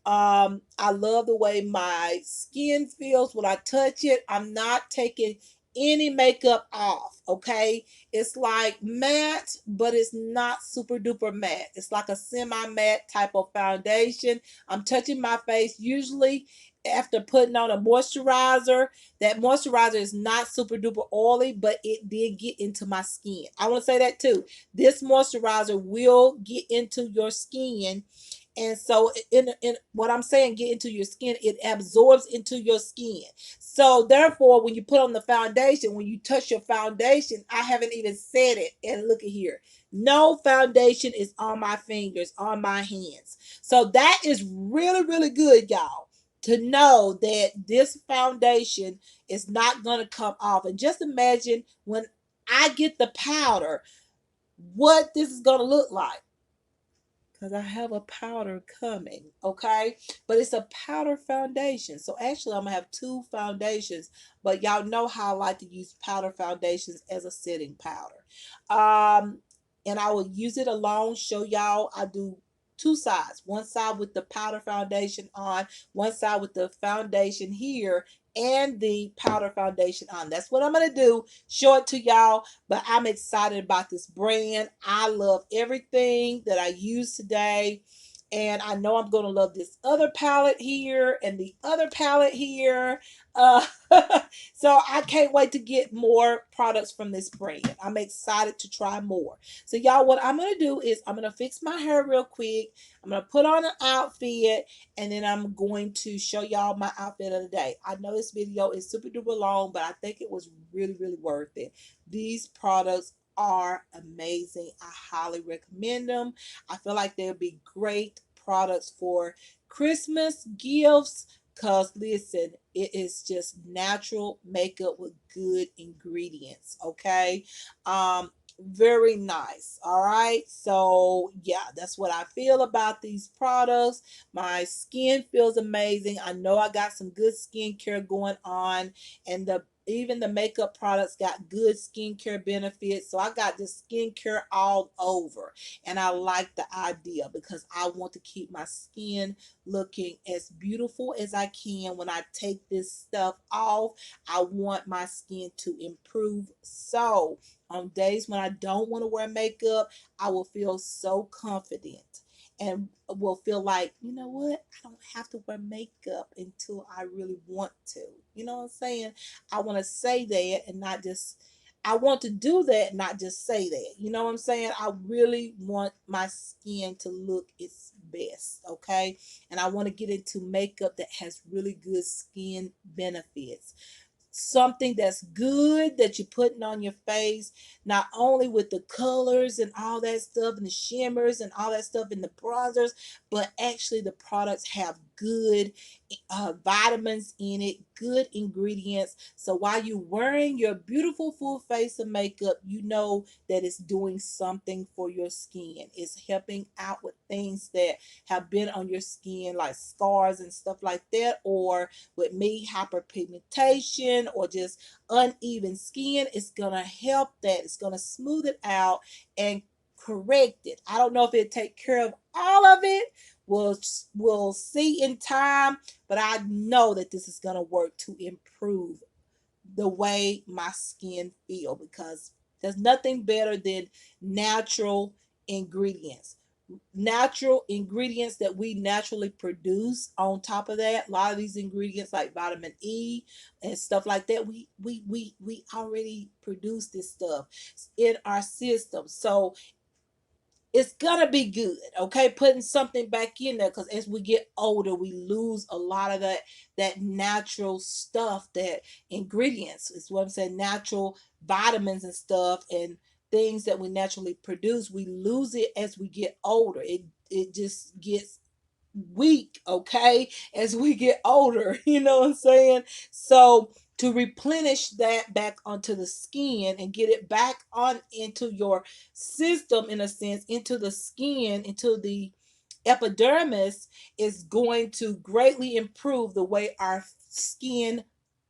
S1: I love the way my skin feels when I touch it. I'm not taking any makeup off, okay? It's like matte, but it's not super duper matte. It's like a semi matte type of foundation. I'm touching my face usually after putting on a moisturizer. That moisturizer is not super duper oily, but it did get into my skin. I want to say that too. This moisturizer will get into your skin, and so in what I'm saying, get into your skin, it absorbs into your skin. So therefore, when you put on the foundation, when you touch your foundation, I haven't even said it, and look at here, no foundation is on my fingers, on my hands. So that is really, really good, y'all, to know that this foundation is not going to come off. And just imagine when I get the powder, what this is going to look like, because I have a powder coming, okay? But it's a powder foundation. So actually, I'm going to have two foundations, but y'all know how I like to use powder foundations as a setting powder. And I will use it alone, show y'all. I do two sides, one side with the powder foundation on, one side with the foundation here and the powder foundation on. That's what I'm going to do, show it to y'all. But I'm excited about this brand. I love everything that I use today. And I know I'm going to love this other palette here and the other palette here. Uh, so I can't wait to get more products from this brand. I'm excited to try more. So y'all, what I'm going to do is I'm going to fix my hair real quick. I'm going to put on an outfit, and then I'm going to show y'all my outfit of the day. I know this video is super duper long, but I think it was really, really worth it. These products are amazing. I highly recommend them. I feel like they'll be great products for Christmas gifts, because listen, it is just natural makeup with good ingredients. Okay. Very nice. All right. So yeah, that's what I feel about these products. My skin feels amazing. I know I got some good skincare going on, and even the makeup products got good skincare benefits. So I got this skincare all over. And I like the idea because I want to keep my skin looking as beautiful as I can. When I take this stuff off, I want my skin to improve. So on days when I don't want to wear makeup, I will feel so confident and will feel like, you know what, I don't have to wear makeup until I really want to. You know what I'm saying? I want to say that and not just I want to do that, not just say that. You know what I'm saying? I really want my skin to look its best, okay? And I want to get into makeup that has really good skin benefits, something that's good that you're putting on your face, not only with the colors and all that stuff and the shimmers and all that stuff and the bronzers, but actually the products have good vitamins in it, good ingredients. So while you're wearing your beautiful full face of makeup, you know that it's doing something for your skin. It's helping out with things that have been on your skin, like scars and stuff like that, or with me, hyperpigmentation or just uneven skin. It's gonna help that. It's gonna smooth it out and correct it. I don't know if it take care of all of it. We'll see in time, but I know that this is gonna work to improve the way my skin feel, because there's nothing better than natural ingredients, natural ingredients that we naturally produce. On top of that, a lot of these ingredients like vitamin E and stuff like that, we already produce this stuff in our system. So it's gonna be good, okay? Putting something back in there, because as we get older, we lose a lot of that natural stuff, that ingredients is what I'm saying, natural vitamins and stuff and things that we naturally produce. We lose it as we get older. It just gets weak, okay, as we get older. You know what I'm saying? So to replenish that back onto the skin and get it back on into your system, in a sense, into the skin, into the epidermis, is going to greatly improve the way our skin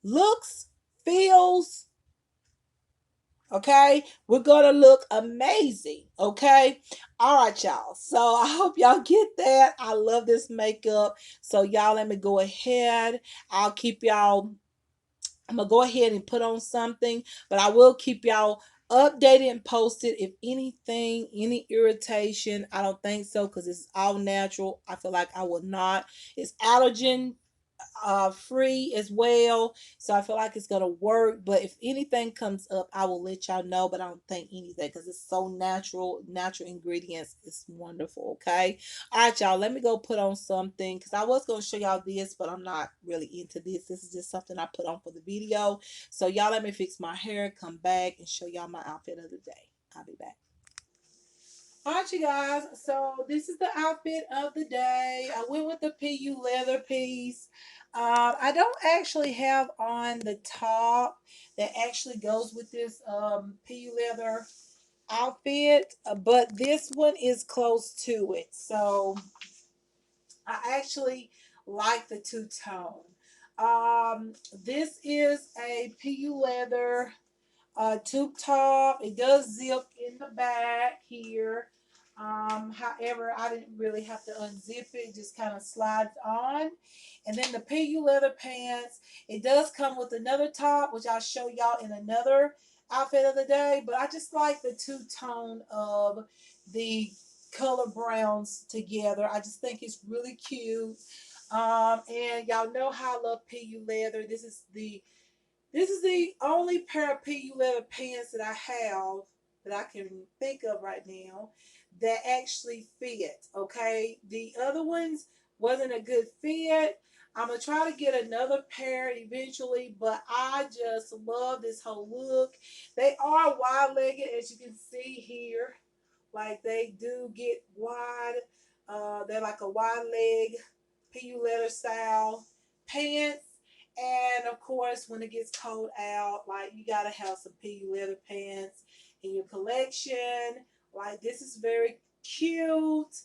S1: looks, feels. Okay, we're gonna look amazing. Okay, all right, y'all. So I hope y'all get that. I love this makeup. So y'all, let me go ahead. I'll keep y'all. I'm gonna go ahead and put on something, but I will keep y'all updated and posted if anything, any irritation. I don't think so, because it's all natural. I feel like I will not. It's allergen free as well, so I feel like it's gonna work. But if anything comes up, I will let y'all know, but I don't think anything, because it's so natural ingredients. It's wonderful. Okay, all right, y'all, let me go put on something, because I was gonna show y'all this, but I'm not really into this is just something I put on for the video. So y'all, let me fix my hair, come back and show y'all my outfit of the day. I'll be back. All right, you guys. So this is the outfit of the day. I went with the PU leather piece. I don't actually have on the top that actually goes with this PU leather outfit, but this one is close to it. So I actually like the two-tone. This is a PU leather tube top. It does zip in the back here. However, I didn't really have to unzip it. It just kind of slides on. And then the PU leather pants. It does come with another top, which I'll show y'all in another outfit of the day. But I just like the two-tone of the color browns together. I just think it's really cute. And y'all know how I love PU leather. This is the only pair of PU leather pants that I have, that I can think of right now, that actually fit. Okay, the other ones wasn't a good fit. I'm gonna try to get another pair eventually, but I just love this whole look. They are wide legged, as you can see here. Like, they do get wide. They're like a wide leg PU leather style pants. And of course, when it gets cold out, like, you gotta have some PU leather pants in your collection. Like, this is very cute.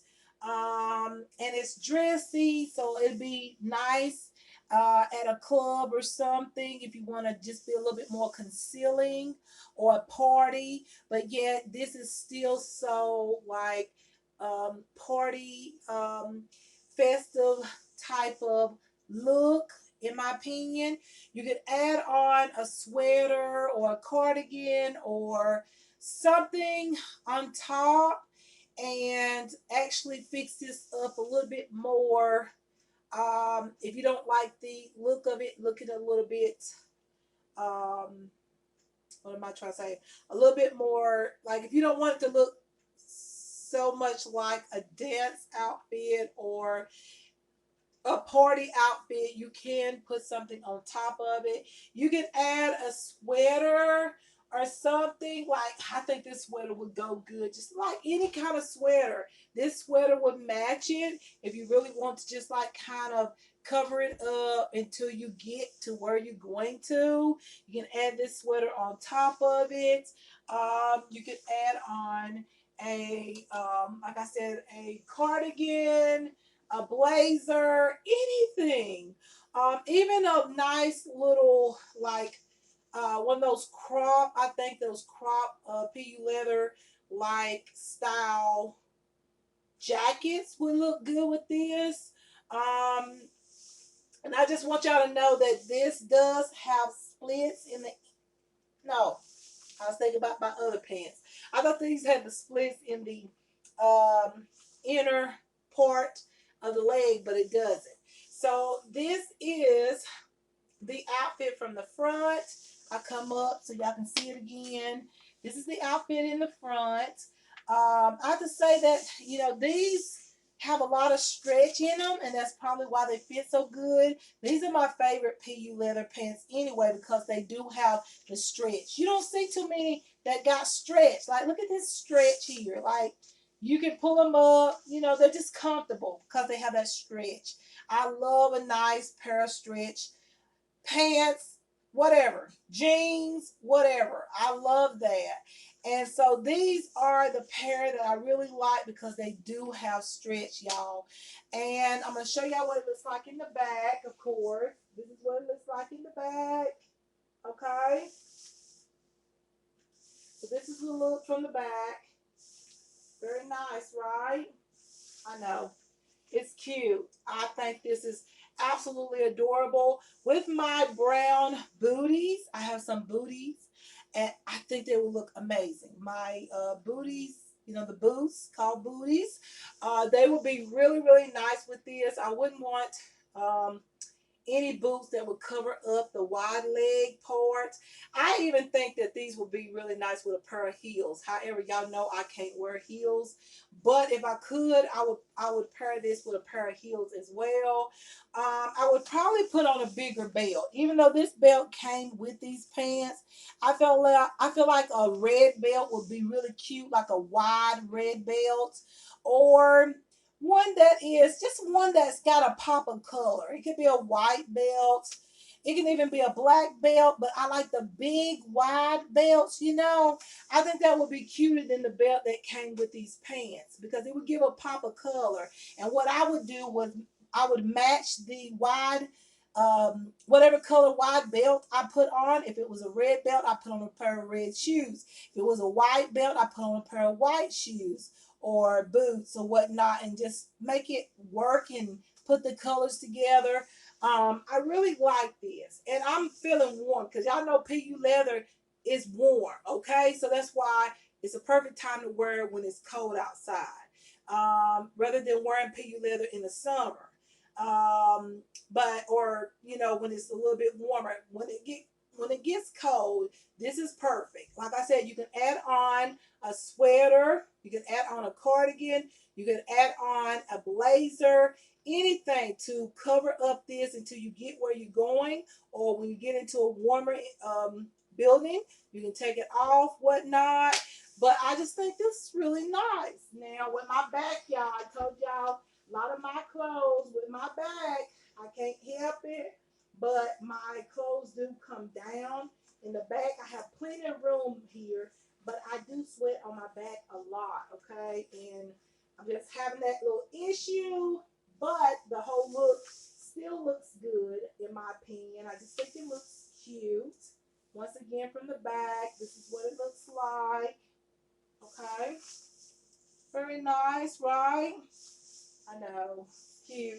S1: And it's dressy, so it'd be nice at a club or something, if you want to just be a little bit more concealing, or a party. But yet this is still so like party, festive type of look, in my opinion. You could add on a sweater or a cardigan or something on top, and actually fix this up a little bit more. If you don't like the look of it, look at a little bit um what am I trying to say? A little bit more, like if you don't want it to look so much like a dance outfit or a party outfit, you can put something on top of it. You can add a sweater or something. Like, I think this sweater would go good, just like any kind of sweater. This sweater would match it if you really want to just like kind of cover it up until you get to where you're going to. You can add this sweater on top of it. You can add on a like I said, a cardigan, a blazer, anything. Even a nice little like one of those crop, I think those crop PU leather like style jackets would look good with this. Um, and I just want y'all to know that this does have splits in the, no, I was thinking about my other pants. I thought these had the splits in the inner part of the leg, but it doesn't. So this is the outfit from the front. I come up so y'all can see it again. This is the outfit in the front. I have to say that, you know, these have a lot of stretch in them, and that's probably why they fit so good. These are my favorite PU leather pants anyway because they do have the stretch. You don't see too many that got stretch. Like, look at this stretch here. Like, you can pull them up. You know, they're just comfortable because they have that stretch. I love a nice pair of stretch pants, whatever, jeans, whatever. I love that. And so these are the pair that I really like because they do have stretch, y'all. And I'm going to show y'all what it looks like in the back, of course. This is what it looks like in the back. Okay. So this is the look from the back. Very nice, right? I know. It's cute. I think this is absolutely adorable. With my brown booties, I have some booties, and I think they will look amazing. My booties, you know, the boots called booties, they will be really, really nice with this. I wouldn't want any boots that would cover up the wide leg part. I even think that these would be really nice with a pair of heels. However, y'all know I can't wear heels, but if I could, I would pair this with a pair of heels as well. I would probably put on a bigger belt, even though this belt came with these pants. I feel like a red belt would be really cute, like a wide red belt, or one that is just one that's got a pop of color. It could be a white belt. It can even be a black belt, but I like the big wide belts, you know. I think that would be cuter than the belt that came with these pants because it would give a pop of color. And what I would do was I would match the wide whatever color wide belt I put on. If it was a red belt, I put on a pair of red shoes. If it was a white belt, I put on a pair of white shoes or boots or whatnot, and just make it work and put the colors together. I really like this, and I'm feeling warm because y'all know PU leather is warm. Okay, so that's why it's a perfect time to wear it when it's cold outside, rather than wearing PU leather in the summer. But or you know when it's a little bit warmer, when it gets cold, this is perfect. Like I said, you can add on a sweater, you can add on a cardigan, you can add on a blazer, anything to cover up this until you get where you're going, or when you get into a warmer building, you can take it off, whatnot. But I just think this is really nice. Now with my back, y'all, I told y'all a lot of my clothes with my back, I can't help it, but my clothes do come down in the back. I have plenty of room here, but I do sweat on my back a lot, okay? And I'm just having that little issue, but the whole look still looks good in my opinion. I just think it looks cute. Once again, from the back, this is what it looks like, okay? Very nice, right? I know, cute.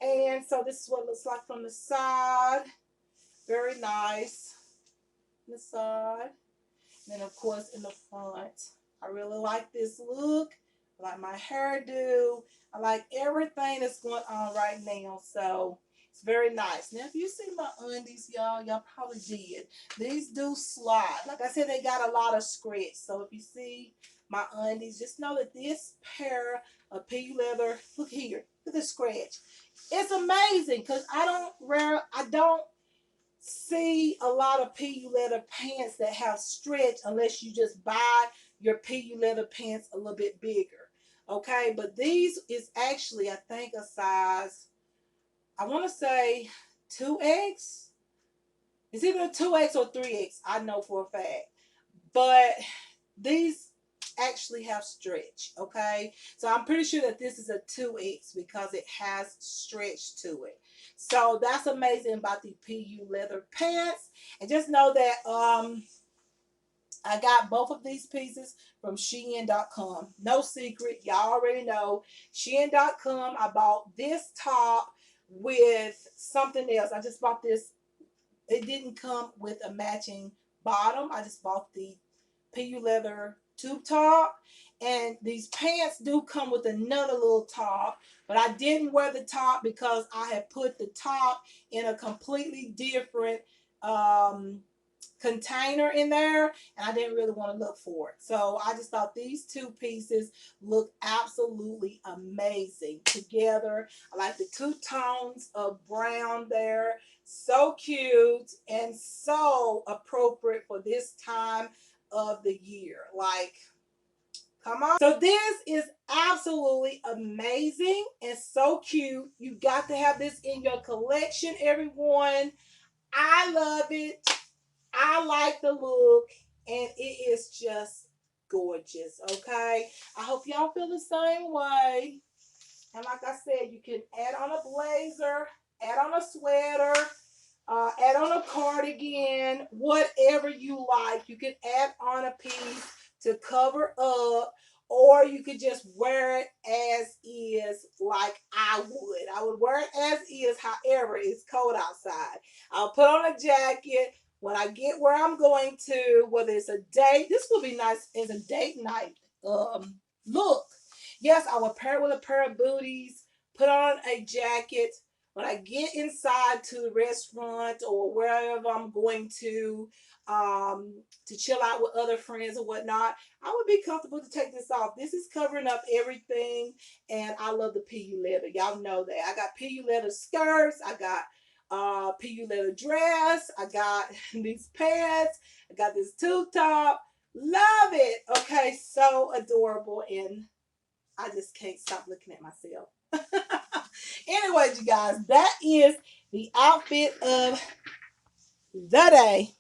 S1: And so this is what it looks like from the side. Very nice. The side. And then of course in the front. I really like this look. I like my hairdo. I like everything that's going on right now. So It's very nice. Now, if you see my undies, y'all probably did. These do slide. Like I said, they got a lot of scratch. So if you see my undies, just know that this pair of PU leather, look here, look at the scratch. It's amazing because I don't see a lot of PU leather pants that have stretch unless you just buy your PU leather pants a little bit bigger. Okay, but these is actually, I think, a size, I want to say 2X. It's either 2X or 3X, I know for a fact. But these actually have stretch, okay? So I'm pretty sure that this is a 2X because it has stretch to it. So that's amazing about the PU leather pants. And just know that I got both of these pieces from Shein.com. No secret, y'all already know. Shein.com, I bought this top with something else. I just bought this. It didn't come with a matching bottom. I just bought the PU leather tube top. And these pants do come with another little top. But I didn't wear the top because I had put the top in a completely different container in there, and I didn't really want to look for it. So I just thought these two pieces look absolutely amazing together. I like the two tones of brown there. So cute and so appropriate for this time of the year. Like, come on. So this is absolutely amazing and so cute. You got to have this in your collection, everyone. I love it. I like the look, and it is just gorgeous, okay? I hope y'all feel the same way. And like I said, you can add on a blazer, add on a sweater, add on a cardigan, whatever you like. You can add on a piece to cover up, or you could just wear it as is like I would. I would wear it as is, however, it's cold outside. I'll put on a jacket when I get where I'm going to, whether it's a date. This will be nice as a date night look. Yes, I will pair it with a pair of booties, put on a jacket. When I get inside to the restaurant or wherever I'm going to chill out with other friends or whatnot, I would be comfortable to take this off. This is covering up everything, and I love the PU leather. Y'all know that. I got PU leather skirts. I got PU leather dress. I got these pants. I got this tube top. Love it. Okay, so adorable, and I just can't stop looking at myself. Anyways, you guys, that is the outfit of the day.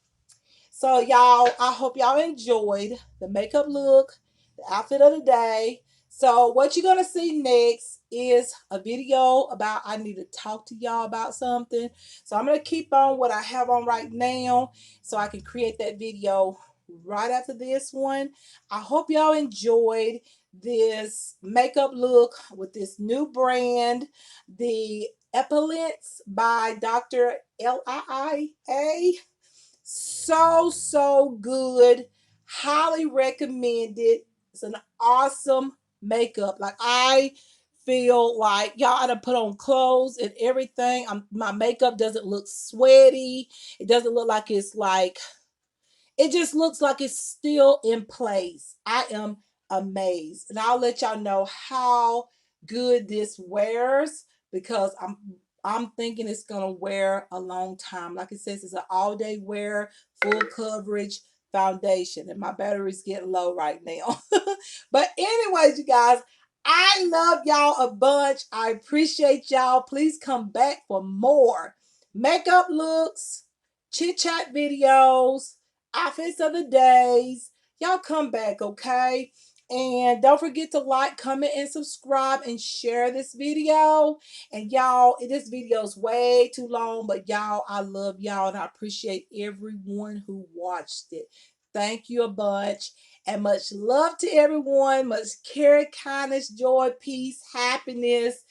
S1: So, y'all, I hope y'all enjoyed the makeup look, the outfit of the day. So, what you're going to see next is a video about I need to talk to y'all about something. So, I'm going to keep on what I have on right now so I can create that video right after this one. I hope y'all enjoyed this makeup look with this new brand, the Epilynx by Dr. Liia. So good. Highly recommended. It's an awesome makeup. Like, I feel like y'all ought to put on clothes and everything. My makeup doesn't look sweaty. It doesn't look like it's like, it just looks like it's still in place. I am amazed. And I'll let y'all know how good this wears because I'm thinking it's gonna wear a long time. Like it says, it's an all-day wear, full coverage foundation. And my battery's getting low right now. But anyways, you guys, I love y'all a bunch. I appreciate y'all. Please come back for more makeup looks, chit chat videos, outfits of the days. Y'all come back, okay? And don't forget to like, comment, and subscribe and share this video. And y'all, this video is way too long, but y'all, I love y'all and I appreciate everyone who watched it. Thank you a bunch. And much love to everyone. Much care, kindness, joy, peace, happiness,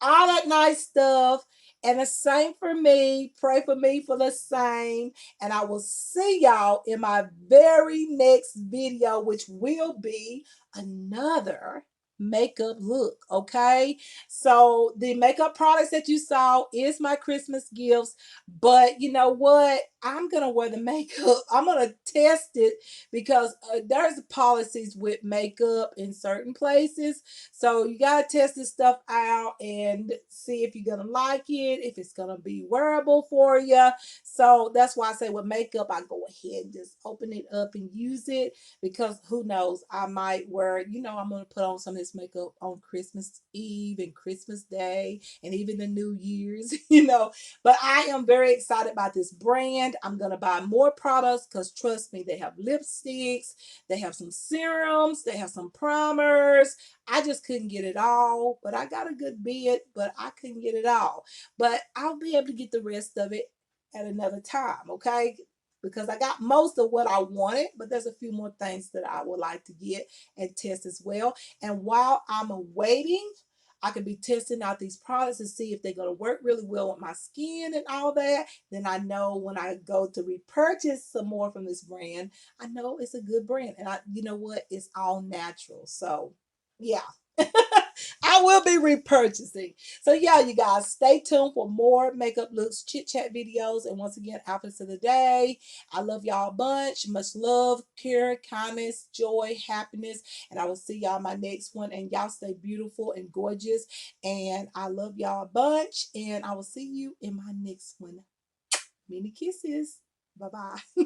S1: all that nice stuff. And the same for me. Pray for me for the same. And I will see y'all in my very next video, which will be another makeup look. Okay, so the makeup products that you saw is my Christmas gifts, but you know what, I'm gonna wear the makeup. I'm gonna test it because there's policies with makeup in certain places, so you gotta test this stuff out and see if you're gonna like it, if it's gonna be wearable for you. So that's why I say with makeup, I go ahead and just open it up and use it, because who knows, I might wear, I'm gonna put on some of this makeup on Christmas Eve and Christmas Day and even the New Year's, But I am very excited about this brand. I'm gonna buy more products because trust me, they have lipsticks, they have some serums, they have some primers. I just couldn't get it all, but I got a good bit, but I couldn't get it all. But I'll be able to get the rest of it at another time, okay? Because I got most of what I wanted, but there's a few more things that I would like to get and test as well. And while I'm awaiting, I could be testing out these products to see if they're going to work really well with my skin and all that. Then I know when I go to repurchase some more from this brand, I know it's a good brand. And you know what? It's all natural. So, yeah. I will be repurchasing. So yeah, you guys, stay tuned for more makeup looks, chit chat videos, and once again, outfits of the day. I love y'all a bunch. Much love, care, kindness, joy, happiness, and I will see y'all in my next one. And y'all stay beautiful and gorgeous. And I love y'all a bunch. And I will see you in my next one. Many kisses. Bye bye.